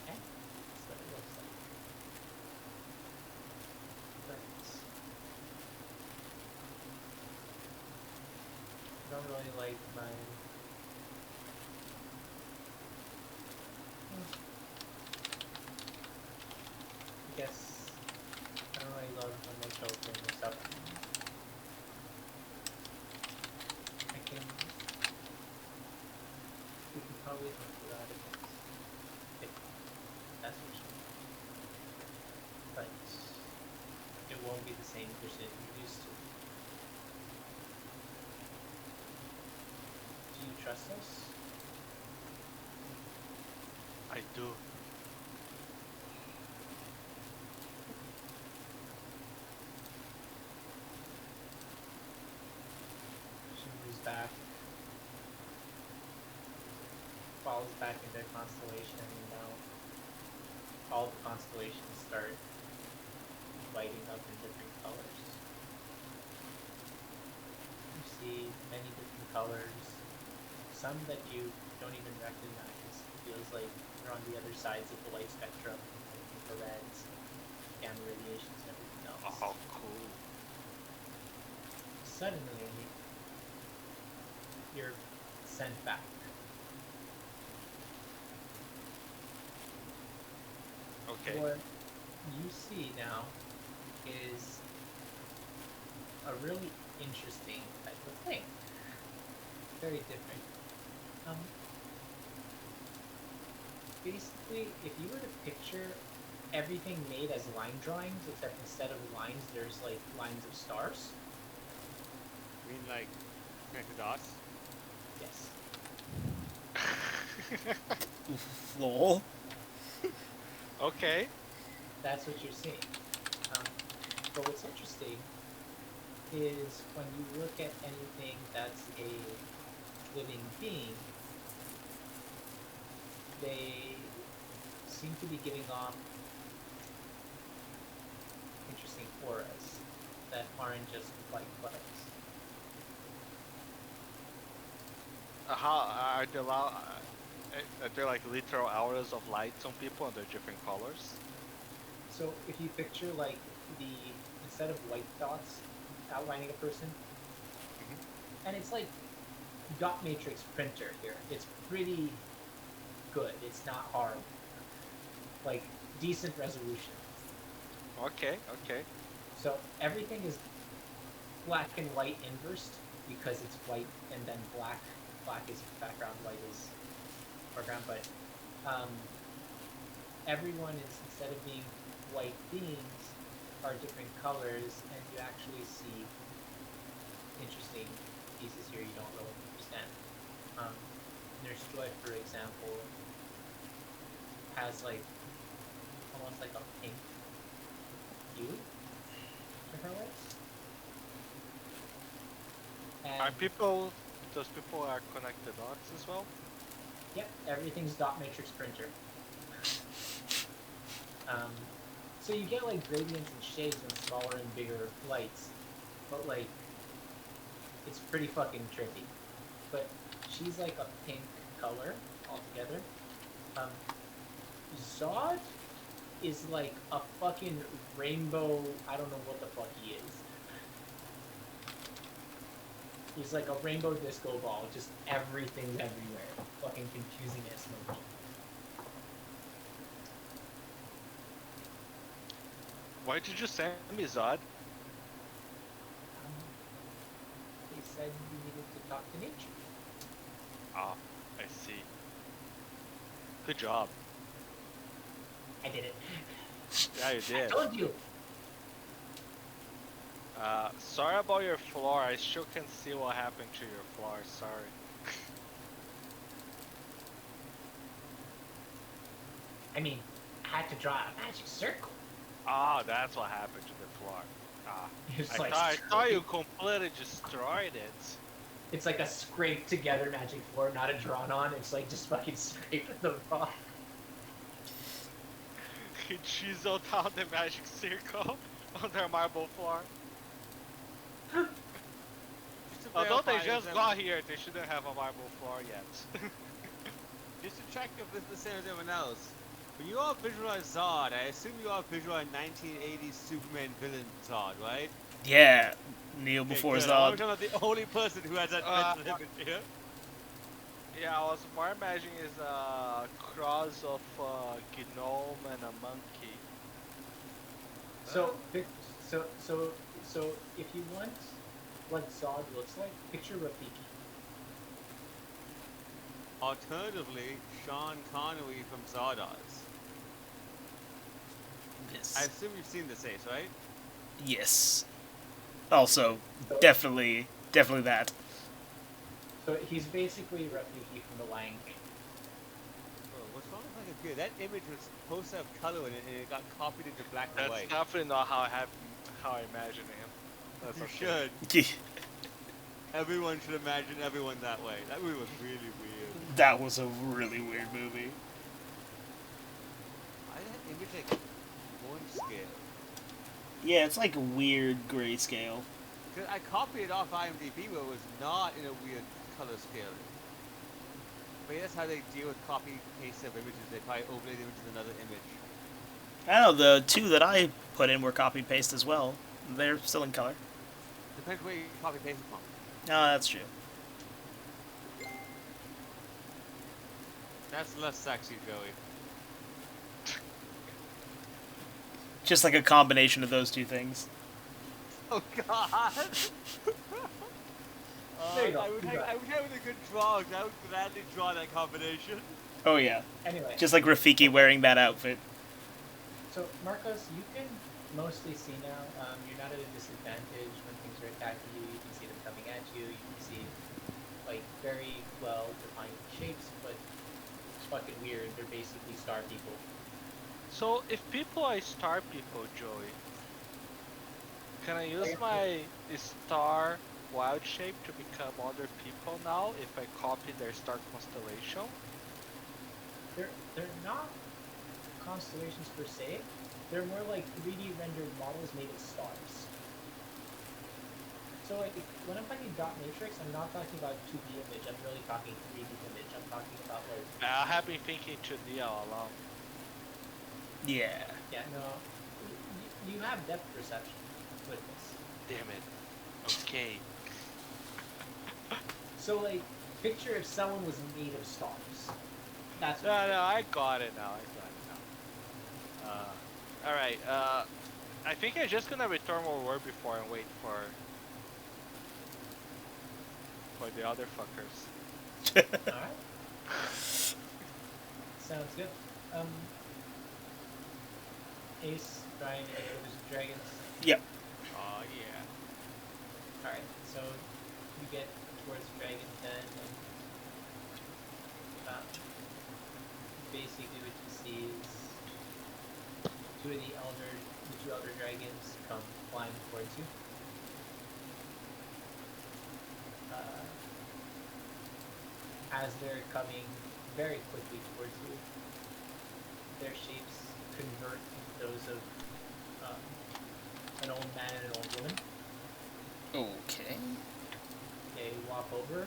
Okay, that's what it looks like. But I don't really like my. I guess I don't really love when my children or stuff. I can. We can probably talk about it if that's what you won't be the same person you're used to. Do you trust us? I do. She moves back, falls back into constellation, and now all the constellations start lighting up in different colors. You see many different colors, some that you don't even recognize. It feels like you're on the other sides of the light spectrum, like infrareds, gamma radiations, and everything else. Oh, cool. Suddenly, you're sent back. Okay. What you see now is a really interesting type of thing. Very different. Basically, if you were to picture everything made as line drawings, except instead of lines, there's like lines of stars. I mean, like, connect the dots. Yes. Lol. Okay. That's what you're seeing. But what's interesting is when you look at anything that's a living being, they seem to be giving off interesting auras that aren't just white lights. How are there like literal hours of lights on people and they're different colors? So if you picture like instead of white dots outlining a person, and it's like dot matrix printer here. It's pretty good. It's not hard. Like decent resolution. Okay, okay. So everything is black and white inversed because it's white and then black. Black is background, white is foreground. But everyone is, instead of being white beings, are different colors, and you actually see interesting pieces here you don't really understand. Nurse Joy, for example, has like almost like a pink hue to her lips. Are And those people are connected dots as well? yep, everything's dot matrix printer. So you get like gradients and shades and smaller and bigger lights, but like it's pretty fucking tricky. But she's like a pink color altogether. Zod is like a fucking rainbow. I don't know what the fuck he is. He's like a rainbow disco ball. Just everything's everywhere. Fucking confusing as no. Why did you send me Zod? They said you needed to talk to nature. Ah, I see. Good job. I did it. Yeah, you I did. told you. Sorry about your floor. I still can see what happened to your floor. Sorry. I mean, I had to draw a magic circle. Ah, that's what happened to the floor. Ah, It's I like thought you completely destroyed it. It's like a scraped together magic floor, not a drawn on. It's like just fucking scraped the rock. He chiseled out the magic circle on their marble floor. Although they just got here, they shouldn't have a marble floor yet. Just to check if this is the same as everyone else. When you all visualize Zod, I assume you all visualize 1980s Superman villain Zod, right? Yeah, Kneel before good. Zod. I'm the only person who has that mental image here. Yeah, I was more imagining is a cross of a gnome and a monkey. So if you want what Zod looks like, picture Rafiki. Alternatively, Sean Connery from Zardoz. I This. assume you've seen this ace, right? Yes. Also, So, definitely that. So he's basically Rafiki from The Lion King. Oh, what's wrong with like a beard? That image was supposed to have color in it, and it got copied into black and That's white. definitely not how I imagine him. That's You okay. should. Everyone should imagine everyone that way. That movie was really weird. That was a really weird movie. Why did that image like orange scale? Yeah, it's like weird grayscale. Cause I copied it off IMDb, but it was not in a weird color scaling. But that's how they deal with copy paste of images. They probably overlay the image with another image. I know the two that I put in were copy paste as well. They're still in color. Depends where you copy paste it from. No, that's true. That's less sexy, Joey. Just like a combination of those two things. Oh God! There you go. I would have a good drawing. I would gladly draw that combination. Oh yeah, Anyway, just like Rafiki wearing that outfit. so Marcos, you can mostly see now. You're not at a disadvantage when things are attacking you. You can see them coming at you. You can see like very well defined shapes, but it's fucking weird. They're basically star people. So if people are star people, Joey, can I use my star wild shape to become other people now if I copy their star constellation? They're not constellations per se. They're more like 3D rendered models made of stars. So like when I'm talking dot matrix, I'm not talking about 2D image. I'm really talking 3D image. I'm talking about like I have been thinking 2D all along. Yeah. yeah no. You have depth perception with this. Damn it. Okay. So like picture if someone was made of stars. That's No, I got it now. Alright, I think I'm just gonna return what we were before and wait for the other fuckers. Alright. Sounds good. Ace, Brian, any others dragons? Yep. Oh yeah. Alright, so you get towards the dragon den and basically what you see is the two elder dragons come flying towards you. As they're coming very quickly towards you, their shapes convert into those of an old man and an old woman. Okay. They walk over,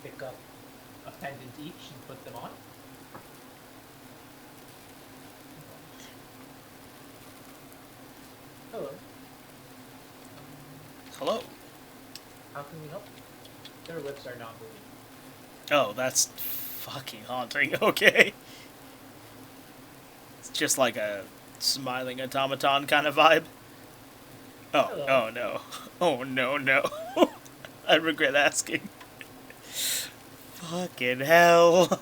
pick up a pendant each, and put them on. Hello. Hello. How can we help? Their lips are not moving. Oh, that's fucking haunting. Okay. It's just like a smiling automaton kind of vibe. Oh, Hello. oh no. Oh no. I regret asking. Fucking hell.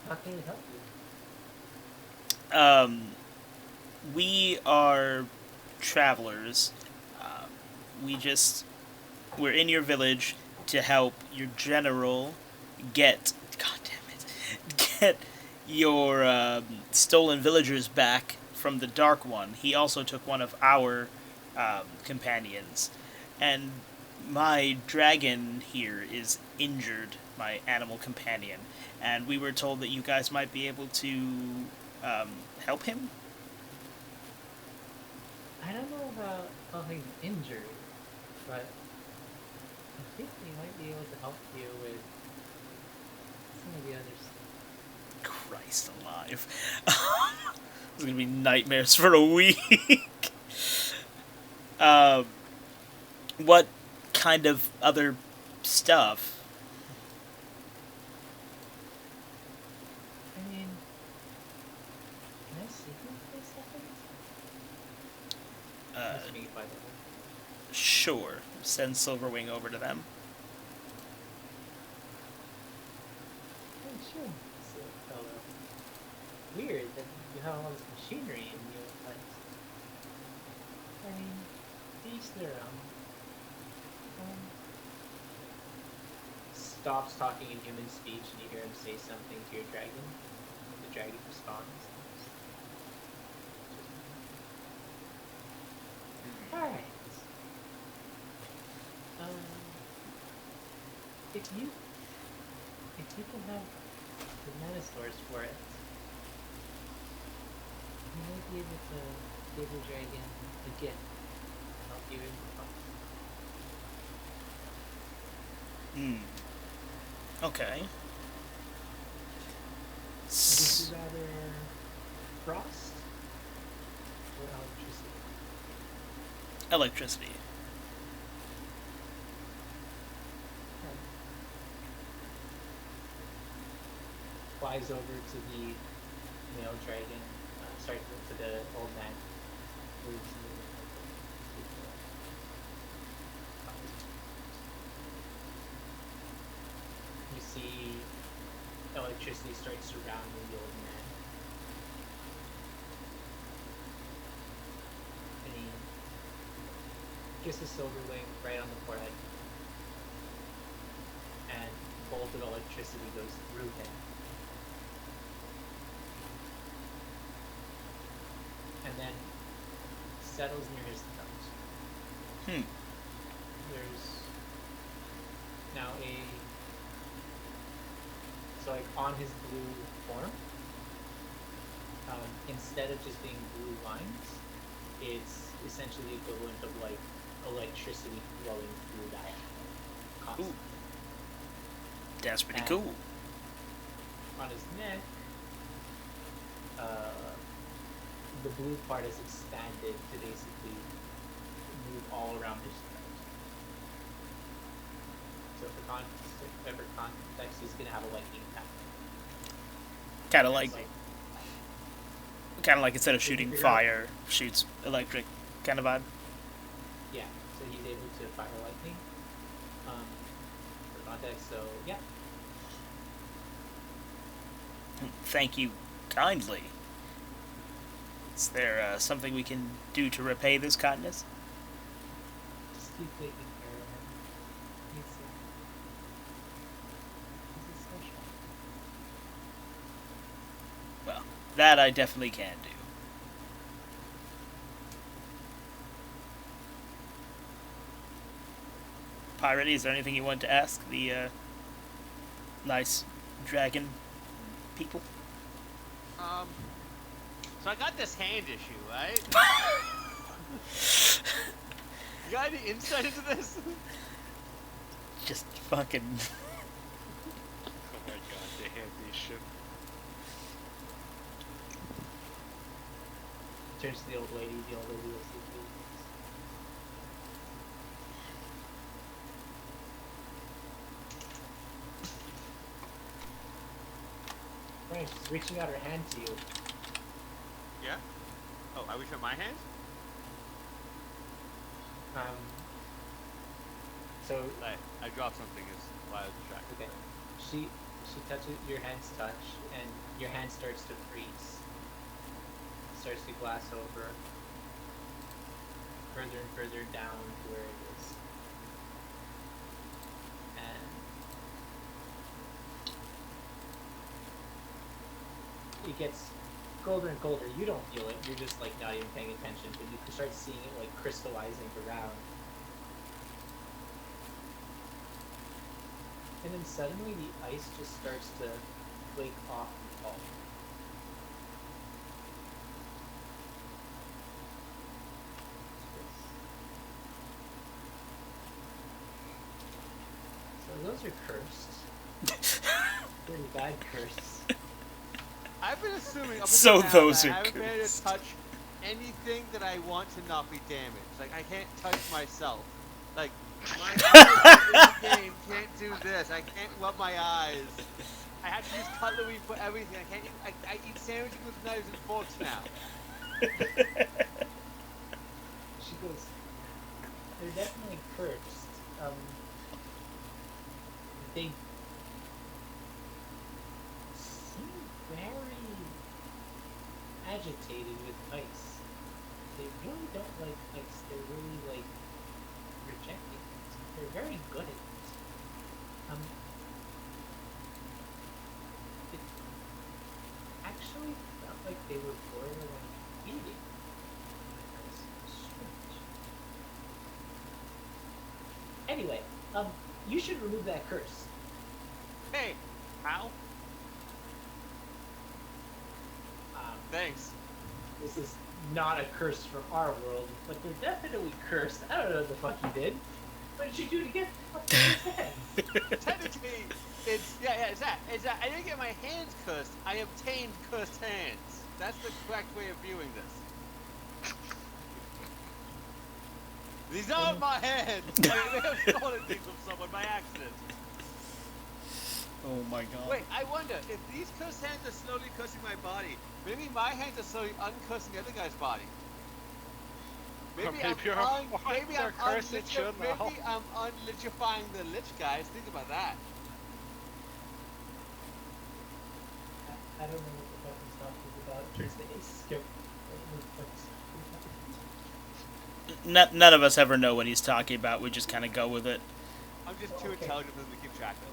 How can we help you? We are travelers. We're in your village to help your general get your stolen villagers back from the Dark One. He also took one of our companions, and my dragon here is injured, my animal companion, and we were told that you guys might be able to help him. I don't know about something injured, but I think we might be able to help you with some of the other stuff. Christ alive. It's gonna be nightmares for a week. What kind of other stuff? I mean, can I see who this happens? Just make it by the way. Sure. Send Silverwing over to them. Oh, sure. So, fellow. Weird that you have all this machinery in your place. I mean, each their own. Stops talking in human speech and you hear him say something to your dragon. The dragon responds. Alright. If you can have the mana source for it, you might be able to give the dragon a gift to help you in the fight. Okay. Would you rather frost or electricity? Electricity. Flies over to the male dragon, to the old man. You see electricity starts surrounding the old man. And he kisses Silverwing right on the forehead. And a bolt of electricity goes through him. And then settles near his throat. There's now so like on his blue form, instead of just being blue lines, it's essentially equivalent of like electricity flowing through that constantly. That's pretty And cool. On his neck, the blue part is expanded to basically move all around his throat. So for context, he's gonna have a lightning attack. Kind of like instead of shooting fire, shoots electric kind of vibe. Yeah, so he's able to fire lightning. For context, so yeah. Thank you kindly. Is there something we can do to repay this kindness? Just keep taking care of him. He's special. Well, that I definitely can do. Pirate, is there anything you want to ask the nice dragon people? So I got this hand issue, right? You got any insight into this? Just fucking... Oh my god, the hand issue. Turns to the old lady will see you. Right, she's reaching out her hand to you. Yeah? Oh, I reach out my hand? So I dropped something as while I was distracted. okay, she touches your hand's touch, and your hand starts to freeze. Starts to glass over further and further down to where it is, and it gets colder and colder. You don't feel it. You're just like not even paying attention, but you can start seeing it like crystallizing around. And then suddenly the ice just starts to flake off and fall. So those are cursed. Pretty bad curse. I've been assuming up So until now those that are I haven't been able to cursed. touch anything that I want to not be damaged. Like I can't touch myself. Like my eyes in the game can't do this. I can't rub my eyes. I have to use cutlery for everything. I can't. I eat sandwiches with knives and forks now. She goes, they're definitely cursed. They seem very agitated with ice. they really don't they're really like rejecting it. They're very good at it. It actually felt like they were borderline eating. That's strange. Anyway, you should remove that curse. Hey, how? Thanks. This is not a curse from our world, but they're definitely cursed. I don't know what the fuck you did. What did you do to get fucking hands? Technically, it's it's that. I didn't get my hands cursed. I obtained cursed hands. That's the correct way of viewing this. These aren't my hands. I may have stolen these from someone by accident. Oh my god. Wait, I wonder if these cursed hands are slowly cursing my body. Maybe my hands are slowly uncursing the other guy's body. Maybe I'm unlichifying the lich guys. Think about that. I don't know what the fuck this talk is about. Turns the ace skip. None of us ever know what he's talking about. We just kind of go with it. I'm just too intelligent for them to keep track of.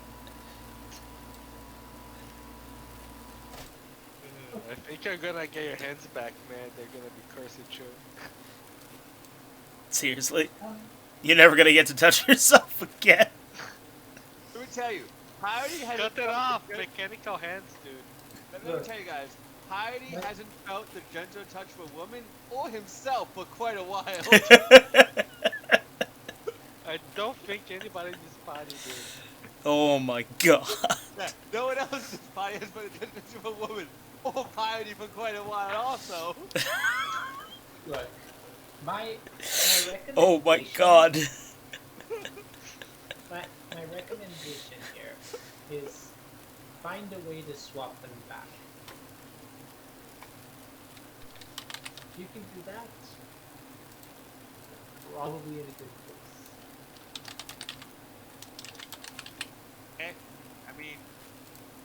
I think you're gonna get your hands back, man. They're gonna be cursing you. Seriously? You're never gonna get to touch yourself again. Let me tell you, Piety hasn't Cut it off! Mechanical hands, dude. Let me tell you guys, Piety hasn't felt the gentle touch of a woman or himself for quite a while. I don't think anybody in this party did. Oh my god. Yeah, no one else in this party has felt the gentle touch of a woman or Piety for quite a while also. Look, my recommendation... Oh my god. My recommendation here is find a way to swap them back. If you can do that, probably in a good place. Okay, I mean,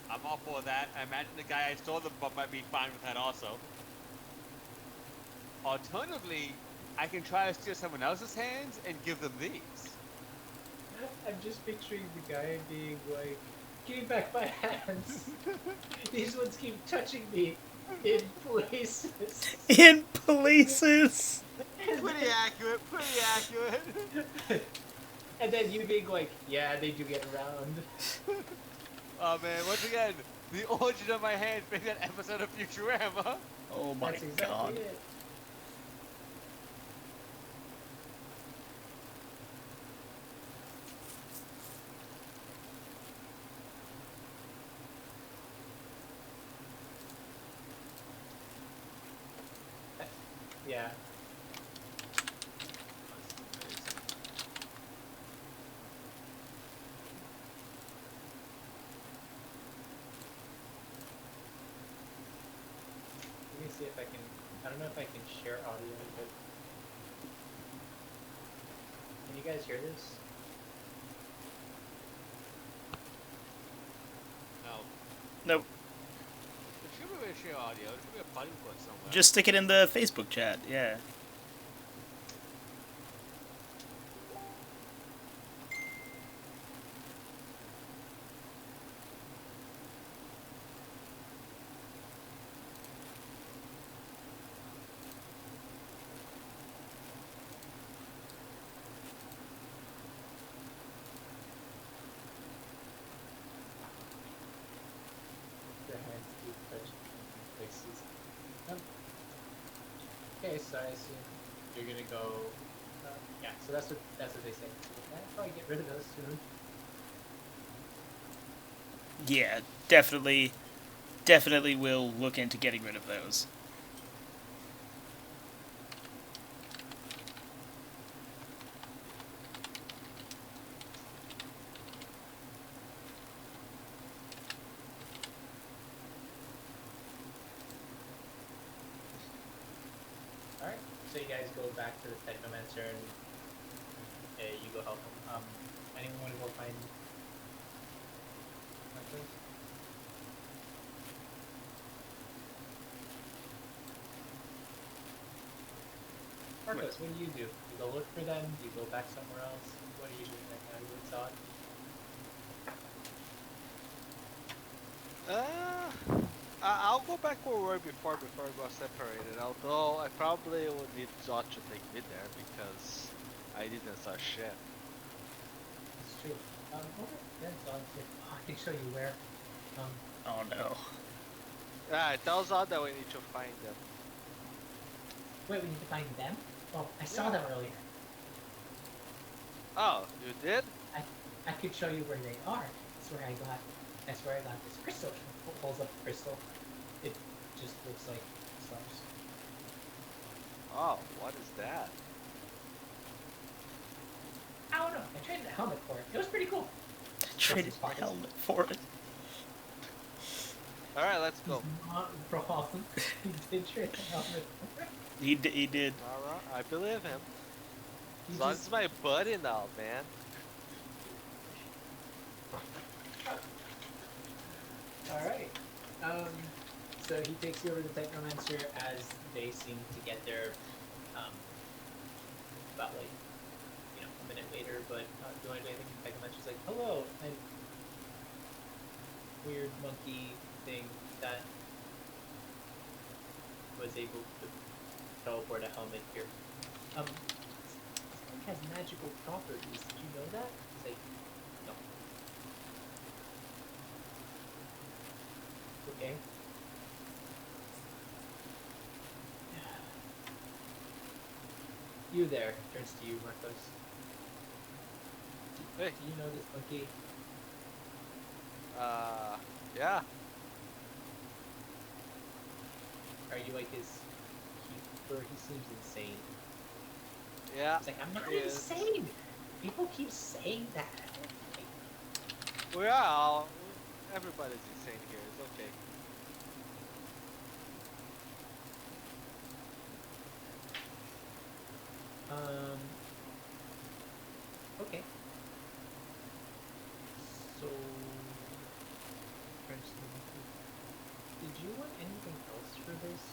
I'm all for that. I imagine the guy I stole them from might be fine with that also. Alternatively, I can try to steal someone else's hands and give them these. I'm just picturing the guy being like, give me back my hands. These ones keep touching me in places. In places. Pretty accurate, pretty accurate. And then you being like, yeah, they do get around. Oh man, once again, the origin of my hands made that episode of Futurama. Oh my That's exactly god. it. Yeah. Let me see if I can. I don't know if I can share audio, but can you guys hear this? No. Nope. There should be a way to share audio. There should be a button for it somewhere. Just stick it in the Facebook chat, yeah. Their hands keep touching places. Okay, so I assume you're gonna go. Yeah, so that's what they say. I'll probably get rid of those soon. Yeah, definitely will look into getting rid of those. Alright, so you guys go back to the Technomancer and you go help him. Anyone want to go find Marcos? Marcos, what do? You go look for them? Do you go back somewhere else? What are you doing right now? You inside? I'll go back where we were before we got separated. Although I probably will need Zot to take me there because I didn't start shit. It's true. Okay. Yeah, so I can show you where. Oh no. It tells Zot that we need to find them. Wait, we need to find them? Oh, I saw Yeah. them earlier. Oh, you did? I could show you where they are. That's where I got this crystal. Pulls up the crystal. It just looks like stars. Oh, what is that? I don't know. I traded a helmet for it. It was pretty cool. Traded a helmet for it. Alright, let's go. Not wrong. He did trade a helmet for it. He did. Alright, I believe him. He Zot's just- my buddy now, man. Alright. So he takes you over to Technomancer as they seem to get there about like, a minute later, but not doing anything. Technomancer's like, hello, and weird monkey thing that was able to teleport a helmet here. This thing has magical properties. Did you know that? It's like, no. Okay. You there, turns to you, Marcos. Hey. Do you know this monkey? Yeah. Are you like his keeper? He seems insane. Yeah. He's like, I'm not he is. insane! People keep saying that. We are all. Everybody's insane here. It's okay. Okay. So, turns to the monkey. Did you want anything else for this?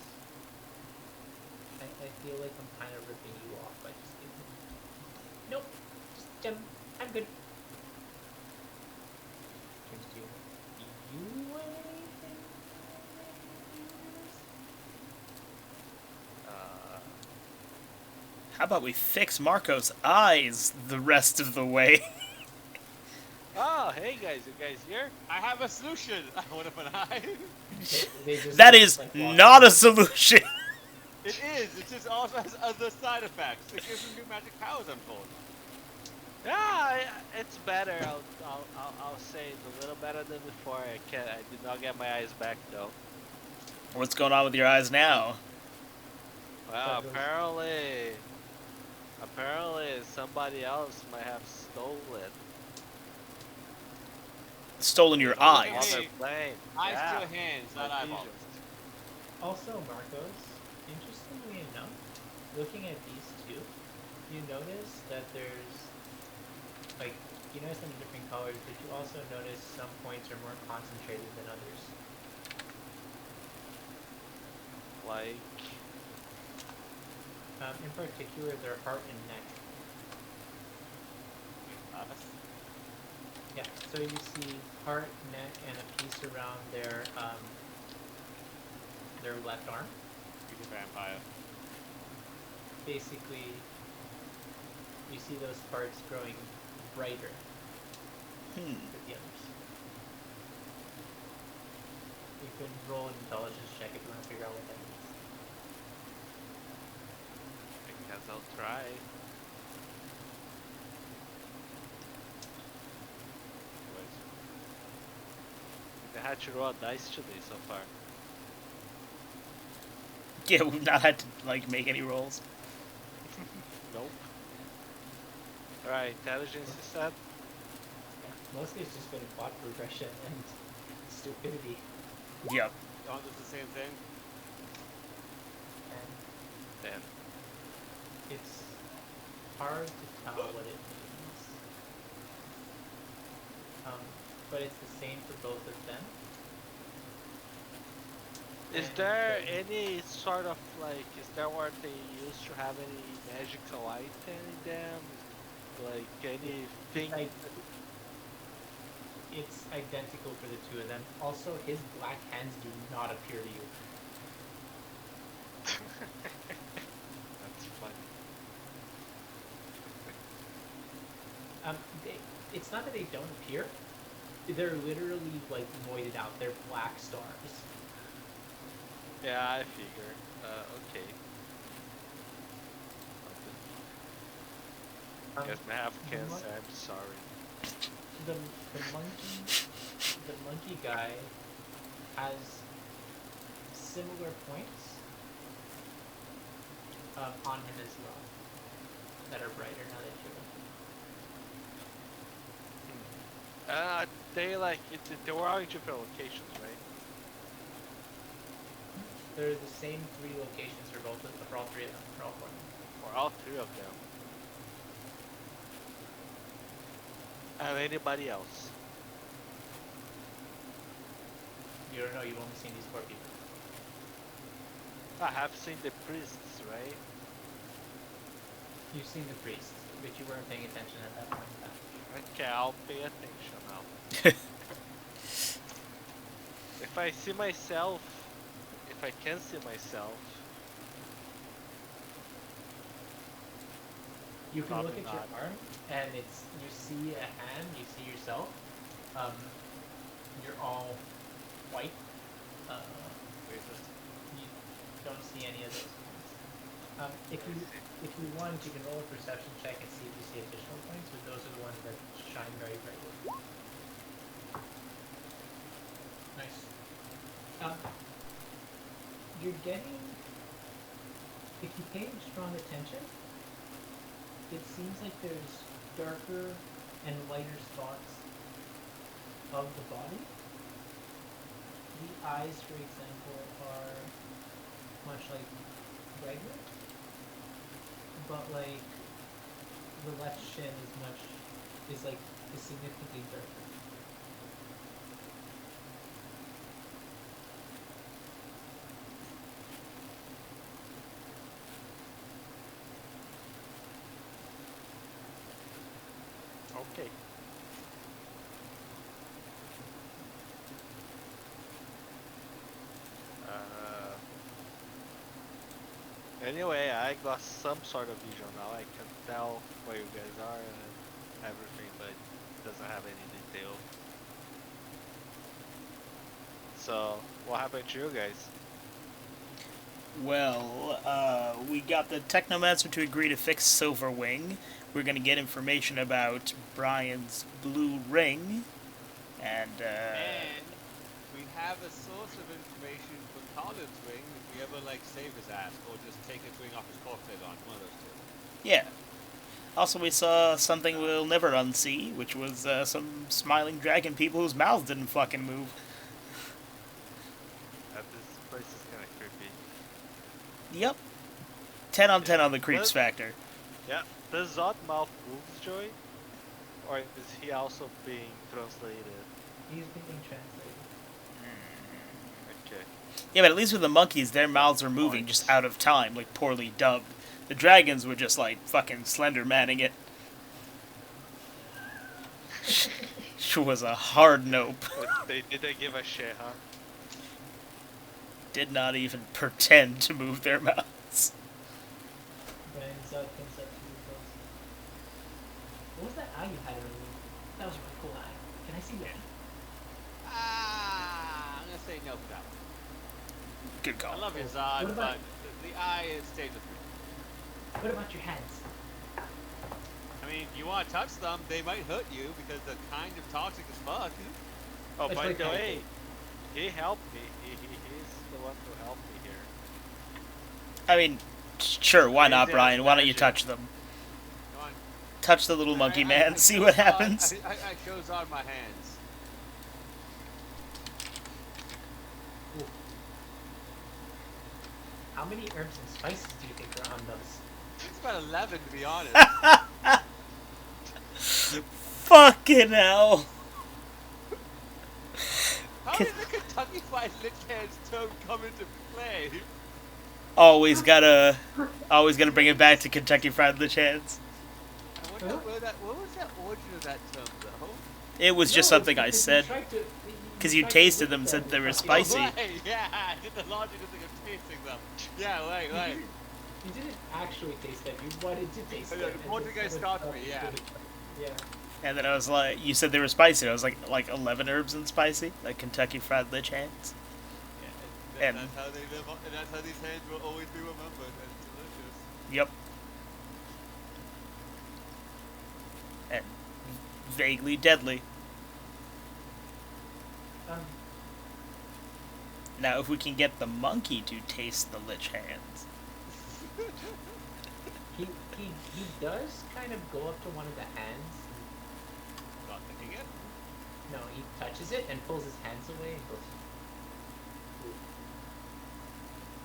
I feel like I'm kind of ripping you off by just giving. Nope. Just I'm good. Turns to you. Do you want anything? How about we fix Marco's eyes the rest of the way? Oh, hey guys, you guys here? I have a solution. I want to put an eye. They just That is like, walk not in. a solution. It is. It just also has other side effects. It gives them new magic powers, I'm told. Yeah, it's better. I'll say it's a little better than before. I did not get my eyes back though. What's going on with your eyes now? Well, Those- apparently somebody else might have stolen Stolen your Oh, eyes. on their plane. Eyes Yeah. to hands, not My eyeballs. visions. Also, Marcos, interestingly enough, looking at these two, you notice that there's, like, you notice them in different colors, but you also notice some points are more concentrated than others. Like, In particular, their heart and neck. Yeah, so you see heart, neck, and a piece around their left arm. He's a vampire. Basically, you see those parts growing brighter Hmm. with the others. You can roll an intelligence check if you want to figure out what that means. I guess I'll try. I had to roll a dice today so far. Yeah, we've not had to like make any rolls. Nope. Alright, intelligence is set. Yeah, mostly it's just been plot progression and stupidity. Yep. Don't do the same thing. And Then. it's hard to tell what it means. But it's the same for both of them. Is And, there any sort of like, is there what they used to have any magical item in them? Like anything? like, it's identical for the two of them. Also, his black hands do not appear to you. That's funny. Um, they, it's not that they don't appear. They're literally like voided out. They're black stars. Yeah, I figure. Okay. Guess I have the cancer. mon- I'm sorry. the monkey guy has similar points on him as well that are brighter now that you're looking. They like they were all in different locations, right? They're the same 3 locations for both for all 3 of them, for all 4 of them. Or all 3 of them. And anybody else? You don't know. You've only seen these 4 people. I have seen the priests, right? You've seen the priest, but you weren't paying attention at that point in time. Okay, I'll pay attention now. If I see myself, if I can see myself, You can Probably look at not. your arm, and it's you see a hand, you see yourself. You're all white. You don't see any of those points. If you want, you can roll a perception check and see if you see additional points, but those are the ones that shine very brightly. Nice. You're getting, if you pay strong attention, it seems like there's darker and lighter spots of the body. The eyes, for example, are much like regular, but like the left shin is significantly darker. okay. Anyway, I got some sort of vision now. I can tell where you guys are and everything, but it doesn't have any detail. So, what happened to you guys? Well, we got the Technomancer to agree to fix Silverwing. We're going to get information about Brian's blue ring. And we have a source of information for Colin's ring if we ever, like, save his ass or just take his ring off his corpse on. One of those two. yeah. Also, we saw something we'll never unsee, which was some smiling dragon people whose mouths didn't fucking move. This place is kind of creepy. Yep. 10 on 10 on the creeps Well- factor. Yeah. Does Zodmouth moves, Joy? Or is he also being translated? He's being translated. Okay. Yeah, but at least with the monkeys, their mouths are moving just out of time, like poorly dubbed. The dragons were just like fucking Slender Manning it. She was a hard nope. They didn't give a shit, huh? Did not even pretend to move their mouths. Brian Zod comes up to you and goes, "What was that eye you had earlier? That was a really cool eye. Can I see that?" I'm gonna say no for that one. Good call. I love your What Zod, about- but the eye stays with me. What about your hands? I mean, you want to touch them, they might hurt you because they're kind of toxic as fuck. Oh, It's by like the how- way, he helped me. He's the one who helped me here. I mean, sure, why not, Yeah, Brian? Why don't you magic. touch them? Come on. Touch the little monkey man, see what happens. I show Zod my hands. How many herbs and spices do you think are on those? It's about 11 to be honest. Fucking hell. How did the Kentucky Fried Lich Hands term come into play? Always gotta bring it back to Kentucky Fried Lich Hands. I wonder what was that origin of that term, though? It was just No, something I because said. Because you tried to tasted whip them and said they were fucking- spicy. Right, yeah, I did the logic of tasting them. Yeah, right. You didn't actually taste them. You wanted to taste Oh, them. yeah, the and Portuguese just taught sort me, of yeah. Yeah. And then I was like, you said they were spicy. I was like 11 herbs and spicy, like Kentucky Fried Lich Hands. Yeah, And- that's how they live, and that's how these hands will always be remembered. And it's delicious. Yep. And vaguely deadly. Um, Now, if we can get the monkey to taste the Lich Hands. He does kind of go up to one of the hands. Not thinking it. No, he touches it and pulls his hands away and goes, "Ooh.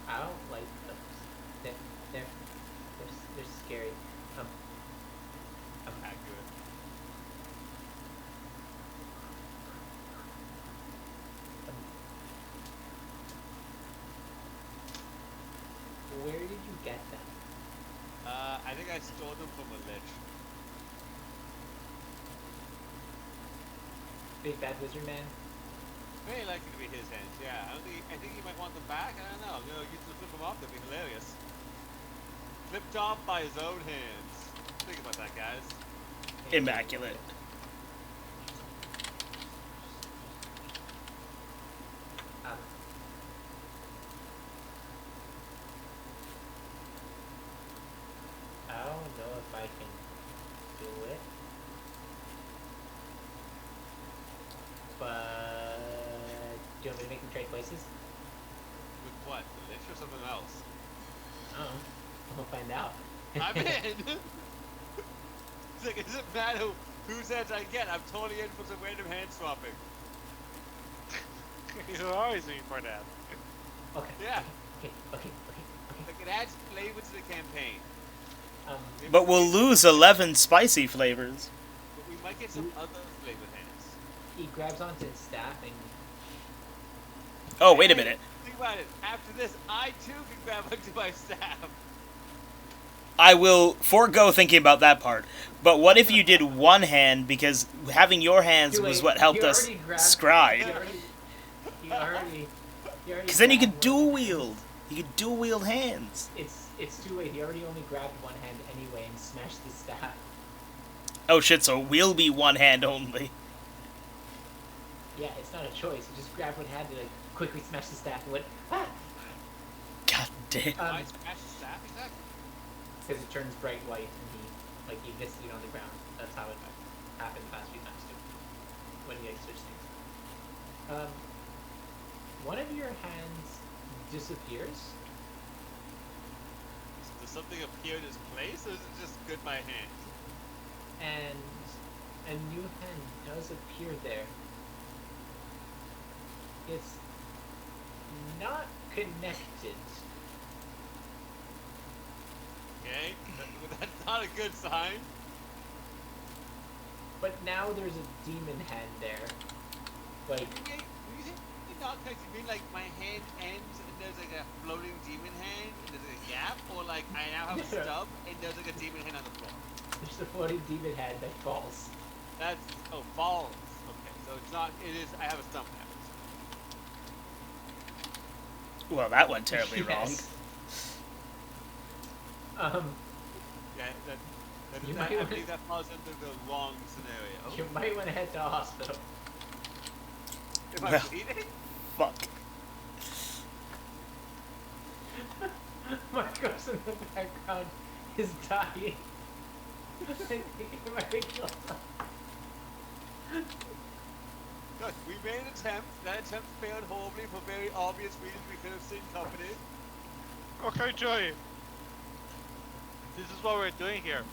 I don't like those. They're scary. Accurate. Where did you get them? I think I stole them from a lich. Big Bad Wizard Man? Very likely to be his hands, yeah. I think he might want them back. I don't know. You know, you just flip them off, that'd be hilarious. Flipped off by his own hands. Think about that, guys. Immaculate. Um, I don't know if I can do it. But do you want me to make them trade places? With what? The lich or something else? I don't know. We'll find out. I'm in! It's like, it doesn't matter whose hands I get. I'm totally in for some random hand swapping. You're always in for that. Okay. Yeah. Okay. Like, it adds flavor to the campaign. Maybe But we'll lose 11 spicy flavors. But we might get some other flavored hands. He grabs onto his staff and Oh, wait a Hey, minute. Think about it. After this, I too can grab onto my staff. I will forego thinking about that part. But what if you did one hand, because having your hands Too was late. what helped He us already grabbed- scribe. He already Because then you grabbed could one dual hand. wield. You could dual wield hands. It's too late. He already only grabbed one hand anyway and smashed the staff. Oh shit, so we'll be one hand only. Yeah, it's not a choice. He just grabbed one hand and like quickly smashed the staff and went ah, God damn. Why smash the staff exactly? because it turns bright white and he missed it on the ground. That's how it happened the past few times too. When he like switched things. One of your hands disappears. Does something appear in its place, or is it just good by hand? And a new hand does appear there. It's not connected. Okay? That's not a good sign. But now there's a demon hand there. Like, You think not connected? You mean like my hand ends and there's like a floating demon hand and there's like a gap? Or like I now have a Yeah. stub and there's like a demon hand on the floor? there's a floating demon hand that falls. That's, oh, balls. Okay, so it's not, it is, I have a stump now. Well, that went terribly wrong. Yes. Yeah, You I might wanna- believe that falls under the wrong scenario. You might want to head to a hospital. Am I Well. bleeding? Fuck. Marcos in the background is dying. I think he might have killed him. Look, we made an attempt. That attempt failed horribly for very obvious reasons. We could have seen company. Okay, Joey. This is what we're doing here.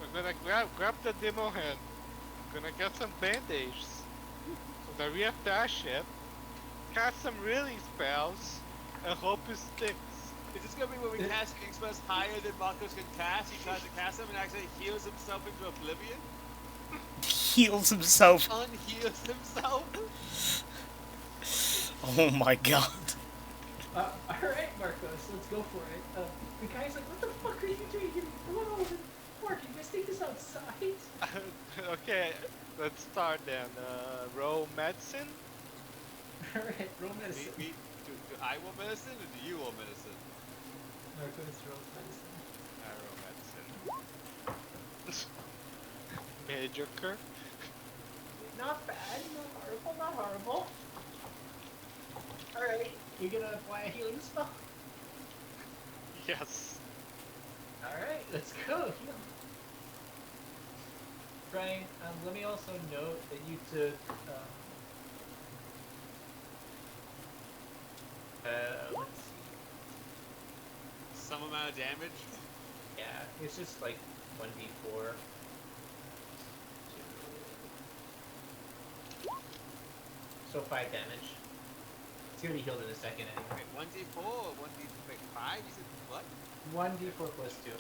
We're gonna grab the demo hand. We're gonna get some bandages so that we attach it, cast some healing spells, and hope it sticks. Is this gonna be where we cast healing spells higher than Marcos can cast? He tries to cast them and actually heals himself into oblivion? Heals himself. Unheals himself? Oh my god. Alright, Marcos, let's go for it. The guy's like, what the fuck are you doing? You're blown. Mark, you guys take this outside? Okay, let's start then. Roll medicine. Alright, roll medicine. Do I want medicine or do you want medicine? Marcos rolls medicine. I roll medicine. Mediocre. Not bad, not horrible. Alright, you're gonna apply a healing spell? Yes. Alright, let's go. Heal. Brian, let me also note that you took, let's see. Some amount of damage? Yeah, it's just like 1d4. So 5 damage. It's gonna be healed in a second anyway. Wait, 1d4 or 1d5? You said what? 1d4 plus 2.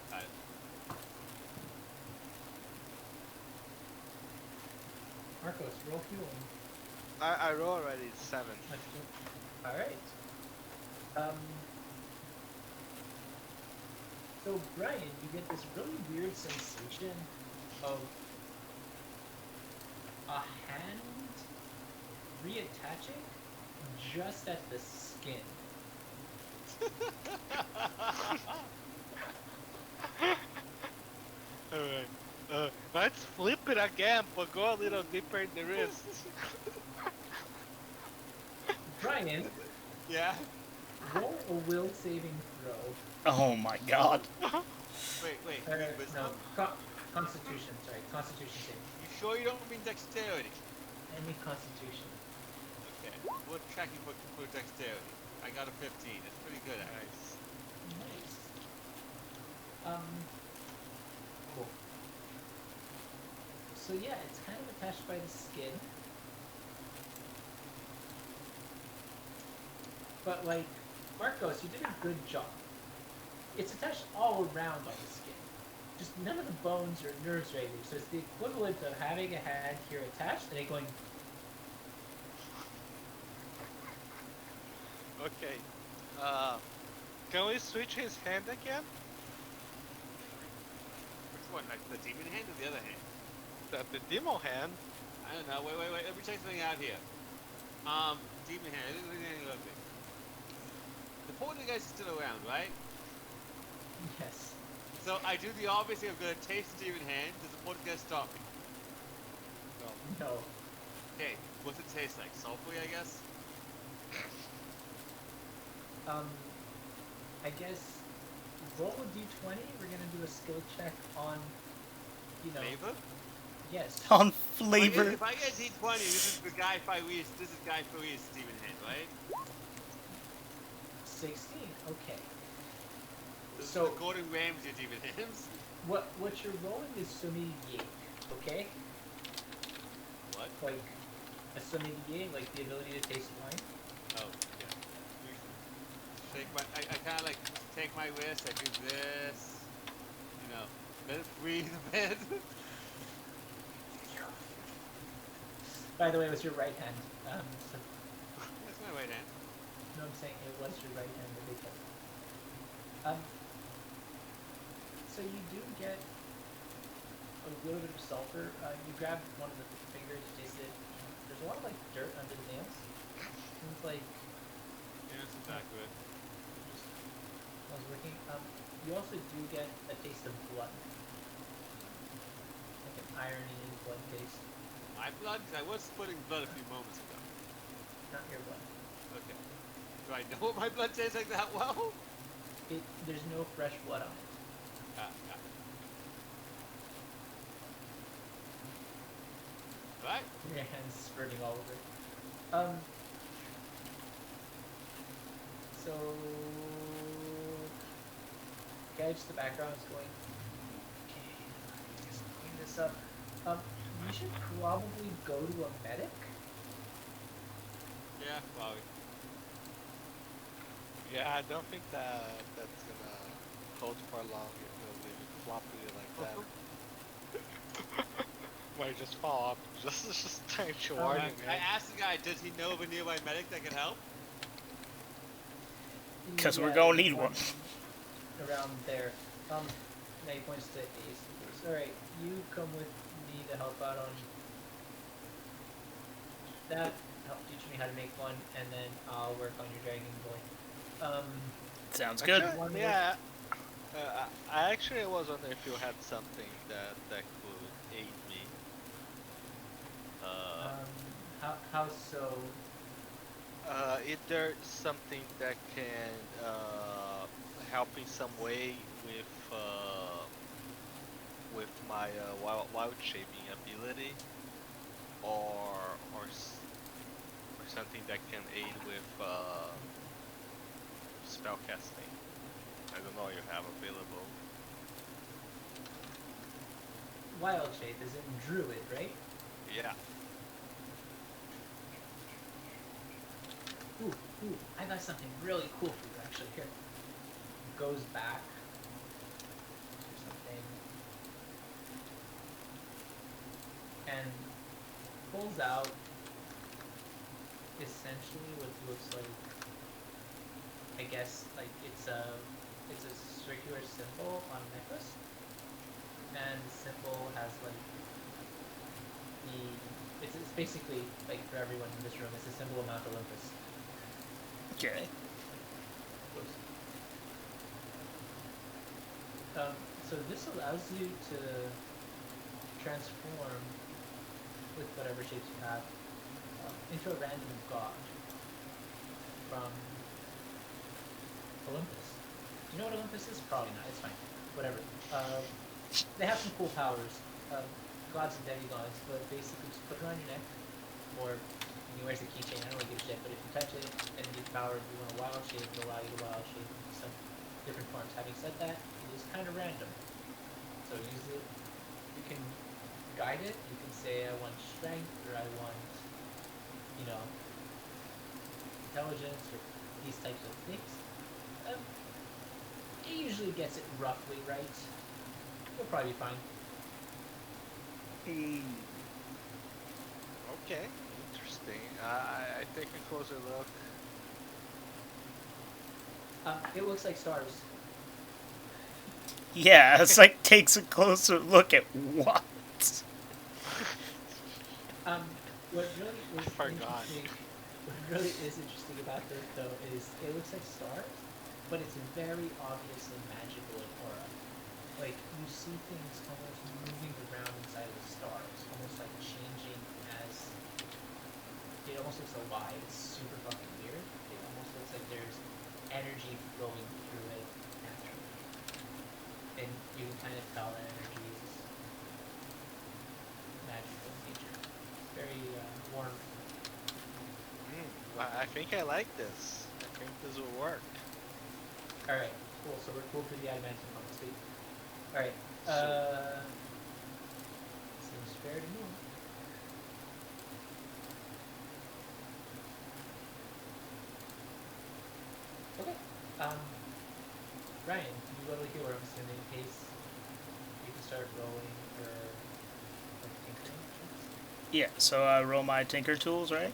Got it. Marcos, roll healing. I roll already 7. Alright. So Brian, you get this really weird sensation of a hand reattaching just at the skin. Alright. Let's flip it again, but go a little deeper in the wrist. Brian, Yeah? roll a will saving throw. Oh my god. Wait, No, Constitution, sorry, Constitution saving. You sure you don't mean dexterity? I mean Constitution. Okay. We're tracking for dexterity. I got a 15. That's pretty good, actually. Nice. Cool. So yeah, it's kind of attached by the skin. But like, Marcos, you did a good job. It's attached all around on the skin. Just none of the bones or nerves right here. So it's the equivalent of having a hand here attached and it going. Okay. Can we switch his hand again? Which one? Like the demon hand or the other hand? The demo hand? I don't know. Wait. Let me check something out here. Demon hand. Okay. The poltergeist is still around, right? Yes. So I do the obvious thing. I'm gonna taste the demon hand. Does the poltergeist stop me? No. Okay. What's it taste like? Sulphury, I guess. I guess roll a d20. We're gonna do a skill check on, Flavor? Yes. On flavor. If I get D20, this is the Guy Fieri's demon hand, right? 16. Okay. This So- is the Gordon Ramsay demon hands. What you're rolling is sommelier, okay? What? Like a sommelier, like the ability to taste wine. Oh, yeah. Shake my. I kind of like take my wrist. I do this. Let it breathe a bit. By the way, it was your right hand. So, That's my right hand. no, I'm saying it was your right hand that they kept. So you do get a little bit of sulfur. You grab one of the fingers, you taste it. There's a lot of like dirt under the nails. Seems like Yeah, it's accurate. I was working. You also do get a taste of blood, like an irony blood taste. My blood? I was splitting blood a few moments ago. Not your blood. Okay. Do I know what my blood tastes like that well? There's no fresh blood on it. Right? Your hand's spurting all over. So, guy just the background is going. Okay, just clean this up. We should probably go to a medic. Yeah, probably. Yeah, I don't think that's gonna hold for long if we'll leave it floppy like that. might just fall off. Just trying to warn you, I man. asked the guy, does he know of a nearby medic that could help? Because we're Yeah, going to there's need one. around there. Now he points to Ace. Alright, you come with me to help out on that. Help teach me how to make one, and then I'll work on your dragon boy. Sounds good. Actually, yeah. I actually was wondering if you had something that could aid me. How so? Either something that can help in some way with my wild shaping ability, or something that can aid with spell casting. I don't know you have available. Wild shape is in druid, right? Yeah. Ooh, I got something really cool for you actually. Here. Goes back to something and pulls out essentially what looks like, I guess, like it's a circular symbol on a necklace, and the symbol has like it's basically, like, for everyone in this room, it's a symbol of Mount Olympus. Okay. So this allows you to transform with whatever shapes you have into a random god from Olympus. Do you know what Olympus is? Probably not. It's fine. Whatever. They have some cool powers, gods and demigods, but basically just put it around your neck, or he wears a keychain. I don't really give a shit, but if you touch it and you power, you want a wild shape, it'll allow you to wild shape into some different forms. Having said that, it is kind of random. So use it. You can guide it. You can say, I want strength, or I want, intelligence, or these types of things. It usually gets it roughly right. You'll probably be fine. Okay, interesting. I take a closer look. It looks like stars. Yeah, it's like takes a closer look at what? What really is Forgot. interesting, what really is interesting about this though is it looks like stars, but it's very obviously magical in aura. Like you see things almost moving around inside of the stars, almost like changing as it almost looks alive. It's super fucking weird. It almost looks like there's energy flowing through it naturally, and you can kind of tell that energy is magical in nature. It's very warm. Well, I think I like this. I think this will work. All right, cool. So we're cool for the adamantium on this week. All right. Seems fair to me. Okay. Ryan, you go to the healer, I'm assuming, in case you can start rolling for like tinkering checks. Yeah, so I roll my tinker tools, right?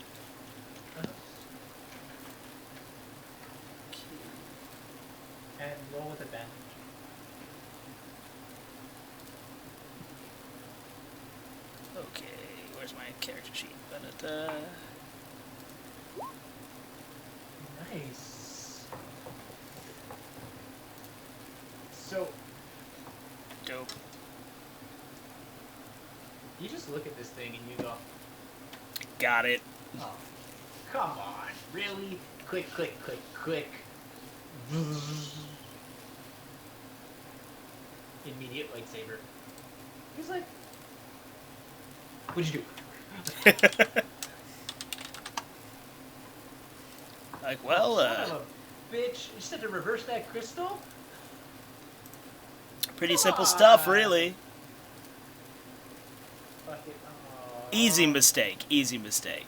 And roll with advantage. Okay, where's my character sheet? Ba-da-da. Nice. So Dope. you just look at this thing and you go, Got it. oh, come on, really? Click, click, click, click. Immediate lightsaber. He's like, what'd you do? Like, well, Son of a bitch. You just had to reverse that crystal? pretty Come simple stuff, on. really. Fuck it. Easy mistake. Easy mistake.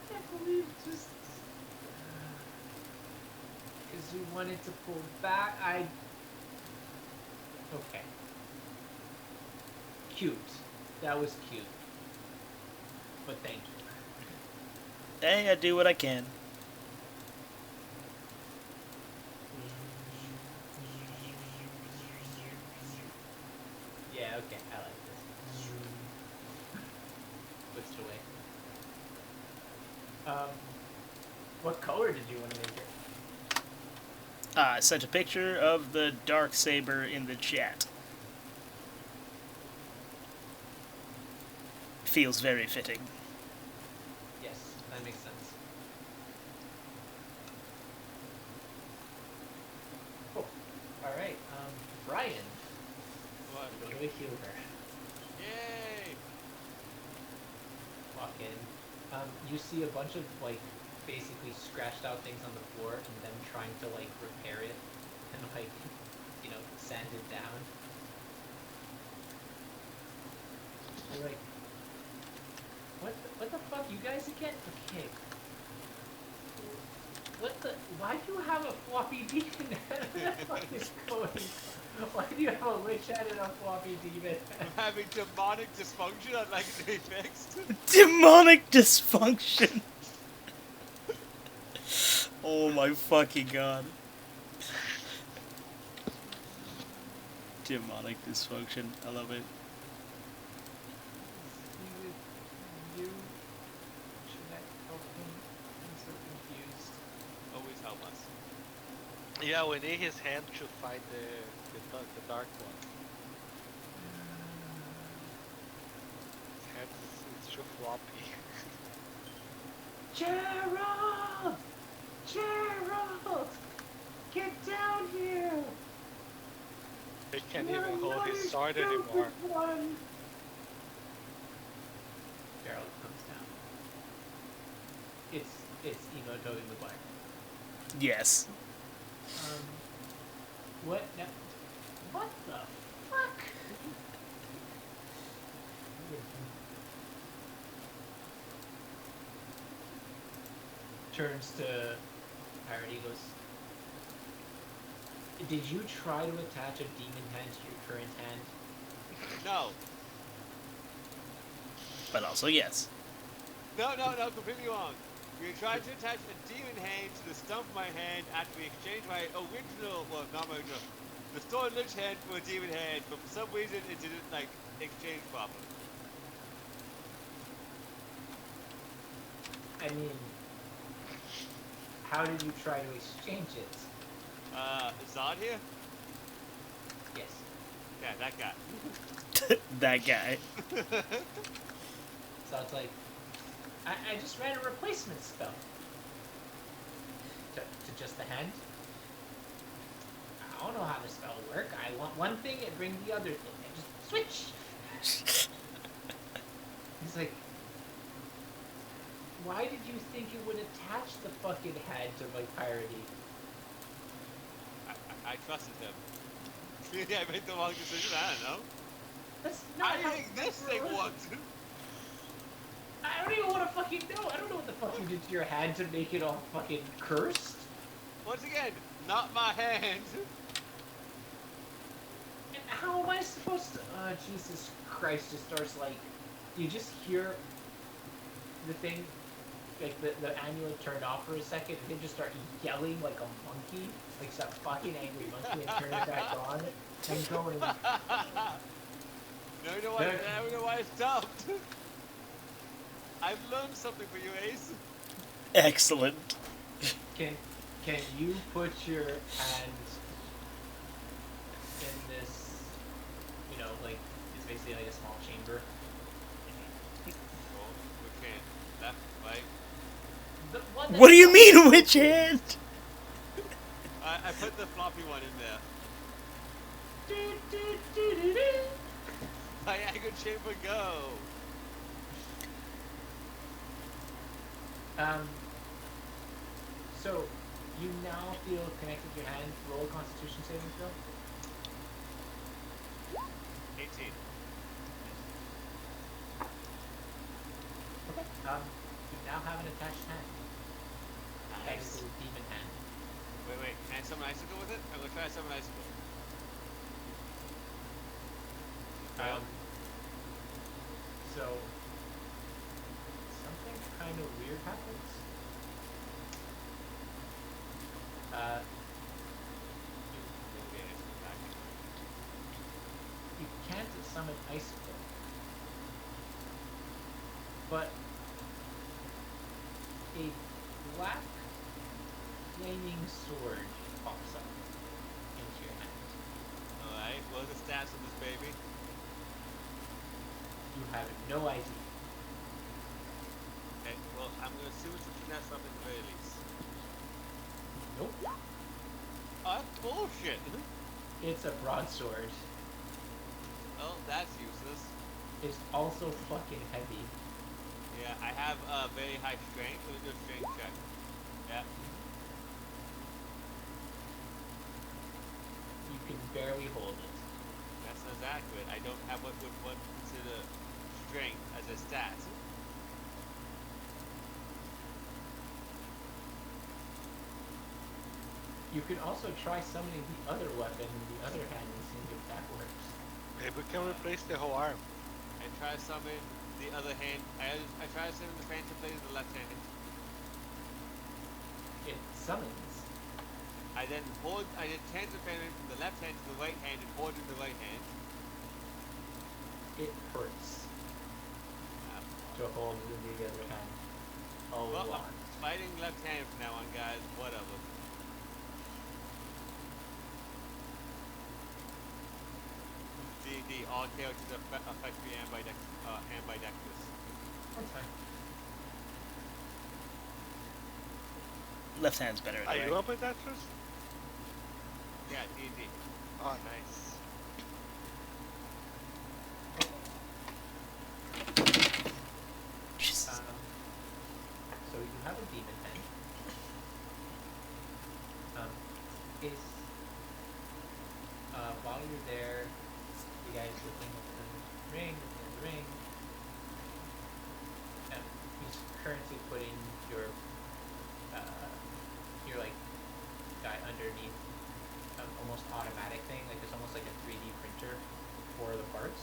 I can't believe just because you wanted to pull back. Okay. Cute. That was cute. But thank you. Hey, I do what I can. Yeah, okay, I like this. Puts it away. What color did you want to make it? I sent a picture of the dark saber in the chat. Feels very fitting. Yes, that makes sense. Cool. Alright, Brian. What? Go to a healer. Yay! Walk in. You see a bunch of, like, basically scratched out things on the floor and them trying to, like, repair it and, like, you know, sand it down. You're like, what the fuck, you guys again? Okay. Why do you have a floppy demon head? What the fuck is going? Why do you have a witch head and a floppy demon head? I'm having demonic dysfunction. I'd like to be fixed. Demonic dysfunction. Oh my fucking god. Demonic dysfunction. I love it. You should I help him? I'm so confused. Always help us. Yeah, we need his hand to find the dark one. His hand is too floppy. Gerald! Gerald! Get down here! He can't You're even hold not his a sword stupid anymore. one. Gerald comes down. It's Emo toting the black. Yes. What now? What the fuck? Turns to Pirate, he goes, did you try to attach a demon hand to your current hand? No. But also yes. No, completely wrong. We tried to attach a demon hand to the stump of my hand after we exchanged my original, well, not my original, the stolen Lich hand for a demon hand, but for some reason it didn't, like, exchange properly. I mean, how did you try to exchange it? Zod here? Yes. Yeah, that guy. That guy. So it's like, I just ran a replacement spell. To just the hand? I don't know how the spell work. I want one thing and bring the other thing. And just switch! He's like, why did you think it would attach the fucking head to my parody? I trusted him. Maybe I made the wrong decision, I don't know. That's not I how think this thing worked. I don't even want to fucking know. I don't know what the fuck you did to your hand to make it all fucking cursed. Once again, not my hand. And how am I supposed to? Oh, Jesus Christ! Just starts like, you just hear the thing, like the amulet turned off for a second, and then just start yelling like a monkey, like some fucking angry monkey, and turn it back on and going. Now you know why I stopped. I've learned something for you, Ace. Excellent. Can you put your hand in this? You know, like it's basically like a small chamber. Oh, which hand? Left, right? The one What do you mean, which hand? I put the floppy one in there. Diagonal chamber, go. So you now feel connected to your hand. Roll a Constitution saving throw. 18. Okay. You now have an attached hand. Thanks to the demon hand. Wait. Can I summon icicle with it? I'm gonna try to summon icicle. So something kind of weird happens. You can't summon Icicle, but a black flaming sword pops up into your hand. Alright, what are the stats of this baby? You have no idea. Okay, well, I'm gonna assume it's a finesse up at the very least. Nope. Oh, that's bullshit! It's a broadsword. Oh, that's useless. It's also fucking heavy. Yeah, I have very high strength, so we do a strength check. Yeah. You can barely hold it. That sounds accurate. I don't have what would one consider strength as a stat. You could also try summoning the other weapon in the other hand and seeing if that works. Maybe we can replace the whole arm. I try to summon the other hand. I try to summon the Phantom Blade with the left hand. It summons. I then change the Phantom from the left hand to the right hand and hold it in the right hand. It hurts to hold it in the other hand. A Well, lot. I'm fighting left hand from now on, guys. Whatever. The all characters affect me ambidextrous. That's fine. Left hand's better. Are Anyway. you up with that first? Yeah, D&D. Oh, nice. Jesus. So you have a demon hand. Is while you're there, you guys looking at the ring, he's currently putting your like guy underneath almost automatic thing, like it's almost like a 3D printer for the parts,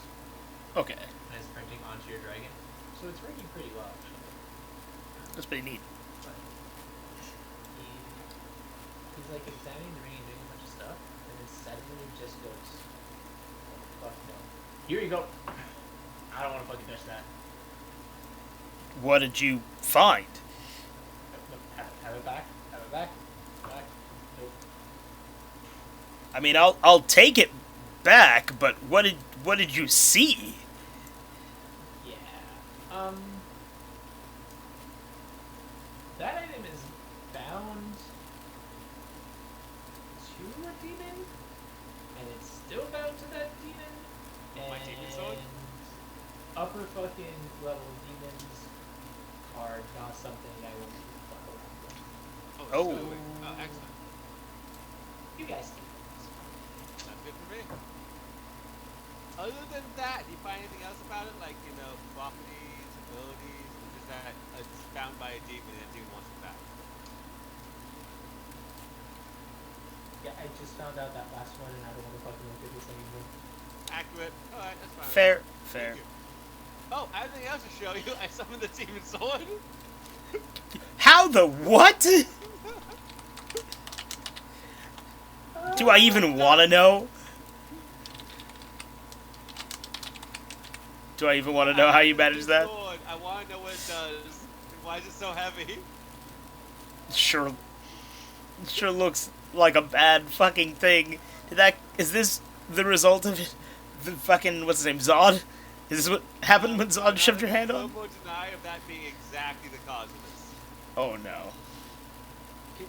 Okay, and it's printing onto your dragon. So it's working pretty well actually. that's pretty neat. But he's like examining the ring and doing a bunch of stuff, and then suddenly it just goes, oh, fuck no. Here you go. I don't want to fucking touch that. What did you find? Nope. Have it back. Have it back. Back. Nope. I mean, I'll take it back, but what did you see? Yeah. That item is bound to a demon, and it's still bound to that demon. And My demon sword? upper fucking level demons are not something I will fuck around with. Oh, Oh. it's going. Oh, excellent. You guys think That's good for me. Other than that, do you find anything else about it? Like, properties, abilities, or just that it's bound by a demon and that demon wants it back? yeah, I just found out that last one, and I don't want to fucking look at this anymore. Accurate. Alright, that's fine. Fair, Thank fair. you. Oh, I have anything else to show you. I summoned the demon sword. How the what? Do I even want to know? Do I even want to know how you manage that? Sword. I want to know what it does. And why is it so heavy? Sure looks like a bad fucking thing. Is this the result of it? The fucking, what's his name, Zod? Is this what happened when Zod shoved your hand on? No deny of that being exactly the cause of this. Oh no. Can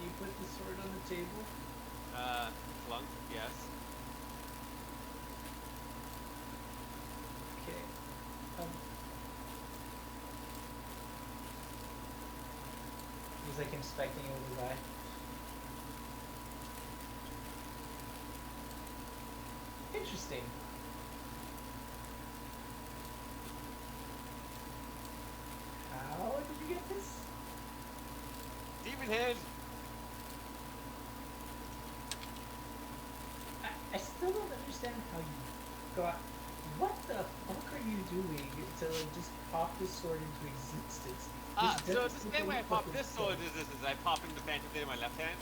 you put the sword on the table? Flunk, yes. Okay. He's like inspecting it with his eye. Interesting. How did you get this? Demon head. I still don't understand how you got What the fuck are you doing to like just pop this sword into existence? So the doesn't same way I make pop fucking this sword sense. is I pop in the Phantom Blade in my left hand.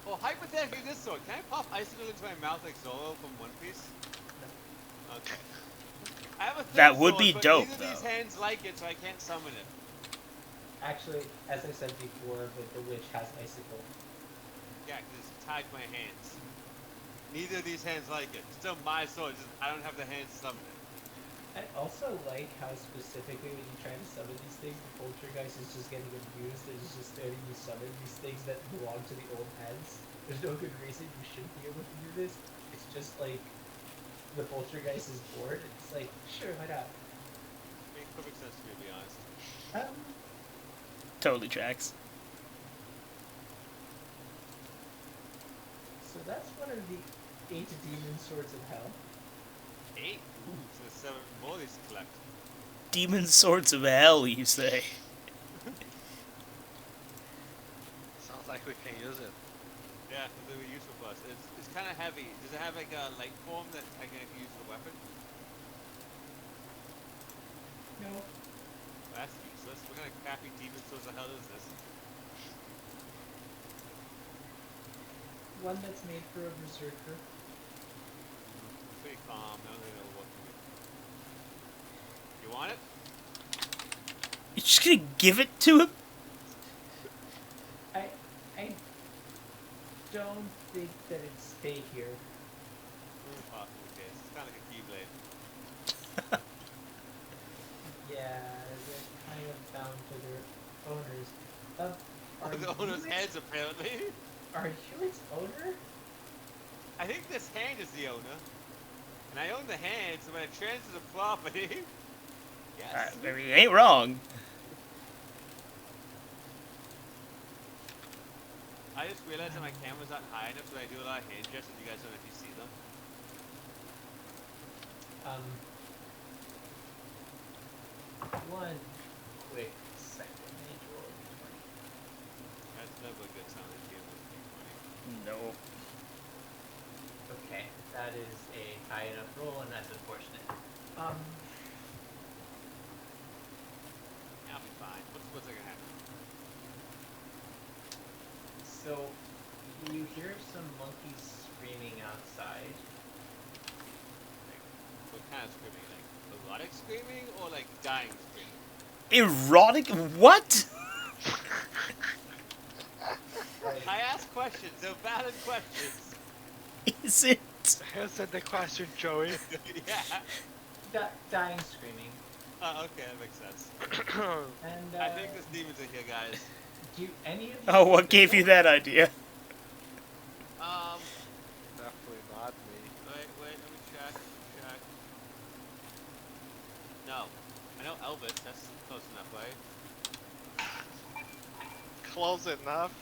Well, hypothetically, this sword, can I pop icicle into my mouth like Zoro from One Piece? Okay. I have a third That would sword, be but dope, neither of these though. hands like it, so I can't summon it. Actually, as I said before, the witch has icicle. Yeah, because it's tied to my hands. Neither of these hands like it. It's still my sword, just I don't have the hands to summon it. I also like how specifically when you try to summon these things, the poltergeist is just getting abused and is just letting you summon these things that belong to the old heads. There's no good reason you shouldn't be able to do this. It's just like the poltergeist is bored. It's like, sure, why not? Makes perfect sense to me, to be honest. Totally tracks. So that's one of the 8 demon swords of hell. 8? Ooh, so there's 7 more of these to collect. Demon swords of hell, you say? Sounds like we can use it. Yeah, it'll be useful for us. It's kind of heavy. Does it have like a light form that I can use for a weapon? No. That's useless. What kind of crappy demon swords of hell is this? One that's made for a berserker. Pretty calm. I don't think it'll work for me. You want it? You're just gonna give it to him? I don't think that it'd stay here. Possible case. It's kind of like a keyblade. Yeah, they're kind of bound to their owners. Are The owner's you heads, apparently. Are you its owner? I think this hand is the owner. And I own the hand, so when it transfers the property... yes. I mean, you ain't wrong. I just realized that my camera's not high enough, so I do a lot of hand gestures, you guys don't know if you see them. One quick second. I need to roll a d20. That's never a good sound in here. No. Okay, that is a high enough roll, and that's unfortunate. I'll be fine. What's gonna happen? So you hear some monkeys screaming outside. What kind of screaming? Like erotic screaming or like dying screaming? Erotic? What? I ask questions. They're valid questions. Is it? Answer the question, Joey. Yeah. Dying screaming. Oh, okay, that makes sense. And I think there's demons in here, guys. do any of you Oh, what gave you that idea? Definitely not me. Wait, let me check. No. I know Elvis, that's close enough, right? Close enough.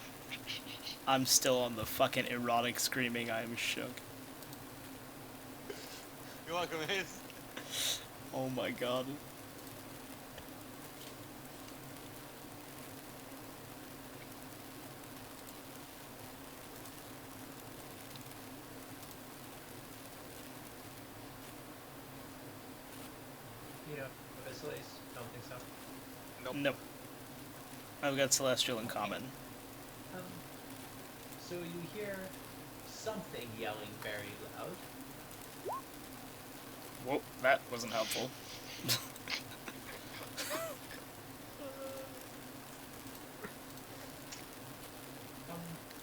I'm still on the fucking erotic screaming. I am shook. You're welcome, Ace. Oh my god. You know, Abyssal Ace? Don't think so. Nope. Nope. I've got Celestial in common. So you hear something yelling very loud. Whoa, that wasn't helpful.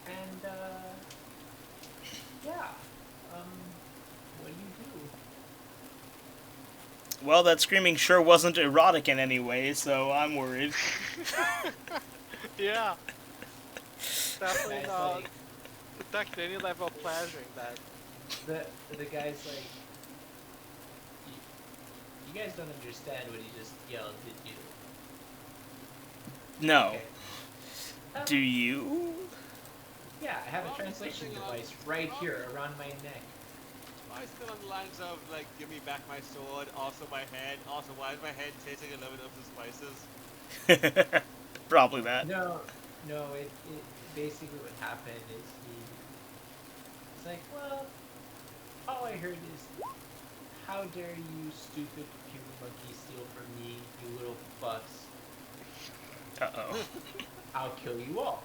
And yeah. What do you do? Well, that screaming sure wasn't erotic in any way, so I'm worried. Yeah. Definitely Guy's not like, detect any level of pleasure in that. the guy's like, you guys don't understand what he just yelled, did you? No. Okay. Do you? Yeah, I have a Well, translation something device along- right here around my neck. Why is still on the lines of, like, give me back my sword, also my head, also why is my head tasting a little bit of the spices? Probably that. No, it basically what happened is he He's like, well, all I heard is, how dare you stupid human monkey steal from me, you little fucks. Uh-oh. I'll kill you all.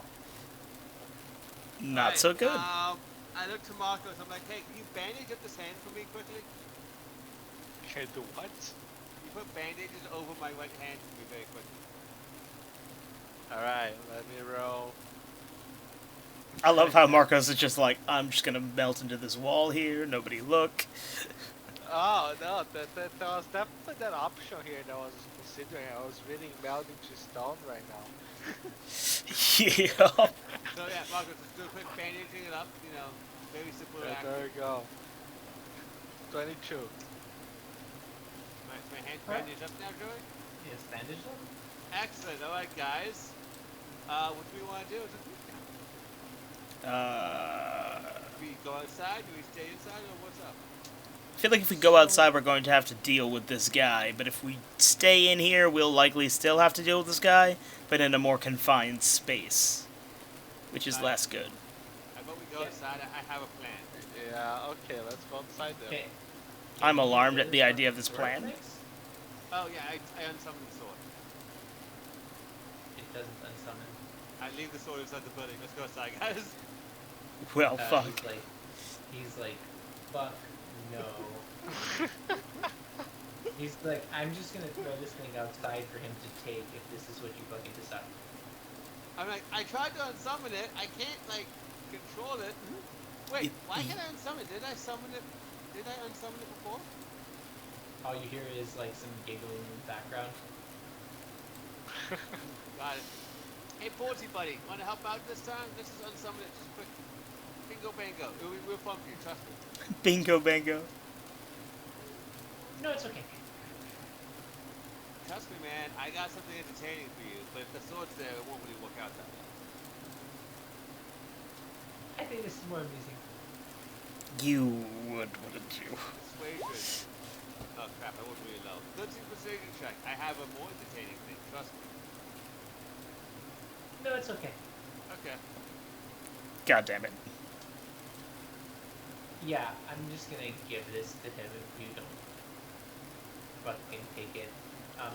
Not so good. I look to Marcos. I'm like, hey, can you bandage up this hand for me quickly? Can do what? You put bandages over my right hand for me very quickly. Alright, let me roll. I love how Marcos is just like, I'm just gonna melt into this wall here, nobody look. Oh, no, that was definitely that option here that I was considering. I was really melting to stone right now. Yeah. So yeah, Marcos, just do a quick bandaging it up, you know, very simple Yeah, action. there we go. 22. My hand's bandaged up now, Joey? Yes, bandage them? Excellent. All right, guys. What do we want to do? Do we go outside? Do we stay inside? Or what's up? I feel like if we go outside, we're going to have to deal with this guy. But if we stay in here, we'll likely still have to deal with this guy, but in a more confined space, which is less good. How about we go outside? I have a plan. Yeah, okay, let's go outside then. Okay. I'm alarmed at the idea of this plan. Oh yeah, I unsummoned the sword. It doesn't unsummon. I leave the sword inside the building. Let's go outside, guys. Well, fuck. He's like, fuck no. He's like, I'm just gonna throw this thing outside for him to take if this is what you fucking decide. I'm like, I tried to unsummon it. I can't like control it. Wait, why can't I unsummon it? Did I summon it? Did I unsummon it before? All you hear is like some giggling in the background. Got it. Hey, Porty buddy, want to help out this time? This is unsummon it. Just quick. Bingo bango. It'll be real fun for you. Trust me. Bingo bango. No, it's okay. Trust me, man. I got something entertaining for you. But if the sword's there, it won't really work out that way. I think this is more amusing. You would, wouldn't you? Persuasion. Oh crap, I wasn't really low. 13 persuasion check. I have a more entertaining thing. Trust me. No, it's okay. Okay. God damn it. Yeah, I'm just gonna give this to him if you don't fucking take it.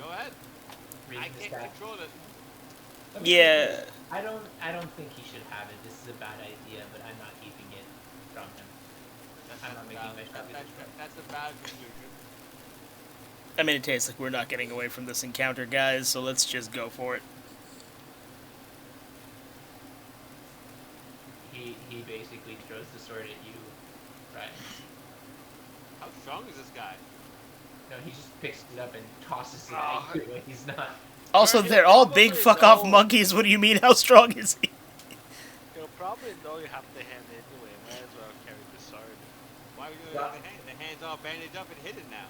Go ahead. I Reading the can't stat. control it. Yeah. I don't think he should have it. This is a bad idea, but I'm not keeping it from him. I'm not making my shot. That's a bad conclusion. I mean, it tastes like we're not getting away from this encounter, guys, so let's just go for it. He basically throws the sword at you, right? How strong is this guy? No, he just picks it up and tosses it at you. Like he's not. Also, Well, they're all big probably fuck-off know. monkeys. What do you mean, how strong is he? You'll probably know you have the hand anyway. Might as well carry the sword. Why are we doing the hand? The hand's all bandaged up and hidden now.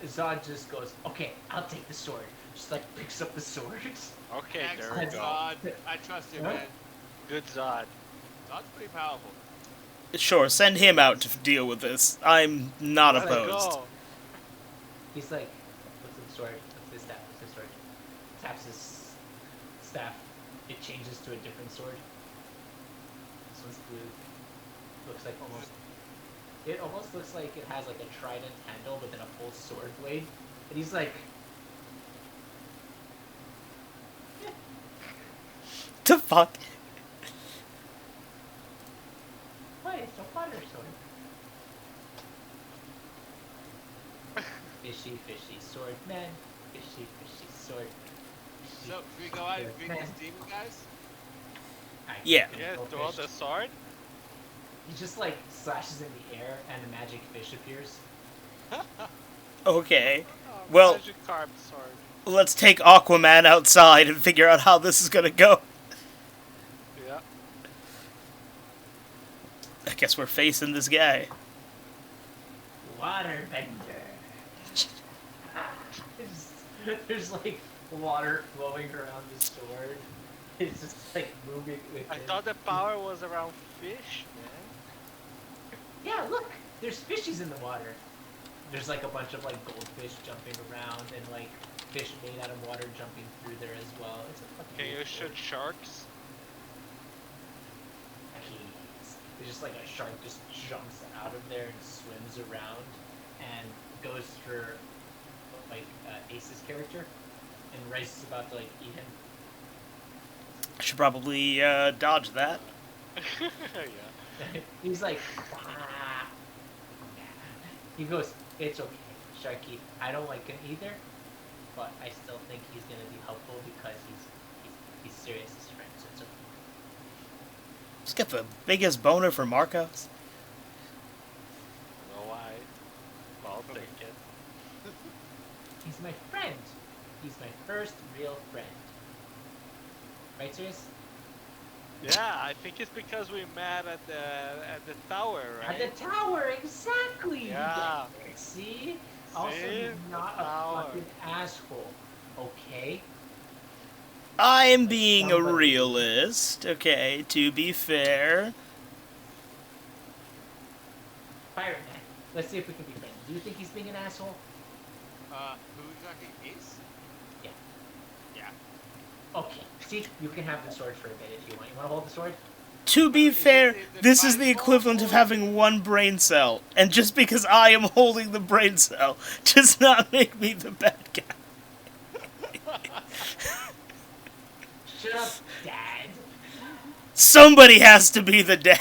Zod just goes, okay, I'll take the sword. Just like picks up the sword. Okay, there we Excellent, go. Zod. I trust you, Huh? man. Good Zod. Zod's pretty powerful. Sure, send him out to deal with this. I'm not Let it opposed. go. He's like, what's the sword? What's his staff? What's his sword? Taps his staff. It changes to a different sword. This one's blue. Looks like almost. It almost looks like it has like a trident handle, but then a full sword blade. And he's like, The fuck? "Why, it's a water sword." Fishy, fishy sword man. Fishy, fishy sword. Fishy, So, should we go out and sword greet man. this demon, guys? I Yeah. can Yeah, go throw fish. the sword. He just like slashes in the air, and a magic fish appears. Okay. Oh, Well- magic carved sword. Let's take Aquaman outside and figure out how this is gonna go. Yeah. I guess we're facing this guy. Waterbender. There's like water flowing around the sword. It's just like moving with I it. thought the power was around fish, man. Yeah, look, there's fishies in the water. There's like a bunch of like goldfish jumping around and like fish made out of water jumping through there as well. It's a fucking Can you cool shoot sword. sharks? Please. It's just like a shark just jumps out of there and swims around and goes for like Ace's character, and Rice is about to like eat him. I should probably dodge that. Yeah. He's like, "Ah." He goes, "It's okay, Sharky. I don't like him either, but I still think he's gonna be helpful because he's serious as a friend, so it's okay." Just get the biggest boner for Marcos. Know why? I'll take it. He's my friend. He's my first real friend. Right, Sirius? Yeah, I think it's because we met at the tower, right? At the tower, exactly. Yeah. See? Also, See? he's not a Tower. fucking asshole. Okay? I am being a somebody. realist, okay, to be fair. Pirate Man. Let's see if we can be friends. Do you think he's being an asshole? Who exactly is? Yeah. Yeah. Okay. See, you can have the sword for a bit if you want. You want to hold the sword? To be fair, this is the equivalent of having one brain cell, and just because I am holding the brain cell does not make me the bad guy. Shut up, Dad. Somebody has to be the dad.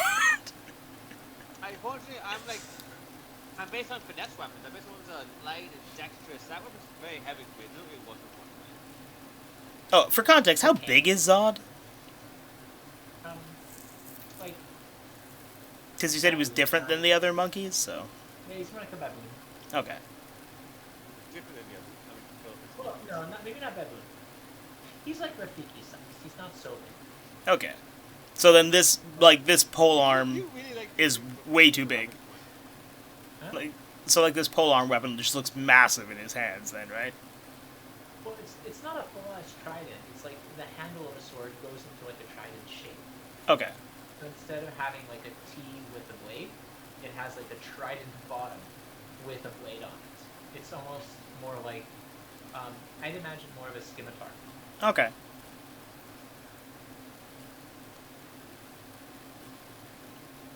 Unfortunately, I'm based on finesse weapons. I'm based on ones that are light and dexterous. That weapon's very heavy for me. It literally wasn't one way. Oh, for context, how big is Zod? Like, Because you said he was different than the other monkeys, so... yeah, he's more like a baboon. Okay. Different than the others. I mean, Phil, Well, no, maybe not baboon. He's like Rafiki size. He's not so big. Okay. So then this, like, this pole arm You really like is way too big. Huh? Like, so, like, this polearm weapon just looks massive in his hands then, right? Well, it's not a full-ass trident. It's like the handle of a sword goes into like a trident shape. Okay. So instead of having like a T with a blade, it has like a trident bottom with a blade on it. It's almost more like, I'd imagine more of a scimitar. Okay.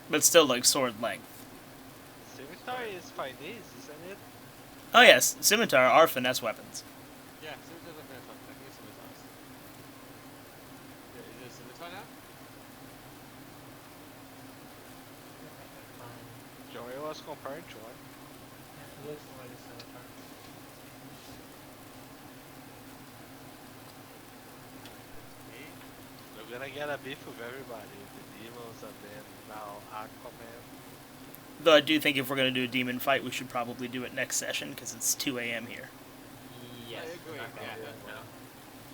But still, like, sword length. Scimitar is Chinese, isn't it? Oh yes, scimitar are finesse weapons. Yeah, scimitars are finesse weapons. I think it's scimitars. Yeah, is it a scimitar now? Joey was comparing to one. It looks more like a scimitar. We're gonna get a beef with everybody. The demons and then now Aquaman. Though I do think if we're going to do a demon fight, we should probably do it next session, because it's 2 a.m. here. Yes, I agree. we're not gonna Yeah, do it now.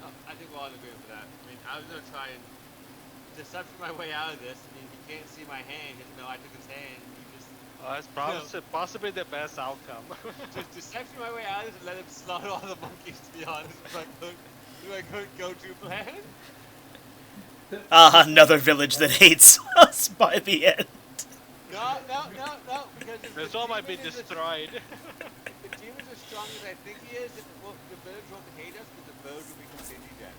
Oh, I think we're all in agreement for that. I mean, I was gonna try and deception my way out of this. I mean, you can't see my hand. You know, I took his hand. You just It's possibly the best outcome. just deception my way out of this and let him slaughter all the monkeys. To be honest, it's like my go-to plan. Another village that hates us by the end. No. Because if This the one might be demon is as- destroyed. If the demon's as strong as I think he is, the village won't hate us, but the village will be completely dead.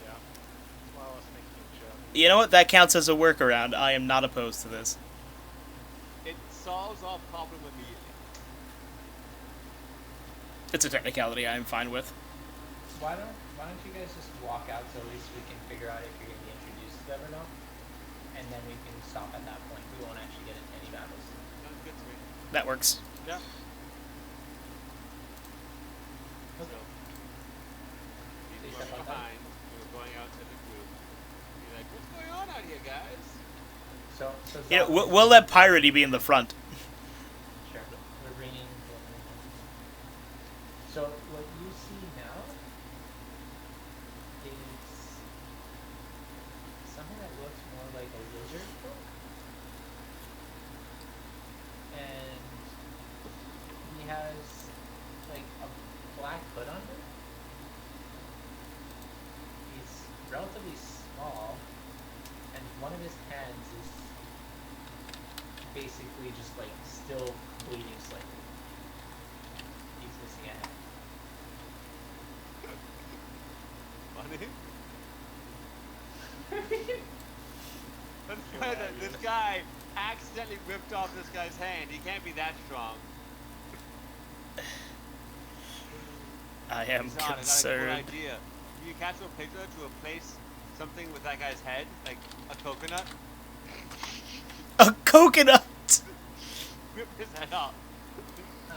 Yeah. That's what I was thinking, Joe. You know what? That counts as a workaround. I am not opposed to this. It solves our problem immediately. It's a technicality I am fine with. Why don't you guys just walk out so at least we can figure out if you're gonna be introduced to them or not, and then we can stop at that point. We won't actually get into any battles. Sounds good to me. That works. Yeah. So, So he's you step running outside? behind. We're going out to the group. Be like, what's going on out here, guys? So You know, Zod- we'll let Piratey be in the front. Sure. We're bringing. So what you see now is something that looks more like a lizard folk, and he has like a black hood under. He's relatively small, and one of his hands is basically just like still bleeding slightly. He's missing a hand. Funny. This guy accidentally ripped off this guy's hand. He can't be that strong. I am Zahn, I got a cool concerned. idea. You cast a picture to replace something with that guy's head, like a coconut. A coconut! Rip his head off. I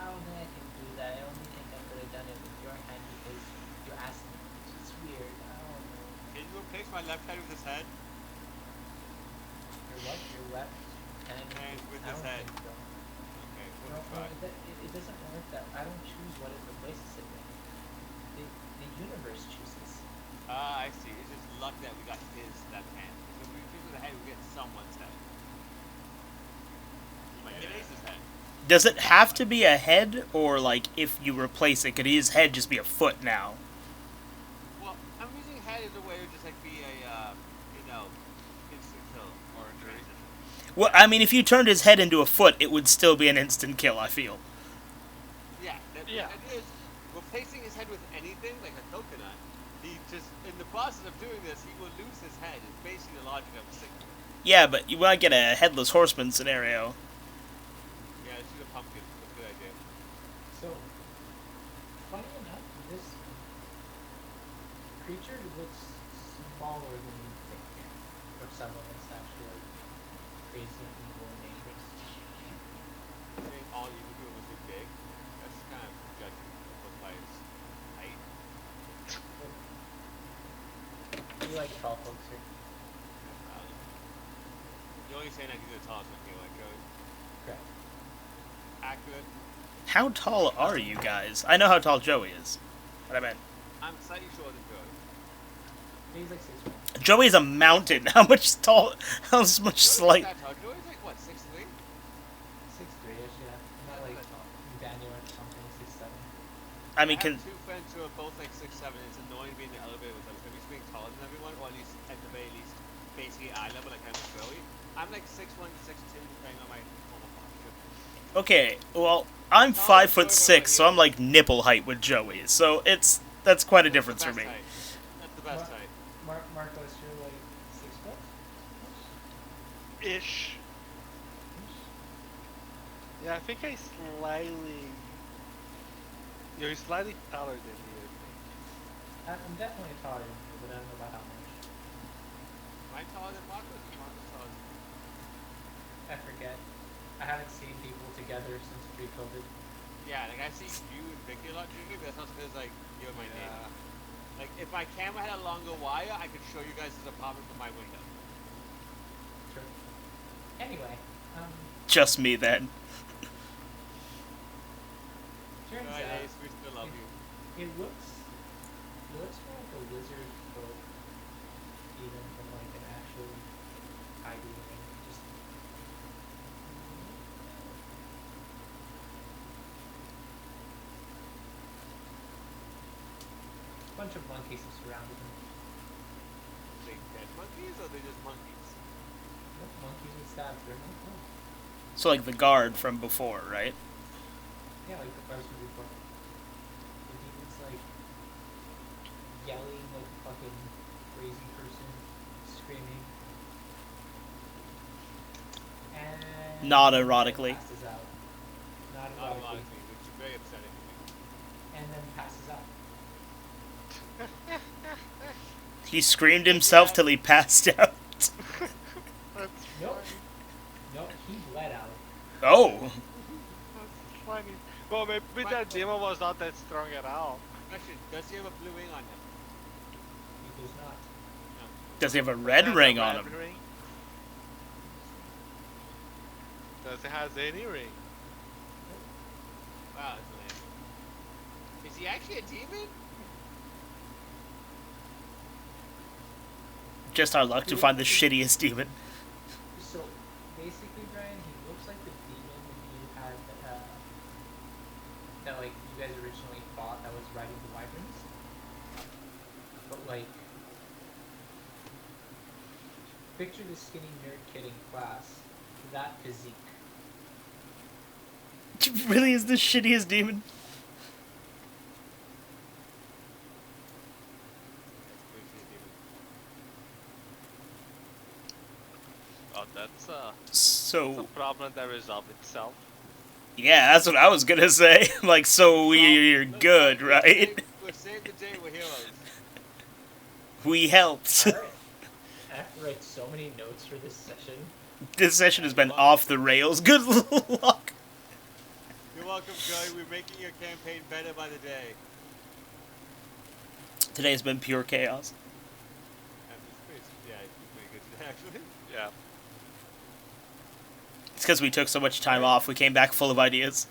don't think I can do that. I only think I could have done it with your hand because you asked me. It's weird. I don't know. Can you replace my left head with his head? Your what? Your left hand And with I his don't head. think so. Okay, No, we'll try. it doesn't work that. I don't choose what it replaces it with. The universe chooses. Ah, I see. It's just luck that we got his left hand. So if we replace with the head, we get someone's head. You might get Ace's head. Does it have to be a head, or like if you replace it, could his head just be a foot now? Well, I'm using head as a way to just like be a, instant kill or a transition. Well, I mean, if you turned his head into a foot, it would still be an instant kill, I feel. Yeah, Yeah. It is replacing his head with anything like a coconut. He just, in the process of doing this, he will lose his head. It's basically the logic of sick. Yeah, but you might get a headless horseman scenario. Yeah, let's use a pumpkin. That's a good idea. So, funny enough, this creature looks smaller than you think. For someone that's actually like crazy and evil and dangerous. Saying all you can do was be big. That's kind of judging the book by its height. You like tall folks here. You're only saying that because you're the tallest one here, like Joey. Correct. Accurate. How tall are you guys? I know how tall Joey is. But I meant, I'm slightly shorter than Joey. He's like 6'1". Joey's a mountain. How much tall? How much Joey's slight? not tall. Joey's like, what, 6'3"? 6'3"-ish, yeah. Not like Daniel or something, 6'7". I mean, I can have two friends who are both like 6'7". It's annoying being in the elevator with them. Because he's being taller than everyone, or at least at the very least, basically eye level, like kind of Joey. I'm like 6'1", 6'2", depending on my normal posture. okay. Well, I'm 5'6", so I'm like nipple height with Joey. So that's quite a difference for me. That's the best height. Marcos, you're like 6 foot? Ish. Yeah, I think I slightly. You're slightly taller than me, I think. I'm definitely taller than you, but I don't know about how much. Am I taller than Marcus? Or Marcus taller than me? I forget. I haven't seen people together since pre-COVID. Yeah, like I see you and Vicky a lot, Junior, but that's not because like you're my Yeah. neighbor. Like if my camera had a longer wire, I could show you guys his apartment from my window. Sure. Anyway, Just me then. turns Right, out Ace, we still love you. it looks more like a wizard boat, even from like an actual ID ring. Just a bunch of monkeys have surrounded him. They dead monkeys or they just monkeys? Nope, monkeys with stabs. They're not cool. So like the guard from before, right? Yeah, like the first one before. The demon's like yelling like a fucking crazy person, screaming. And Not erotically. passes out. Not Not erotically. ironically, which is very upsetting to me. And then passes out. He screamed himself till he passed out. That's Nope. funny. Nope, he bled out. Oh. That's funny. Well, maybe that demon was not that strong at all. Question, does he have a blue ring on him? He does not. No. Does he have a red Has a ring on red him? ring? Does it has any ring? Wow, that's lame. Is he actually a demon? Just our luck to find the shittiest demon. So basically, Brian, he looks like the demon you had that like you guys originally fought that was riding the wyverns. But like, picture the skinny nerd kid in class, that physique. Really is the shittiest demon? That's basically a demon. Oh, that's a So problem that resolves itself. yeah, that's what I was gonna say. Like, so we're good, right? We've saved the day. We're heroes. We helped. Alright. I have to write so many notes for this session. This session has been off the rails. Good luck. You're welcome, Joey. We're making your campaign better by the day. Today has been pure chaos. Yeah, it's pretty good today, actually. Yeah. It's because we took so much time off. We came back full of ideas.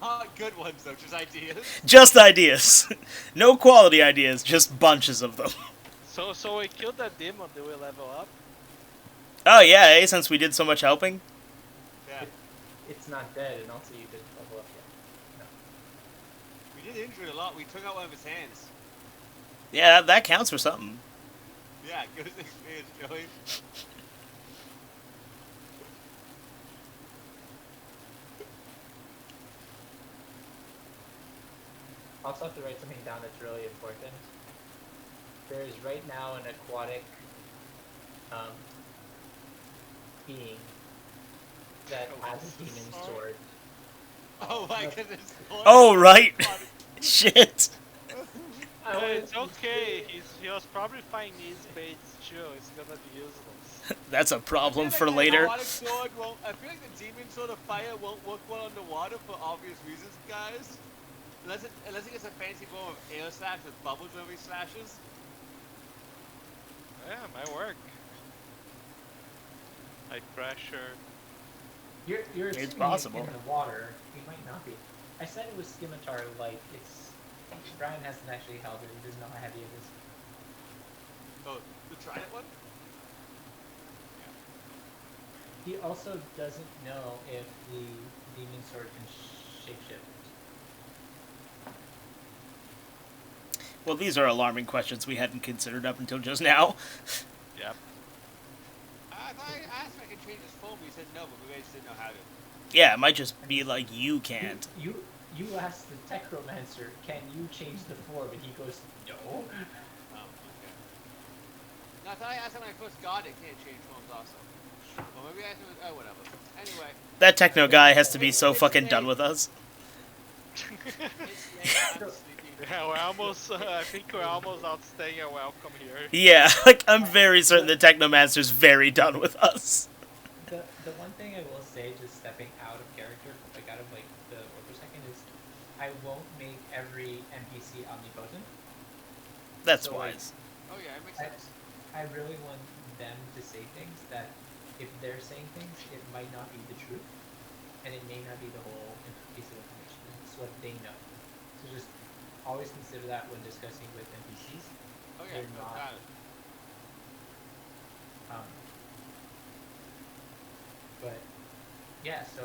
Not good ones, though, just ideas. Just ideas. No quality ideas, just bunches of them. So we killed that demon. Do we level up? Oh yeah, since we did so much helping. Yeah. It's not dead, and also you didn't level up yet. We did injure it a lot. We took out one of his hands. Yeah, that counts for something. Yeah, good experience, Joey. I also have to write something down that's really important. There is right now an aquatic being that has a demon sword. Oh my goodness. Oh, right. Shit. Hey, it's okay. He was probably finding these baits too. It's gonna be useless. That's a problem for The later. aquatic sword won't, I feel like the demon sword of fire won't work well underwater for obvious reasons, guys. Unless it gets a fancy form of air slash with bubbles when he slashes. Yeah, might work. High pressure. You're It's assuming possible. in the water. It might not be. I said it was scimitar like it's. Brian hasn't actually held it. He doesn't know how heavy it is. Oh, the trident one? He also doesn't know if the demon sword can shapeshift. Well, these are alarming questions we hadn't considered up until just now. Yep. I thought I asked if I could change his form, but he said no, but we just didn't know how to. Yeah, it might just be like you can't. You asked the Technomancer, can you change the form? And he goes, no. Oh, okay. No, I thought I asked him when I first got it, can't change forms also. Well, maybe I asked him, oh, whatever. Anyway. That techno guy has to be so fucking done with us. It's late, I'm sleepy. Yeah, we're almost. I think we're almost outstaying our welcome here. Yeah, like, I'm very certain the Technomancer's very done with us. The one thing I will say, just stepping out of character, like out of like the work for a second, is I won't make every NPC omnipotent. That's So, like, wise. Oh yeah, it makes sense. I really want them to say things that, if they're saying things, it might not be the truth, and it may not be the whole piece of information. It's what they know. So just always consider that when discussing with NPCs. Oh yeah, They're no, not- got it. But yeah, so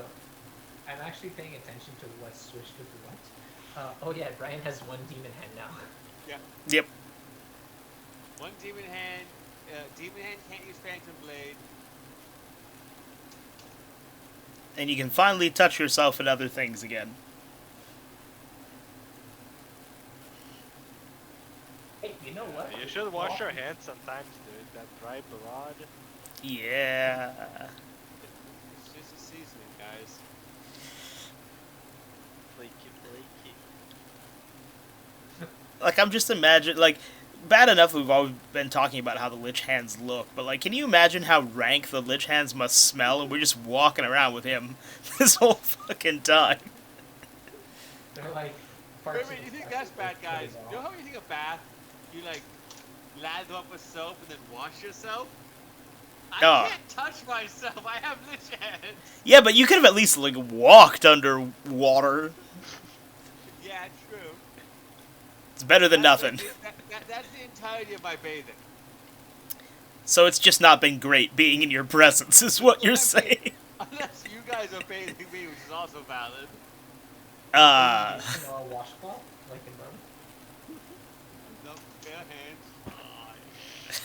I'm actually paying attention to what's switched with what. Oh yeah, Brian has one demon hand now. Yeah. Yep. One demon hand. Demon hand can't use Phantom Blade. And you can finally touch yourself and other things again. Hey, you know what? You should wash your hands sometimes, dude. That dry blood. Yeah. It's just a seasoning, guys. Flaky, flaky. Like, I'm just imagining, like, bad enough we've always been talking about how the Lich Hands look, but, like, can you imagine how rank the Lich Hands must smell, and we're just walking around with him this whole fucking time? They're like. Wait, you think that's bad, guys? You know how you think a bath, you like lather up with soap and then wash yourself? I can't touch myself. I have Lich hands. Yeah, but you could have at least, like, walked underwater. Yeah, true. It's better than That's nothing. That's the entirety of my bathing. So it's just not been great being in your presence, is what you're saying. Unless you guys are bathing me, which is also valid. You know, a washcloth, like in Rome. No, bare hands.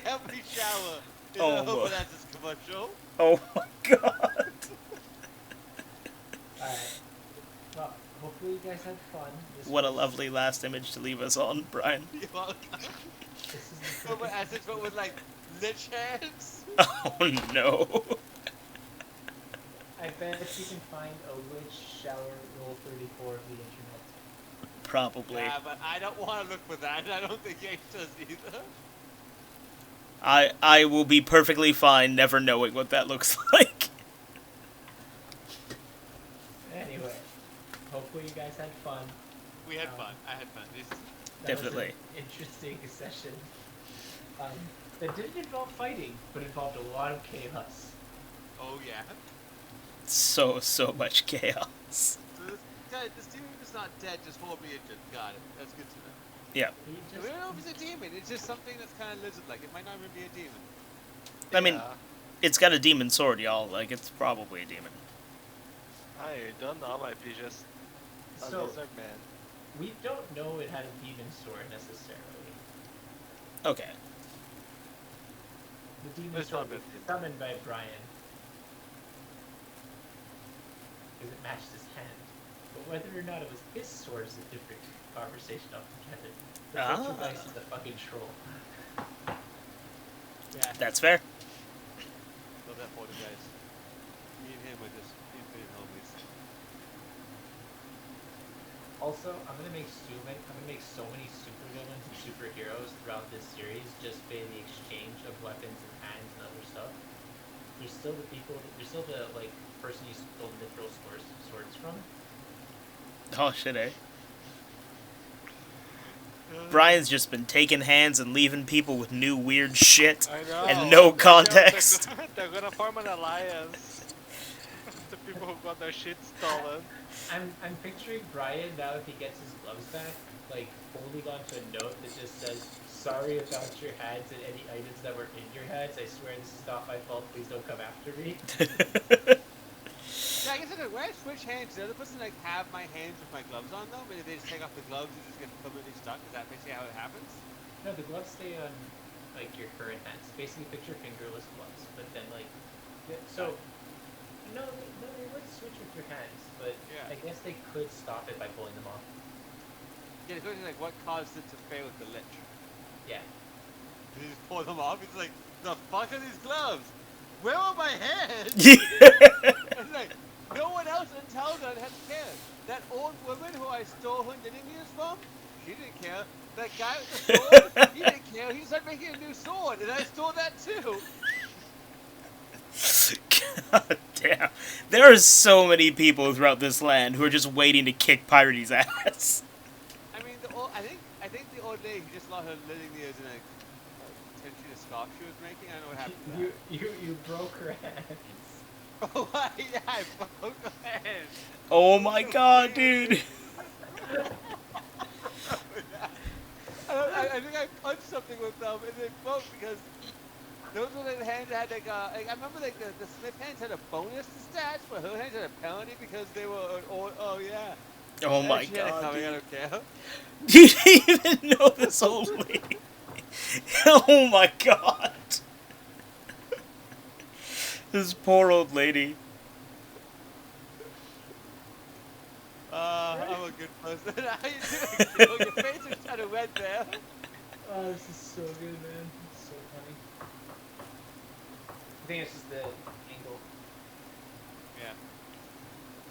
every shower is Oh, a boy. Hope that's this commercial. Oh my god. Alright. Well, hopefully you guys had fun. What a lovely last image to leave us on, Brian. You're welcome. This is the So, but perfect- essence, but with like lich hands. Oh no. I bet you can find a witch shower roll 34 of the internet. Probably. Yeah, but I don't want to look for that. I don't think Yates does either. I will be perfectly fine never knowing what that looks like. Anyway, hopefully you guys had fun. We had fun. I had fun. This, That Definitely. was an interesting session. That didn't involve fighting, but involved a lot of chaos. oh yeah. So much chaos. So this demon is not dead, just horribly injured. Got it. That's good to know. Yeah. He We just, don't know if it's a demon. It's just something that's kind of lizard-like. It might not even be a demon. I mean, Yeah. it's got a demon sword, y'all. Like, it's probably a demon. I don't know. Might be just a So- lizard man. we don't know it had a demon sword necessarily. Okay. The demon It's sword not was a demon. summoned by Brian. Because it matched his hand. But whether or not it was his sword is a different conversation altogether. The Poltergeist is a fucking troll. Yeah. That's fair. Love that photo, guys. Me and him are just infinite homies. Also, I'm gonna make so many supervillains and superheroes throughout this series just by the exchange of weapons and hands and other stuff. There's still the like person you stole the mithril swords from. Oh, shit, eh? Brian's just been taking hands and leaving people with new weird shit. I know. And no context. They're gonna form an alliance. The people who got their shit stolen. I'm picturing Brian now if he gets his gloves back, like holding onto a note that just says, "Sorry about your hands and any items that were in your hands. I swear this is not my fault. Please don't come after me." Yeah, I guess when I switch hands, the other person like have my hands with my gloves on them, and if they just take off the gloves, you just get permanently stuck. Is that basically how it happens? No, the gloves stay on like your current hands. Basically, picture fingerless gloves, but then like, so no, they would switch with your hands, but Yeah. I guess they could stop it by pulling them off. Yeah, the question is like, what caused it to fail with the lich? Yeah. Did he just pull them off? It's like, the fuck are these gloves? Where are my hands? And like, no one else until then had cared. That old woman who I stole her knitting needles from, she didn't care. That guy with the sword, he didn't care. He started making a new sword, and I stole that too. God damn. There are so many people throughout this land who are just waiting to kick Pirate's ass. I mean, I think the old lady who just lost her knitting needles in like potentially a scarf she was making. I don't know what happened to that. You broke her hands. Oh, yeah, I broke her hand. Oh my god, dude. I think I punched something with them and they broke because those were the hands that had like I remember like the Smith hands had a bonus to stats, but her hands had a penalty because they were oh yeah. Oh my She had it god, coming, I dude. don't care. You didn't even know this old lady. Oh my god. This poor old lady. I'm a good person. How you doing, Joe? Your face is kind of red there. Oh, this is so good, man. It's so funny. I think it's just the angle, Yeah.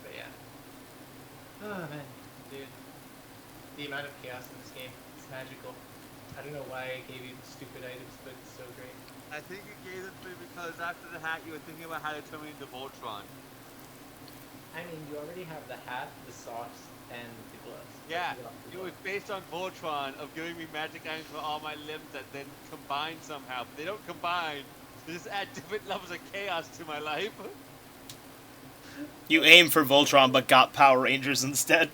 but yeah. Oh man, dude. The amount of chaos in this game, it's magical. I don't know why I gave you the stupid items, but it's so great. I think you gave it to me because after the hat you were thinking about how to turn me into Voltron. I mean, you already have the hat, the socks, and the gloves. Yeah, You got the it was gloves. based on Voltron of giving me magic items for all my limbs that then combine somehow, but they don't combine. They just add different levels of chaos to my life. You aimed for Voltron but got Power Rangers instead.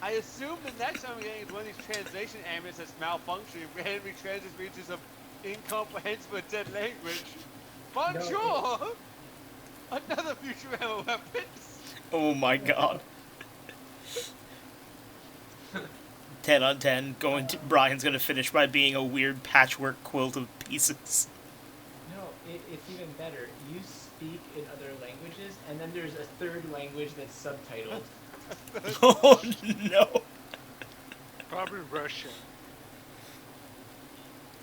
I assume the next time I'm getting is one of these translation amulets that's malfunctioning, randomly translates me into some incomprehensible dead language. Bonjour! Another Futurama weapons! Oh my god. 10 on 10. Brian's gonna finish by being a weird patchwork quilt of pieces. No, it's even better. speak in other languages, and then there's a third language that's subtitled. Oh no. Probably Russian.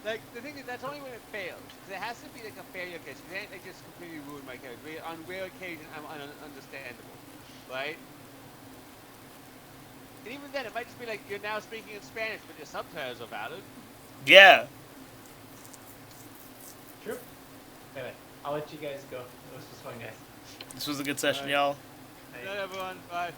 Like, the thing is, that's only when it fails. Because it has to be like a failure case. You can't like, just completely ruin my character. On rare occasion, I'm understandable. Right? And even then, it might just be like, you're now speaking in Spanish, but your subtitles are valid. Yeah. True. Anyway, I'll let you guys go. This was fun, guys. This was a good session, Alright. y'all. Bye. Good night, everyone. Bye.